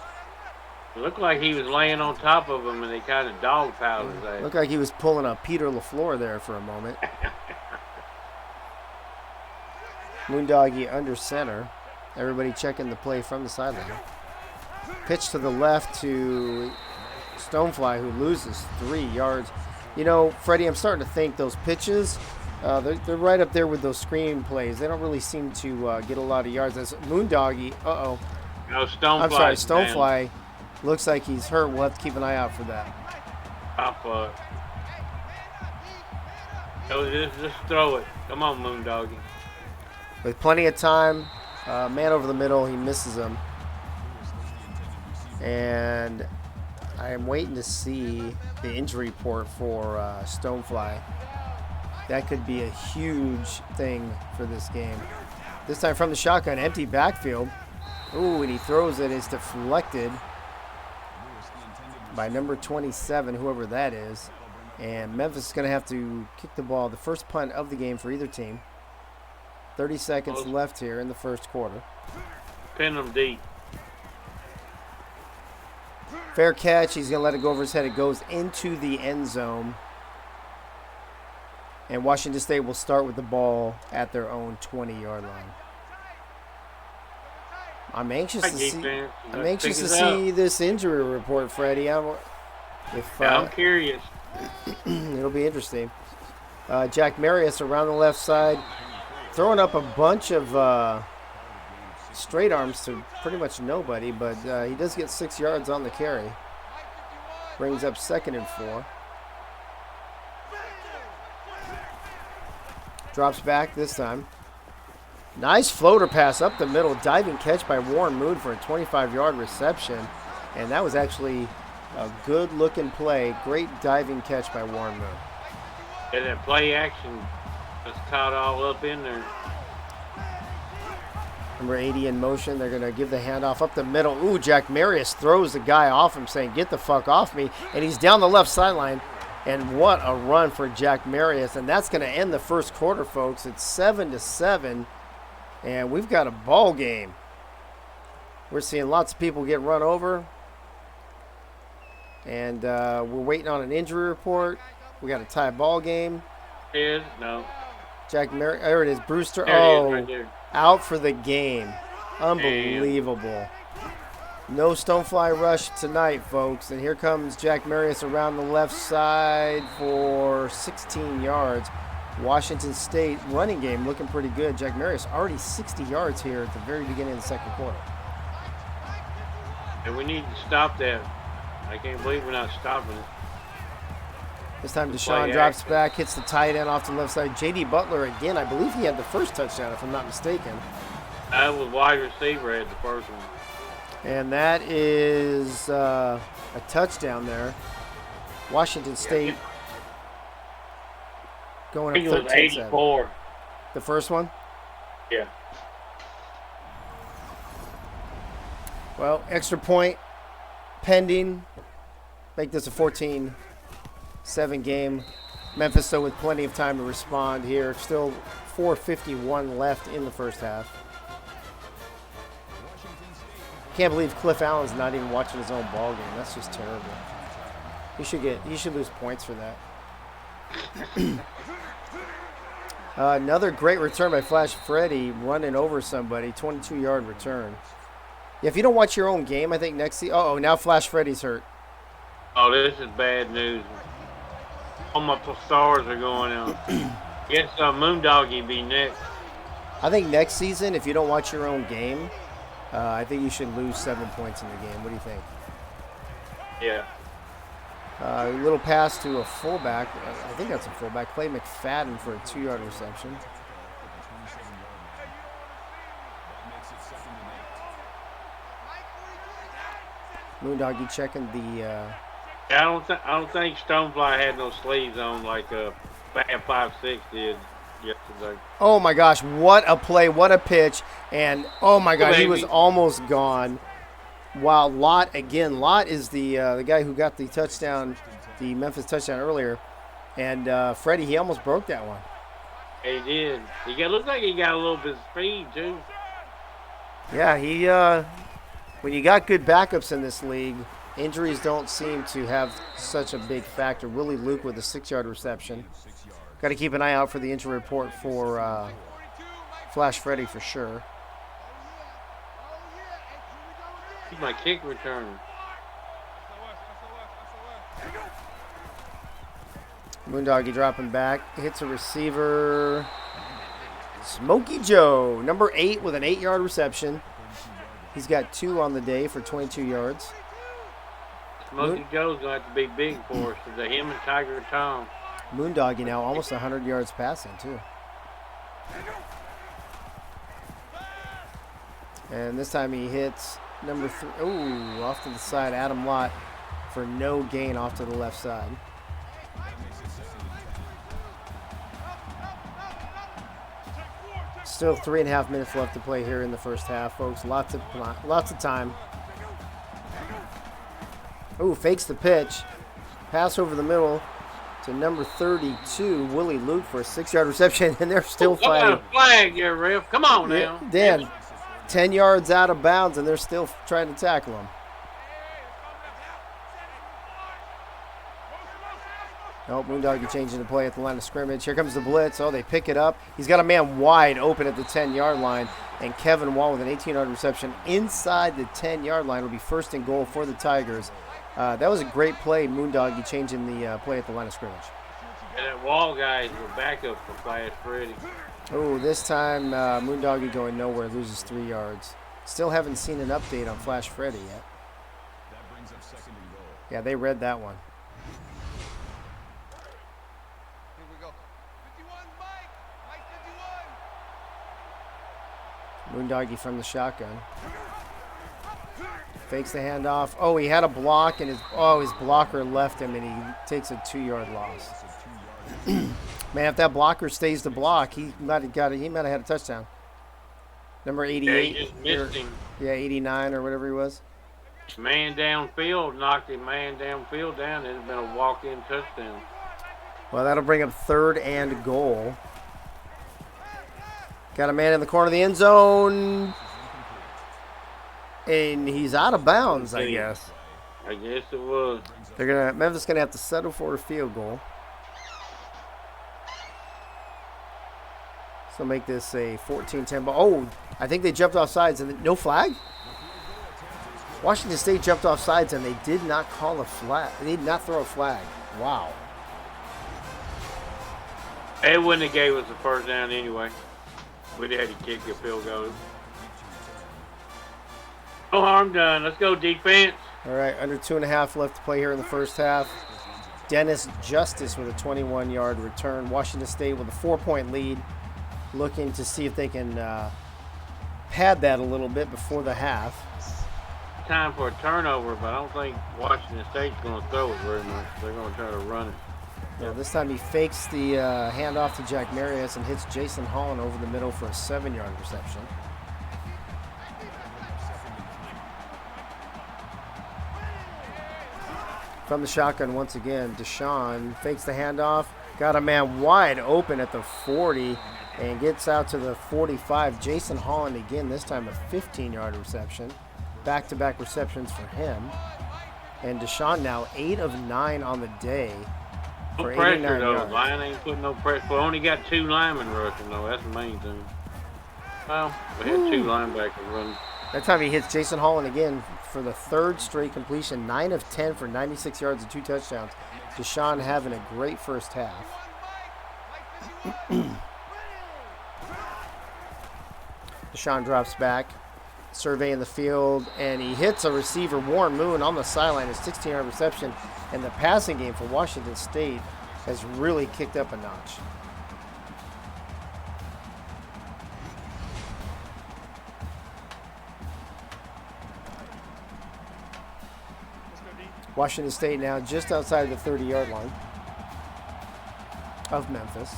It looked like he was laying on top of him, and they kind of dogpiled his ass. Looked like he was pulling a Peter LaFleur there for a moment. Moondoggy under center. Everybody checking the play from the sideline. Pitch to the left to Stonefly, who loses 3 yards. You know, Freddie, I'm starting to think those pitches, they're right up there with those screen plays. They don't really seem to get a lot of yards. That's Moondoggy. No, Stonefly. I'm sorry, Stonefly looks like he's hurt. We'll have to keep an eye out for that. Just throw it. Come on, Moondoggy. With plenty of time, man over the middle, he misses him. And I am waiting to see the injury report for Stonefly. That could be a huge thing for this game. This time from the shotgun, empty backfield. Ooh, and he throws it. It's deflected by number 27, whoever that is. And Memphis is going to have to kick the ball. The first punt of the game for either team. 30 seconds left here in the first quarter. Pin them deep. Fair catch. He's going to let it go over his head. It goes into the end zone. And Washington State will start with the ball at their own 20-yard line. I'm anxious to see this injury report, Freddie. I'm curious. It'll be interesting. Jack Marius around the left side, throwing up a bunch of straight arms to pretty much nobody, but he does get 6 yards on the carry. Brings up 2nd and 4. Drops back this time. Nice floater pass up the middle. Diving catch by Warren Moon for a 25-yard reception. And that was actually a good-looking play. Great diving catch by Warren Moon. And that play action was caught all up in there. Number 80 in motion. They're going to give the handoff up the middle. Ooh, Jack Marius throws the guy off him saying, "Get the fuck off me." And he's down the left sideline. And what a run for Jack Marius. And that's going to end the first quarter, folks. It's 7-7. And we've got a ball game. We're seeing lots of people get run over. And we're waiting on an injury report. We got a tie ball game. No. Jack Marius. There it is. Brewster. Right there. Out for the game. Unbelievable. No Stonefly rush tonight, folks. And here comes Jack Marius around the left side for 16 yards. Washington State running game looking pretty good. Jack Marius already 60 yards here at the very beginning of the second quarter. And we need to stop that. I can't believe we're not stopping it. This time Deshaun drops back, hits the tight end off the left side. J.D. Butler again. I believe he had the first touchdown, if I'm not mistaken. That was wide receiver had the first one. And that is a touchdown there. Washington State going up 13-7. It was 84. The first one? Yeah. Well, extra point pending. Make this a 14-7 game. Memphis, though, with plenty of time to respond here. Still 4:51 left in the first half. Can't believe Cliff Allen's not even watching his own ball game. That's just terrible. He should lose points for that. Another great return by Flash Freddy, running over somebody. 22-yard return. Yeah, if you don't watch your own game, I think next season. Oh, now Flash Freddy's hurt. Oh, this is bad news. All my stars are going out. Guess Moondoggy be next. I think next season, if you don't watch your own game, I think you should lose 7 points in the game. What do you think? Yeah. A little pass to a fullback. I think that's a fullback. Clay McFadden for a 2-yard reception. Moondoggy checking the. I don't think Stonefly had no sleeves on like Bad 5-6 did yesterday. Oh my gosh! What a play! What a pitch! And oh my God, he was almost gone. Wow, Lott again. Lott is the guy who got the touchdown, the Memphis touchdown earlier, and Freddie, he almost broke that one. He did. Looks like he got a little bit of speed too. Yeah, he. When you got good backups in this league, injuries don't seem to have such a big factor. Willie Luke with a 6-yard reception. Got to keep an eye out for the injury report for Flash Freddy for sure. He's my kick returner. Moondoggy dropping back. Hits a receiver. Smokey Joe, number 8 with an 8-yard reception. He's got 2 on the day for 22 yards. Smokey Joe's going to have to be big for us. It's him and Tiger Tom. Moondoggy now almost 100 yards passing, too. And this time he hits number 3. Ooh, off to the side, Adam Lott for no gain off to the left side. Still 3.5 minutes left to play here in the first half, folks. Lots of time. Ooh, fakes the pitch. Pass over the middle to number 32, Willie Luke, for a 6-yard reception, and they're still fighting. What about a flag here, ref? Come on now. Dan, 10 yards out of bounds, and they're still trying to tackle him. Oh, Moondoggy changing the play at the line of scrimmage. Here comes the blitz. Oh, they pick it up. He's got a man wide open at the 10-yard line, and Kevin Wall with an 18-yard reception inside the 10-yard line will be first and goal for the Tigers. That was a great play, Moondoggy changing the play at the line of scrimmage. And that Wall guy is the backup for Flash Freddy. Oh, this time Moondoggy going nowhere, loses 3 yards. Still haven't seen an update on Flash Freddy yet. Yeah, they read that one. Moondoggy from the shotgun. Fakes the handoff. Oh, he had a block, and his blocker left him, and he takes a 2-yard loss. Man, if that blocker stays to block, he might have had a touchdown. Number 88. Yeah, he just missed him. Yeah, 89 or whatever he was. Man downfield, knocked him man downfield down. It'd have been a walk-in touchdown. Well, that'll bring up 3rd and goal. Got a man in the corner of the end zone. And he's out of bounds, I guess. I guess it was. Memphis gonna have to settle for a field goal. So make this a 14-10 ball. Oh, I think they jumped off sides and no flag? Washington State jumped off sides and they did not call a flag. They did not throw a flag. Wow. It wouldn't have gave us the first down anyway. We'd have had to kick a field goal. No harm done. Let's go defense. All right, under 2.5 left to play here in the first half. Dennis Justice with a 21-yard return. Washington State with a 4-point lead, looking to see if they can pad that a little bit before the half. Time for a turnover, but I don't think Washington State's going to throw it very much. They're going to try to run it. Yeah, this time he fakes the handoff to Jack Marius and hits Jason Holland over the middle for a 7-yard reception. From the shotgun once again, Deshaun fakes the handoff, got a man wide open at the 40 and gets out to the 45. Jason Holland again, this time a 15-yard reception. Back-to-back receptions for him. And Deshaun now 8 of 9 on the day. No For pressure, 89 though. yards. Lion ain't putting no pressure. We only got 2 linemen rushing, though. That's the main thing. Well, we had 2 linebackers running. That time he hits Jason Holland again for the 3rd straight completion. 9 of 10 for 96 yards and 2 touchdowns. Deshaun having a great first half. Deshaun drops back, surveying the field, and he hits a receiver, Warren Moon, on the sideline. A 16-yard reception, and the passing game for Washington State has really kicked up a notch. Washington State now just outside of the 30-yard line of Memphis.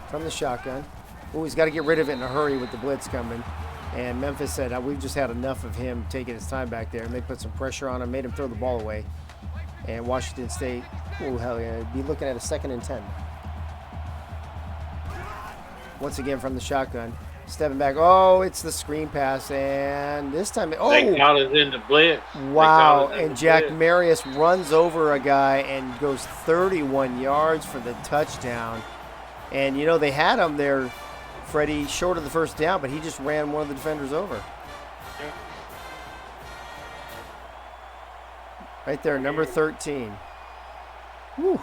From the shotgun. Oh, he's got to get rid of it in a hurry with the blitz coming. And Memphis said, we've just had enough of him taking his time back there. And they put some pressure on him, made him throw the ball away. And Washington State, oh, hell yeah, be looking at a 2nd and 10. Once again from the shotgun. Stepping back. Oh, it's the screen pass. And this time, They caught us in the blitz. Wow. And Jack Marius runs over a guy and goes 31 yards for the touchdown. And, you know, they had him there, Freddie, short of the first down, but he just ran one of the defenders over. Right there, number 13. Whew.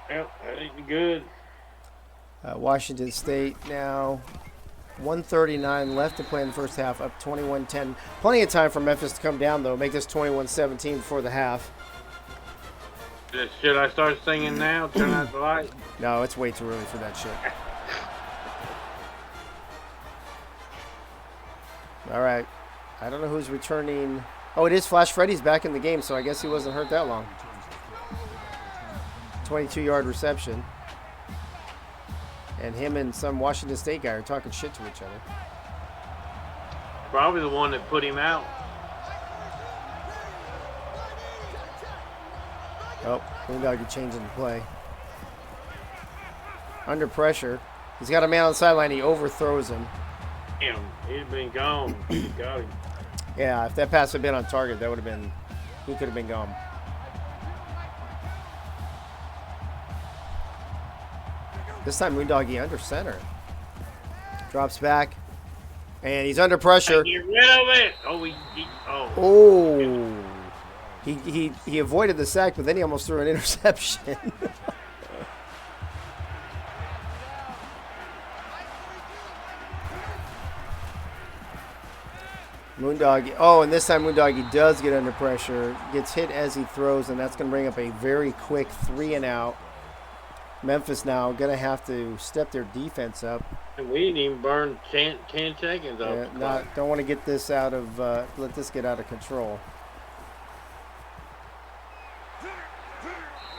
Yep, that ain't good. Washington State now 1:39 left to play in the first half, up 21-10. Plenty of time for Memphis to come down, though, make this 21-17 before the half. Should I start singing now? Turn out the light? No, it's way too early for that shit. All right. I don't know who's returning. Oh, it is Flash Freddy's back in the game, so I guess he wasn't hurt that long. 22-yard reception. And him and some Washington State guy are talking shit to each other. Probably the one that put him out. Oh, Moondoggie changing the play. Under pressure. He's got a man on the sideline. He overthrows him. Damn, he'd been gone. Got him. Yeah, if that pass had been on target, that would have been, he could have been gone. This time Moondoggie under center. Drops back. And he's under pressure. Get rid of it. Oh, Oh. He avoided the sack, but then he almost threw an interception. Moondoggie. Oh, and this time Moondoggie does get under pressure. Gets hit as he throws, and that's going to bring up a very quick 3-and-out. Memphis now going to have to step their defense up. And we didn't even burn 10 seconds off. Yeah, don't want to get this out of let this get out of control.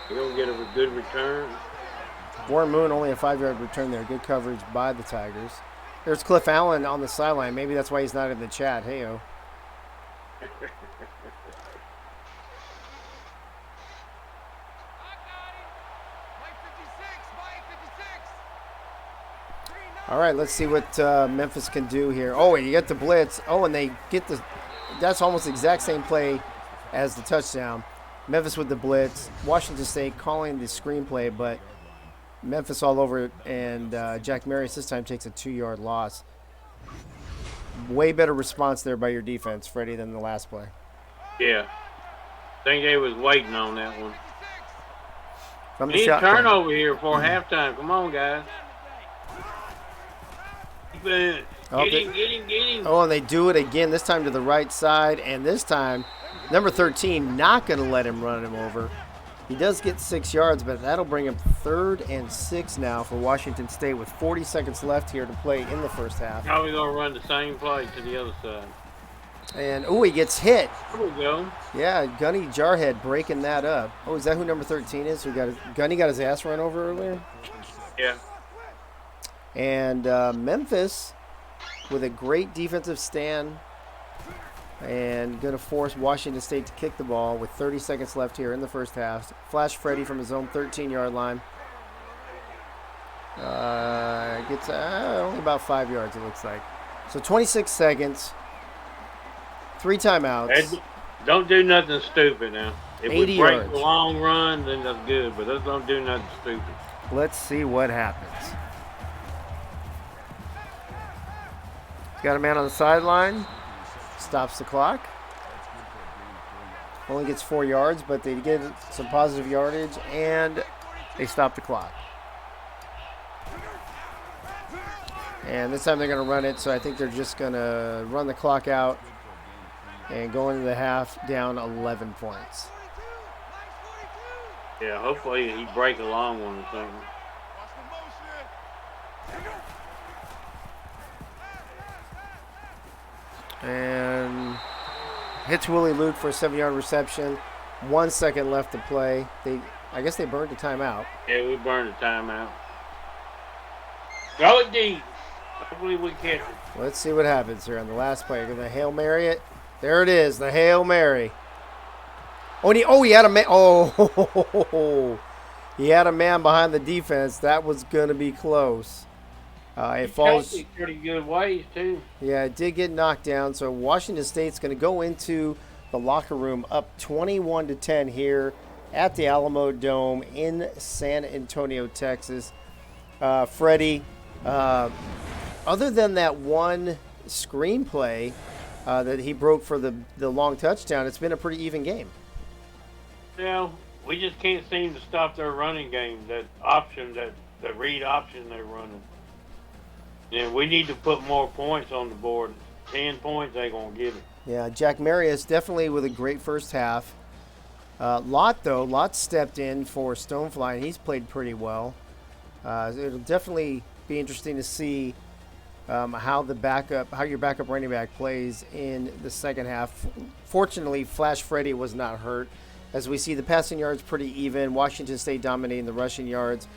You're going to get a good return. Warren Moon only a 5-yard return there. Good coverage by the Tigers. There's Cliff Allen on the sideline. Maybe that's why he's not in the chat. Hey-o. All right, let's see what Memphis can do here. Oh, and you get the blitz. Oh, and they get the – that's almost the exact same play as the touchdown. Memphis with the blitz. Washington State calling the screenplay, but Memphis all over it, and Jack Marius this time takes a 2-yard loss. Way better response there by your defense, Freddie, than the last play. Yeah. I think they was waiting on that one. From the Need a shotgun. turnover here before halftime. Come on, guys. Get him. Oh, and they do it again, this time to the right side, and this time number 13 not going to let him run him over. He does get 6 yards, but that'll bring him 3rd and 6 now for Washington State with 40 seconds left here to play in the first half. Probably going to run the same play to the other side. And, oh, he gets hit. There we go. Yeah, Gunny Jarhead breaking that up. Oh, is that who number 13 is? Gunny got his ass run over earlier? Yeah. And Memphis with a great defensive stand and going to force Washington State to kick the ball with 30 seconds left here in the first half. Flash Freddy from his own 13-yard line. Gets only about 5 yards, it looks like. So 26 seconds, 3 timeouts. Don't do nothing stupid now. If 80 we break yards. the long run, then that's good, but let's don't do nothing stupid. Let's see what happens. He's got a man on the sideline. Stops the clock. Only gets 4 yards, but they get some positive yardage, and they stop the clock. And this time they're going to run it, so I think they're just going to run the clock out and go into the half down 11 points. Yeah, hopefully he break a long one or something. And hits Willie Luke for a 7-yard reception. 1 second left to play. I guess they burned the timeout. Yeah, we burned the timeout. Throw it deep. Hopefully we catch it. Let's see what happens here on the last play. They're going to Hail Mary it. There it is, the Hail Mary. He had a man. He had a man behind the defense. That was going to be close. It falls. Pretty good ways too. Yeah, it did get knocked down. So Washington State's going to go into the locker room up 21-10 here at the Alamo Dome in San Antonio, Texas. Freddie, other than that one screenplay that he broke for the long touchdown, it's been a pretty even game. Yeah, we just can't seem to stop their running game. That option, the read option they're running. Yeah, we need to put more points on the board. 10 points ain't gonna get it. Yeah, Jack Marius definitely with a great first half. Lott stepped in for Stonefly, and he's played pretty well. It'll definitely be interesting to see how your backup running back plays in the second half. Fortunately, Flash Freddy was not hurt, as we see the passing yards pretty even. Washington State dominating the rushing yards.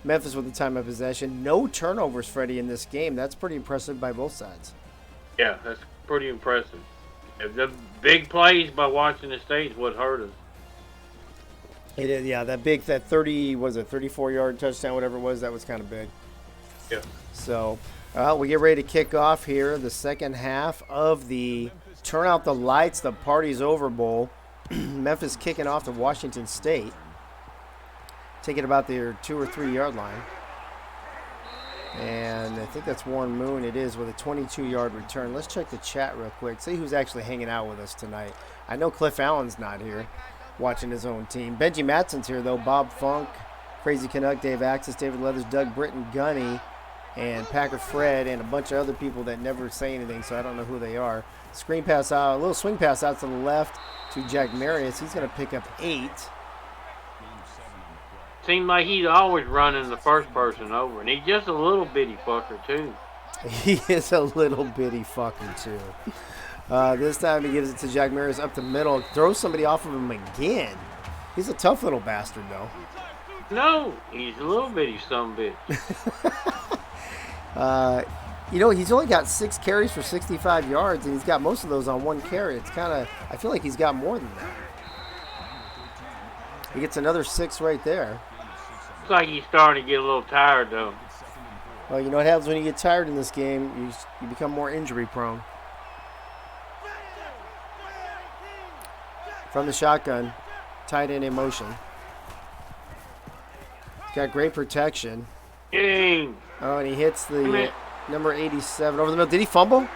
Memphis with the time of possession. No turnovers, Freddie, in this game. That's pretty impressive by both sides. Yeah, that's pretty impressive. The big plays by Washington State is what hurt us. It is, yeah. That 34-yard touchdown, whatever it was, that was kind of big. Yeah. So, we get ready to kick off here the second half of the Turn Out the Lights, the Party's Over Bowl. Memphis kicking off to Washington State. Taking about their 2 or 3 yard line. And I think that's Warren Moon. It is with a 22-yard return. Let's check the chat real quick. See who's actually hanging out with us tonight. I know Cliff Allen's not here watching his own team. Benji Matson's here, though. Bob Funk, Crazy Canuck, Dave Axis, David Leathers, Doug Britton, Gunny, and Packer Fred, and a bunch of other people that never say anything, so I don't know who they are. Screen pass out, a little swing pass out to the left to Jack Marius. He's going to pick up 8. Seems like he's always running the first person over, and he's just a little bitty fucker, too. He is a little bitty fucker, too. This time he gives it to Jack Marius up the middle. Throws somebody off of him again. He's a tough little bastard, though. No, he's a little bitty son of a bitch. He's only got 6 carries for 65 yards, and he's got most of those on 1 carry. It's kind of, I feel like he's got more than that. He gets another 6 right there. Looks like he's starting to get a little tired, though. Well, you know what happens when you get tired in this game? You become more injury prone. From the shotgun, tight end in motion. Got great protection. Dang. Oh, and he hits the number 87 over the middle. Did he fumble?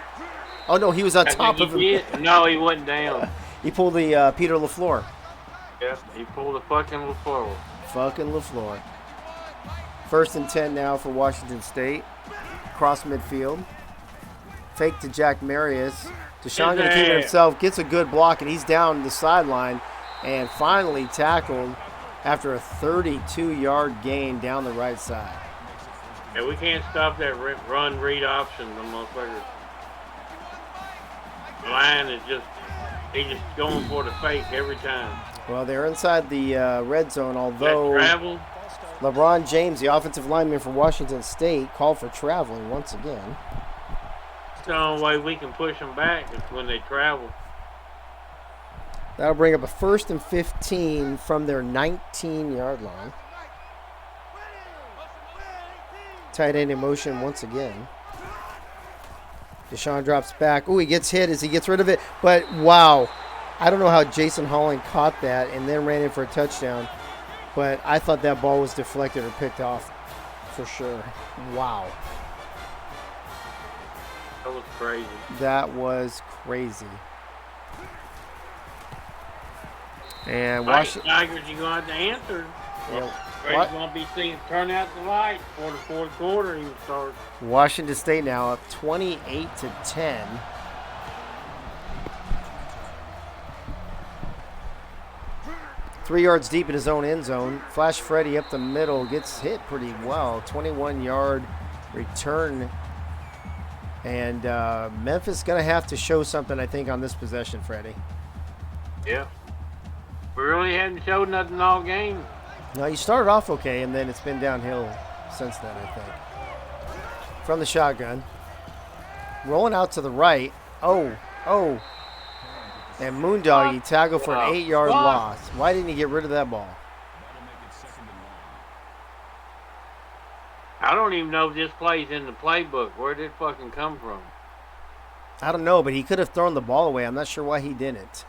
Oh, no, he was on top of him. No, he went down. He pulled the Peter LaFleur. Yeah, he pulled the fucking LaFleur. Fucking LaFleur. 1st and 10 now for Washington State. Cross midfield. Fake to Jack Marius. Deshaun going to keep it himself. Gets a good block, and he's down the sideline. And finally tackled after a 32-yard gain down the right side. Yeah, we can't stop that run read option, the motherfuckers. The line is he's just going for the fake every time. Well, they're inside the red zone, although that travel. LeBron James, the offensive lineman for Washington State, called for traveling once again. It's the only way we can push them back is when they travel. That'll bring up a 1st and 15 from their 19-yard line. Tight end in motion once again. Deshaun drops back. Ooh, he gets hit as he gets rid of it. But, wow. I don't know how Jason Holland caught that and then ran in for a touchdown. But I thought that ball was deflected or picked off for sure. Wow. That was crazy. That was crazy. And Washington Tigers, you're going to have to answer. Brady's going to be seeing turn out the lights for the 4th quarter. He will start. Washington State now up 28-10. Three yards deep in his own end zone. Flash Freddy up the middle. Gets hit pretty well. 21-yard return. And Memphis going to have to show something, I think, on this possession, Freddie. Yeah. We really hadn't showed nothing all game. No, you started off okay, and then it's been downhill since then, I think. From the shotgun. Rolling out to the right. Oh. And Moondoggy tackled for an 8-yard loss. Why didn't he get rid of that ball? I don't even know if this play's in the playbook. Where did it fucking come from? I don't know, but he could have thrown the ball away. I'm not sure why he didn't.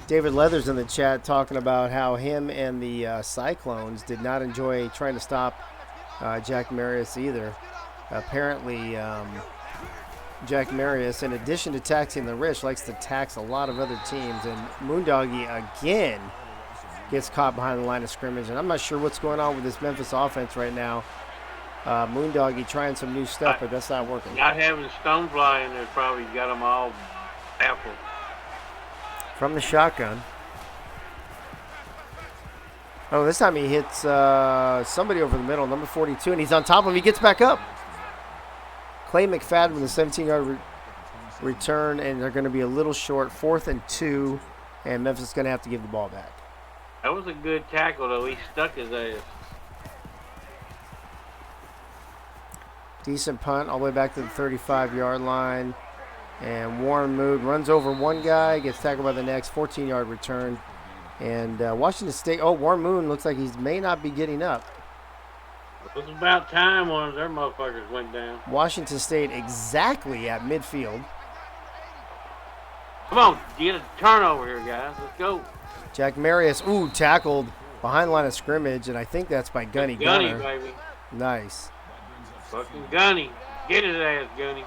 David Leathers in the chat talking about how him and the Cyclones did not enjoy trying to stop Jack Marius either. Apparently, Jack Marius, in addition to taxing the rich, likes to tax a lot of other teams. And Moondoggy again gets caught behind the line of scrimmage. And I'm not sure what's going on with this Memphis offense right now. Moondoggy trying some new stuff, but that's not working. Not having Stonefly in there probably got them all baffled. From the shotgun. Oh, this time he hits somebody over the middle, number 42, and he's on top of him. He gets back up. Clay McFadden with a 17-yard return, and they're going to be a little short. 4th and 2, and Memphis is going to have to give the ball back. That was a good tackle, though. He stuck his ass. Decent punt all the way back to the 35-yard line. And Warren Moon runs over one guy, gets tackled by the next, 14-yard return. And Washington State, Warren Moon looks like he may not be getting up. It was about time one of their motherfuckers went down. Washington State exactly at midfield. Come on, get a turnover here, guys. Let's go. Jack Marius, tackled behind the line of scrimmage, and I think that's by Gunny Gunny, Gunner. baby. Nice. Fucking Gunny. Get his ass, Gunny.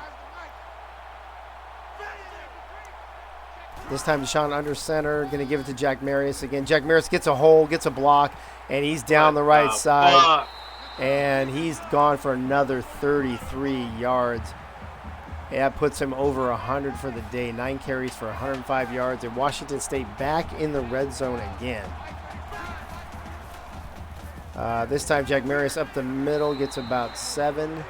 This time Deshaun under center, going to give it to Jack Marius again. Jack Marius gets a hole, gets a block, and he's down the right side. Fuck. And he's gone for another 33 yards. That puts him over 100 for the day. 9 carries for 105 yards. And Washington State back in the red zone again. This time Jack Marius up the middle, gets about 7.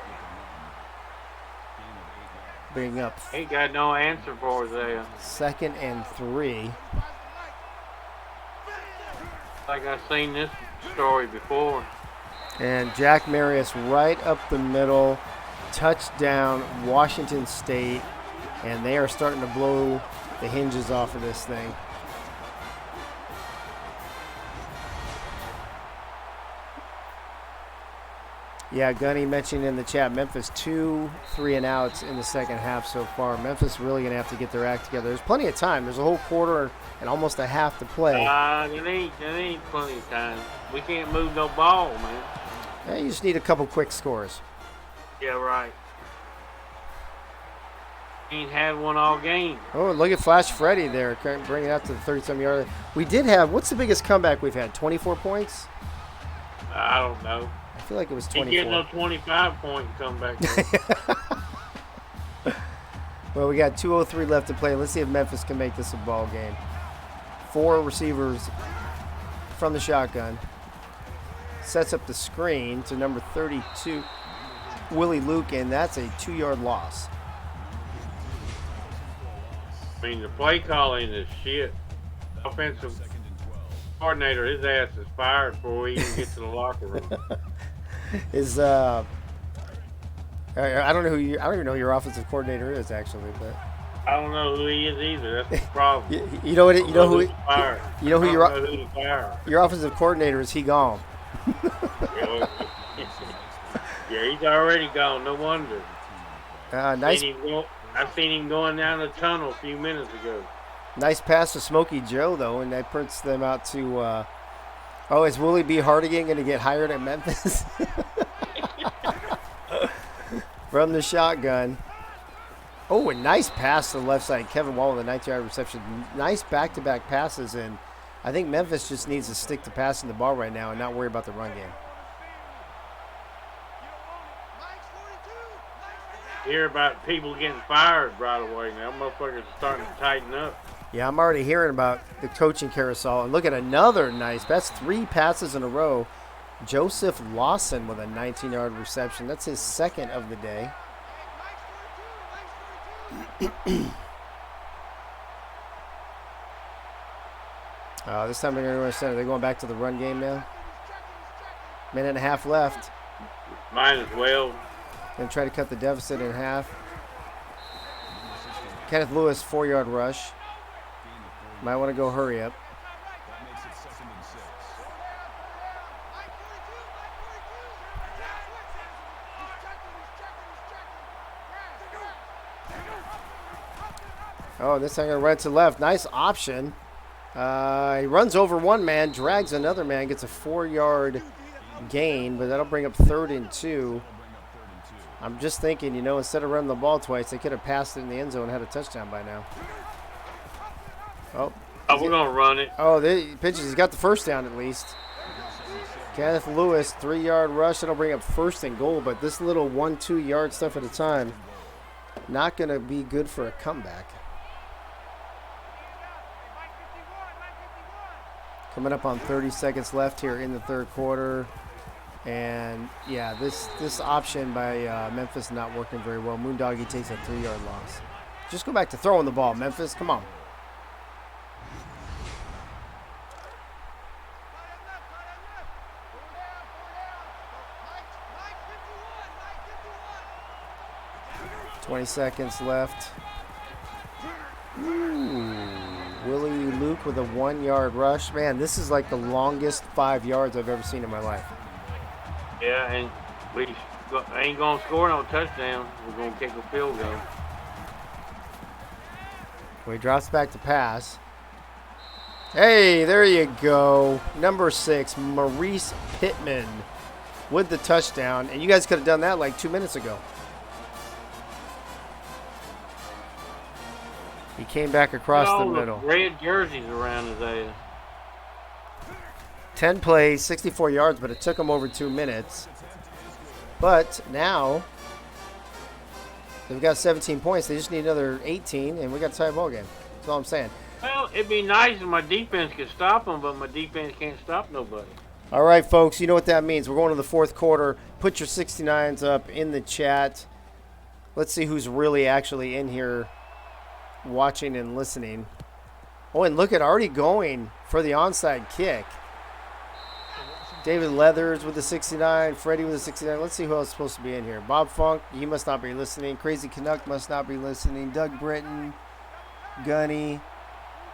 Bring up Ain't got no answer for us there. 2nd and 3. Like I've seen this story before. And Jack Marius right up the middle. Touchdown, Washington State. And they are starting to blow the hinges off of this thing. Yeah, Gunny mentioned in the chat, Memphis 2 3-and-outs in the second half so far. Memphis really going to have to get their act together. There's plenty of time. There's a whole quarter and almost a half to play. It ain't plenty of time. We can't move no ball, man. Yeah, you just need a couple quick scores. Yeah, right. Ain't had one all game. Oh, look at Flash Freddy there, bringing it out to the 30-some yard. We did have, what's the biggest comeback we've had? 24 points? I don't know. I feel like it was He 24. getting no 25-point comeback. Well, we got 2:03 left to play. Let's see if Memphis can make this a ball game. 4 receivers from the shotgun. Sets up the screen to number 32, Willie Luke, and that's a 2-yard loss. I mean, the play calling is shit. Offensive coordinator, his ass is fired before we even get to the locker room. I don't know I don't even know who your offensive coordinator is actually, but I don't know who he is either. That's the problem. you know what? You know who who's fired. you know who I don't know who to fire. your offensive coordinator is. He gone. Yeah, he's already gone. No wonder. Nice. I seen him going down the tunnel a few minutes ago. Nice pass to Smokey Joe, though, and that puts them out to is Willie B. Hardigan going to get hired at Memphis? From the shotgun. Oh, a nice pass to the left side. Kevin Wall with a 90-yard reception. Nice back-to-back passes, and I think Memphis just needs to stick to passing the ball right now and not worry about the run game. Hear about people getting fired right away now. Motherfuckers are starting to tighten up. Yeah, I'm already hearing about the coaching carousel. And look at another nice. That's 3 passes in a row. Joseph Lawson with a 19-yard reception. That's his 2nd of the day. This time they're going to center. They're going back to the run game now. Minute and a half left. Might as well. Going to try to cut the deficit in half. Kenneth Lewis, 4-yard rush. Might want to go hurry up. Oh, this time going to run to left. Nice option. He runs over one man, drags another man, gets a 4-yard gain, but that'll bring up 3rd and 2. I'm just thinking, instead of running the ball twice, they could have passed it in the end zone and had a touchdown by now. Oh, we're going to run it. Oh, the pitches. He's got the first down at least. Kenneth Lewis, 3-yard rush. That'll bring up 1st and goal, but this little 1-2 yard stuff at a time, not going to be good for a comeback. Coming up on 30 seconds left here in the third quarter. And, yeah, this option by Memphis not working very well. Moondoggy takes a 3-yard loss. Just go back to throwing the ball, Memphis. Come on. $20 seconds left. Ooh, Willie Luke with a 1-yard rush. Man, this is like the longest 5 yards I've ever seen in my life. Yeah, and we ain't going to score no touchdown. We're going to kick a field goal. He drops back to pass. Hey, there you go. Number 6, Maurice Pittman with the touchdown. And you guys could have done that like 2 minutes ago. He came back across the middle. Red jerseys around his ass. 10 plays, 64 yards, but it took him over 2 minutes. But now they've got 17 points. They just need another 18, and we got a tie ball game. That's all I'm saying. Well, it'd be nice if my defense could stop them, but my defense can't stop nobody. All right, folks, you know what that means. We're going to the fourth quarter. Put your 69s up in the chat. Let's see who's really actually in here watching and listening. Oh, and look at already going for the onside kick. David Leathers with the 69, Freddie with the 69. Let's see who else is supposed to be in here. Bob Funk, he must not be listening. Crazy Canuck must not be listening. Doug Britton, Gunny.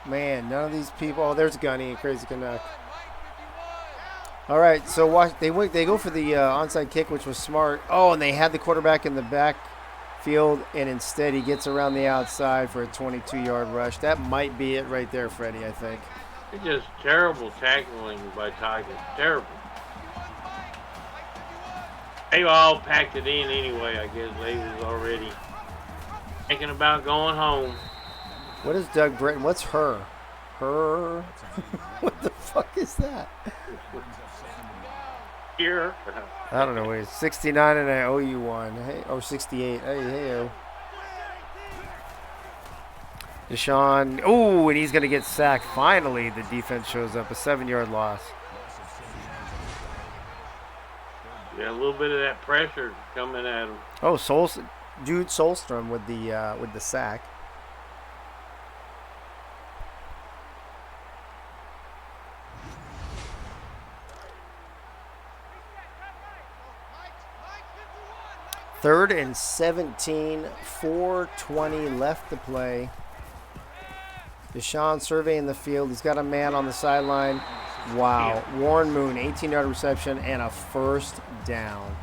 Man, none of these people. Oh, there's Gunny and Crazy Canuck. All right, so watch. They go for the onside kick, which was smart. Oh, and they had the quarterback in the backfield, and instead he gets around the outside for a 22-yard rush. That might be it right there, Freddie, I think. It's just terrible tackling by Tigers. Terrible. They all packed it in anyway, I guess. They was already thinking about going home. What is Doug Britton? What's her? Her? What the fuck is that? Here. I don't know. Wait, 69 and I owe you one. Hey, or 68. Hey. Deshaun. Oh, and he's going to get sacked. Finally, the defense shows up. A 7-yard loss. Yeah, a little bit of that pressure coming at him. Oh, Jude Solstrom with the sack. Third and 17, 4:20 left to play. Deshaun surveying the field. He's got a man on the sideline. Wow. Warren Moon, 18-yard reception and a first down.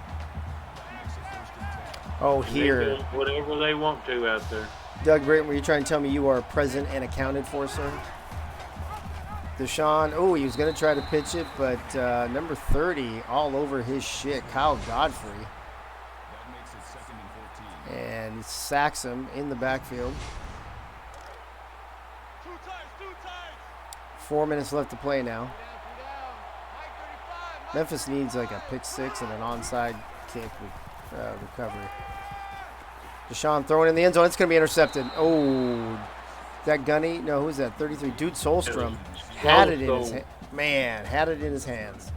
Oh, here. Whatever they want to out there. Doug Britton, were you trying to tell me you are present and accounted for, sir? Deshaun, oh, he was going to try to pitch it, but number 30 all over his shit, Kyle Godfrey. And he sacks him in the backfield. 4 minutes left to play now. Memphis needs like a pick six and an onside kick recovery. Deshaun throwing in the end zone. It's going to be intercepted. Oh, that Gunny? No, who's that? 33. Dude Solstrom had it in his hand. Man, had it in his hands.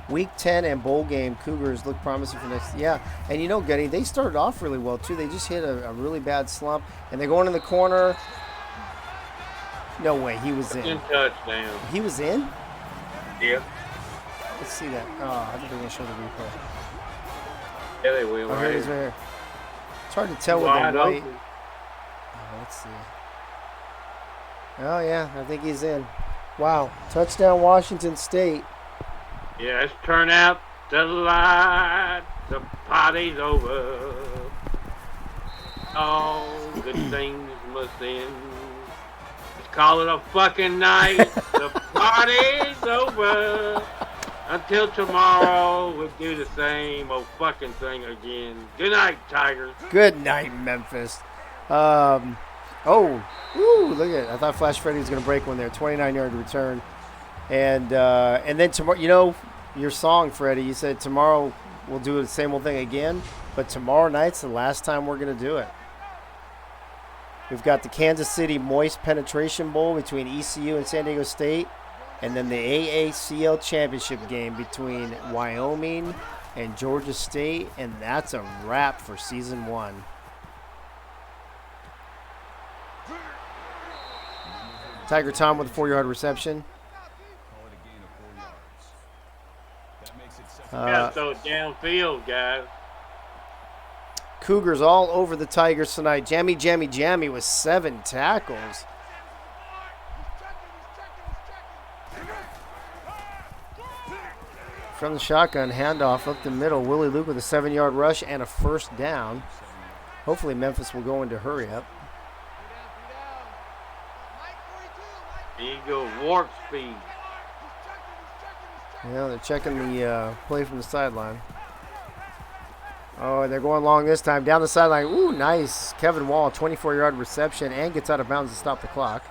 Week 10 and bowl game, Cougars look promising for next. Yeah, and you know, Gunny, they started off really well too. They just hit a really bad slump, and they're going in the corner. No way, he was in. Touchdown. He was in? Yeah. Let's see that. Oh, I think they're going to show the replay. Yeah, they will. Oh, here it is right here. It's hard to tell with Wide the white. open. Oh, let's see. Oh, yeah, I think he's in. Wow. Touchdown, Washington State. Yeah, let's turn out the light. The party's over. All good things must end. Let's call it a fucking night. The party's over. Until tomorrow, we'll do the same old fucking thing again. Good night, Tigers. Good night, Memphis. Oh, woo, look at it. I thought Flash Freddy was going to break one there. 29-yard return. And then tomorrow, you know, your song, Freddie, you said tomorrow we'll do the same old thing again, but tomorrow night's the last time we're going to do it. We've got the Kansas City Moist Penetration Bowl between ECU and San Diego State, and then the AACL Championship game between Wyoming and Georgia State, and that's a wrap for season 1. Tiger Tom with a 4-yard reception. Gotta throw it downfield, guys. Cougars all over the Tigers tonight. Jammy with 7 tackles. From the shotgun, handoff up the middle. Willie Luke with a 7-yard rush and a first down. Hopefully Memphis will go into hurry up. There you go, warp speed. Yeah, they're checking the play from the sideline. Oh, they're going long this time. Down the sideline. Ooh, nice. Kevin Wall, 24-yard reception and gets out of bounds to stop the clock.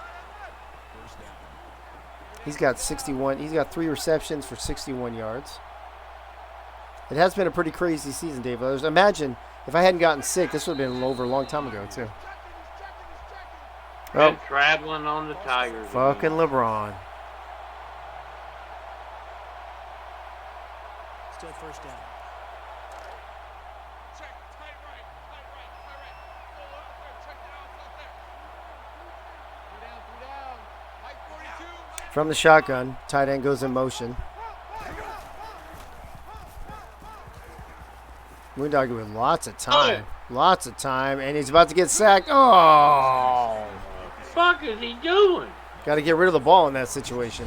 He's got 61. He's got 3 receptions for 61 yards. It has been a pretty crazy season, Dave Leathers. Imagine if I hadn't gotten sick, this would have been over a long time ago, too. Oh, traveling on the Tigers. Fucking LeBron. Still first down. From the shotgun, tight end goes in motion. Moondoggy with lots of time. Lots of time, and he's about to get sacked. Oh! What the fuck is he doing? Got to get rid of the ball in that situation.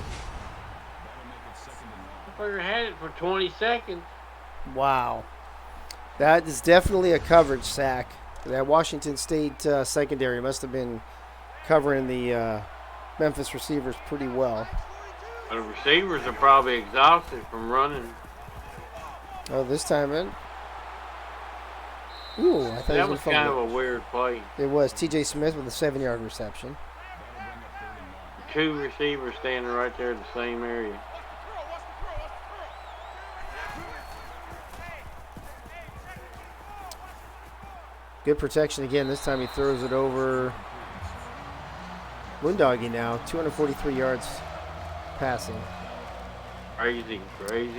Motherfucker had it for 20 seconds. Wow. That is definitely a coverage sack. That Washington State secondary must have been covering the Memphis receivers pretty well. The receivers are probably exhausted from running. Oh, this time in. Ooh, I thought That he was was kind of a weird play. It was TJ Smith with a 7-yard reception. 2 receivers standing right there in the same area. Good protection again. This time he throws it over Moondoggy now. 243 yards passing. Crazy.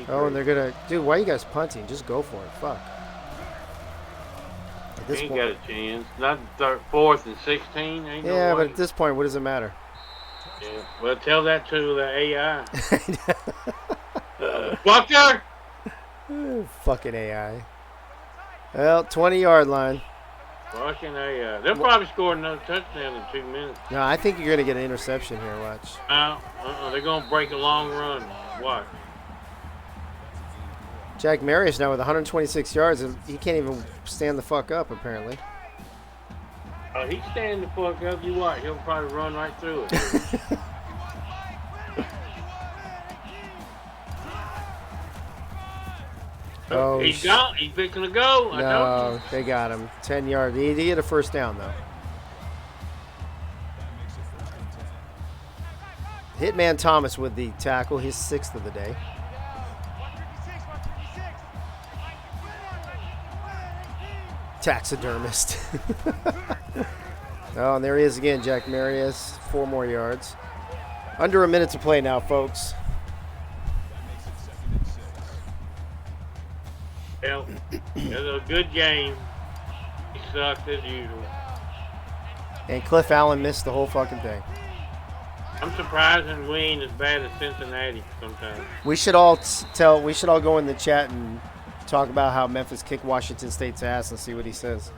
Oh, and they're going to... Dude, why are you guys punting? Just go for it. Fuck. At this Ain't point, got a chance. Not 4th and 16. Ain't yeah, no but way. at this point, what does it matter? Yeah. Well, tell that to the AI. Fucker! Fucking AI. Well, 20-yard line. Fucking AI. They'll probably score another touchdown in 2 minutes. No, I think you're going to get an interception here. Watch. They're going to break a long run. Watch. Jack Marius now with 126 yards, and he can't even stand the fuck up, apparently. Oh, he's standing the fuck up. You watch. He'll probably run right through it. Oh, he's gone. He's fixing to go. I told No, you. they got him. 10 yards. He had a first down, though. Hitman Thomas with the tackle, his 6th of the day. Taxidermist. Oh, and there he is again, Jack Marius. 4 more yards. Under a minute to play now, folks. Well, it was a good game. He sucked as usual. And Cliff Allen missed the whole fucking thing. I'm surprised and we ain't as bad as Cincinnati sometimes. We should all we should all go in the chat and talk about how Memphis kicked Washington State's ass and see what he says.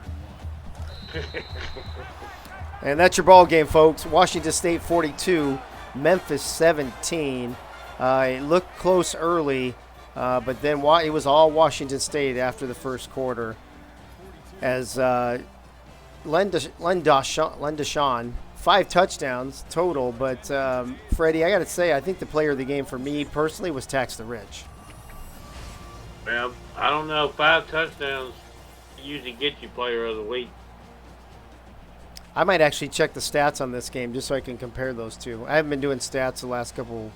And that's your ball game, folks. Washington State 42, Memphis 17. It looked close early, but then it was all Washington State after the first quarter. As Len Deshawn, 5 touchdowns total, but Freddie, I got to say, I think the player of the game for me personally was Tax the Rich. Well, I don't know. 5 touchdowns usually get you player of the week. I might actually check the stats on this game just so I can compare those two. I haven't been doing stats the last couple,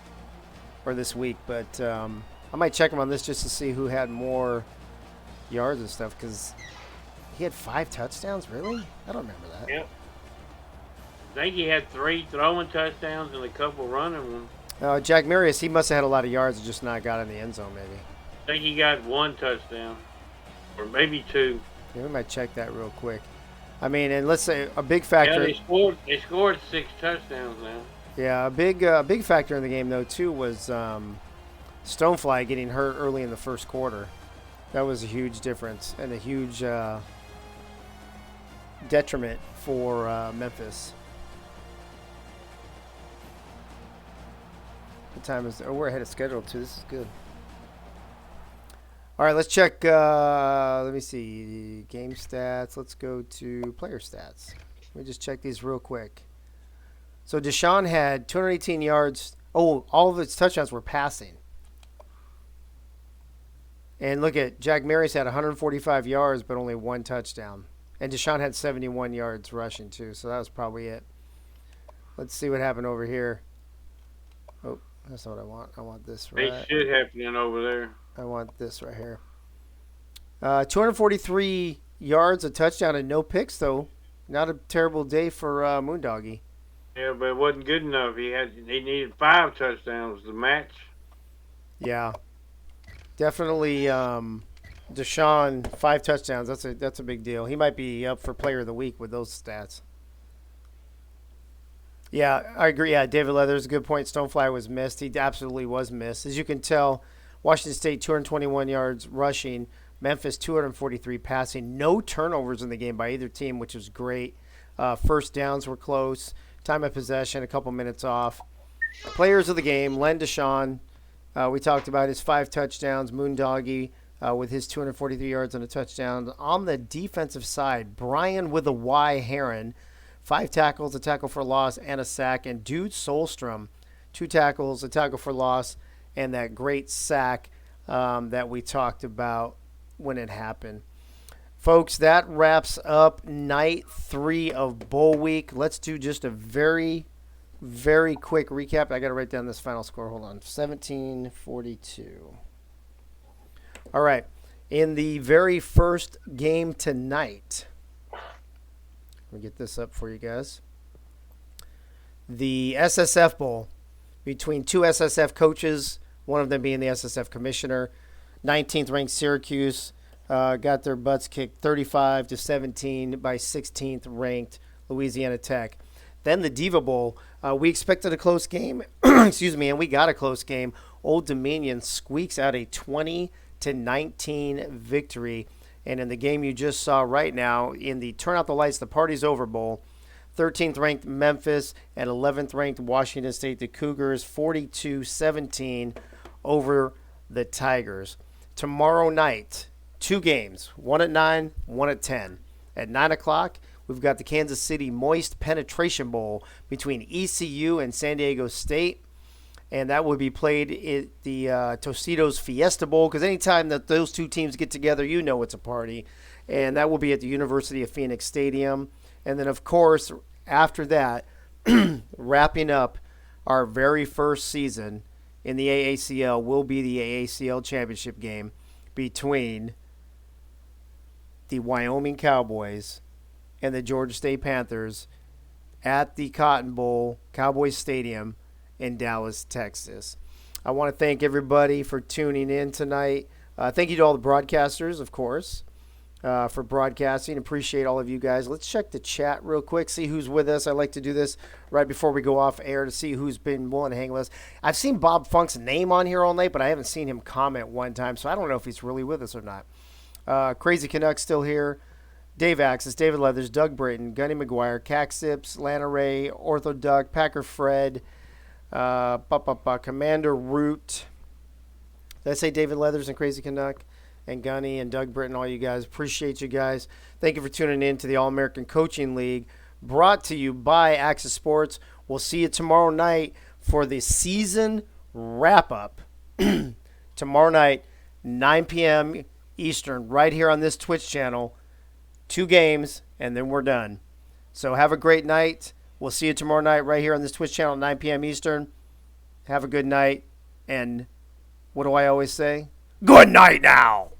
or this week, but I might check them on this just to see who had more yards and stuff, because he had 5 touchdowns? Really? I don't remember that. Yep. I think he had 3 throwing touchdowns and a couple running ones. Jack Marius, he must have had a lot of yards and just not got in the end zone, maybe. think he got 1 touchdown, or maybe 2. Yeah, we might check that real quick. I mean, and let's say a big Yeah, factor. they scored 6 touchdowns now. Yeah, a big factor in the game though too was Stonefly getting hurt early in the first quarter. That was a huge difference and a huge detriment for Memphis. What time is it? Oh, we're ahead of schedule too. This is good. All right, let's check. Let me see. Game stats. Let's go to player stats. Let me just check these real quick. So Deshaun had 218 yards. Oh, all of his touchdowns were passing. And look at Jack Maris had 145 yards, but only 1 touchdown. And Deshaun had 71 yards rushing too, so that was probably it. Let's see what happened over here. Oh, that's not what I want. I want this right. They shit happening over there. I want this right here. 243 yards, a touchdown, and no picks, though. Not a terrible day for Moondoggy. Yeah, but it wasn't good enough. He needed 5 touchdowns to match. Yeah, definitely. Deshaun 5 touchdowns. That's a big deal. He might be up for Player of the Week with those stats. Yeah, I agree. Yeah, David Leathers, a good point. Stonefly was missed. He absolutely was missed. As you can tell, Washington State 221 yards rushing, Memphis 243 passing. No turnovers in the game by either team, which was great. First downs were close. Time of possession, a couple minutes off. Players of the game, Len Deshaun. We talked about his 5 touchdowns. Moondoggy with his 243 yards and a touchdown. On the defensive side, Brian with a Y Heron, 5 tackles, a tackle for loss, and a sack. And Dude Solstrom, 2 tackles, a tackle for loss, and that great sack that we talked about when it happened. Folks, that wraps up night 3 of Bowl Week. Let's do just a very, very quick recap. I got to write down this final score. Hold on. 17-42. All right. In the very first game tonight, let me get this up for you guys. The SSF Bowl between 2 SSF coaches, one of them being the SSF commissioner. 19th ranked Syracuse got their butts kicked 35-17 by 16th ranked Louisiana Tech. Then the Diva Bowl, we expected a close game, excuse me, and we got a close game. Old Dominion squeaks out a 20-19 victory. And in the game you just saw right now, in the Turn Out the Lights, the Party's Over Bowl, 13th ranked Memphis and 11th ranked Washington State, the Cougars, 42-17 over the Tigers. Tomorrow night, 2 games, one at 9, one at 10. At 9 o'clock, we've got the Kansas City Moist Penetration Bowl between ECU and San Diego State. And that will be played at the Tostitos Fiesta Bowl, because anytime that those 2 teams get together, you know it's a party. And that will be at the University of Phoenix Stadium. And then, of course, after that, wrapping up our very first season in the AACL will be the AACL championship game between the Wyoming Cowboys and the Georgia State Panthers at the Cotton Bowl, Cowboys Stadium in Dallas, Texas. I want to thank everybody for tuning in tonight. Thank you to all the broadcasters, of course, for broadcasting. Appreciate all of you guys. Let's check the chat real quick, see who's with us. I like to do this right before we go off air to see who's been willing to hang with us. I've seen Bob Funk's name on here all night, but I haven't seen him comment one time, so I don't know if he's really with us or not. Crazy Canuck still here. Dave Axis, David Leathers, Doug Britton, Gunny McGuire, Caxips, Lana Ray, Ortho Duck, Packer Fred, Commander Root. Did I say David Leathers and Crazy Canuck? And Gunny and Doug Britton, all you guys. Appreciate you guys. Thank you for tuning in to the All-American Coaching League, brought to you by Axis Sports. We'll see you tomorrow night for the season wrap-up. Tomorrow night, 9 p.m. Eastern, right here on this Twitch channel. 2 games, and then we're done. So have a great night. We'll see you tomorrow night right here on this Twitch channel, 9 p.m. Eastern. Have a good night. And what do I always say? Good night now.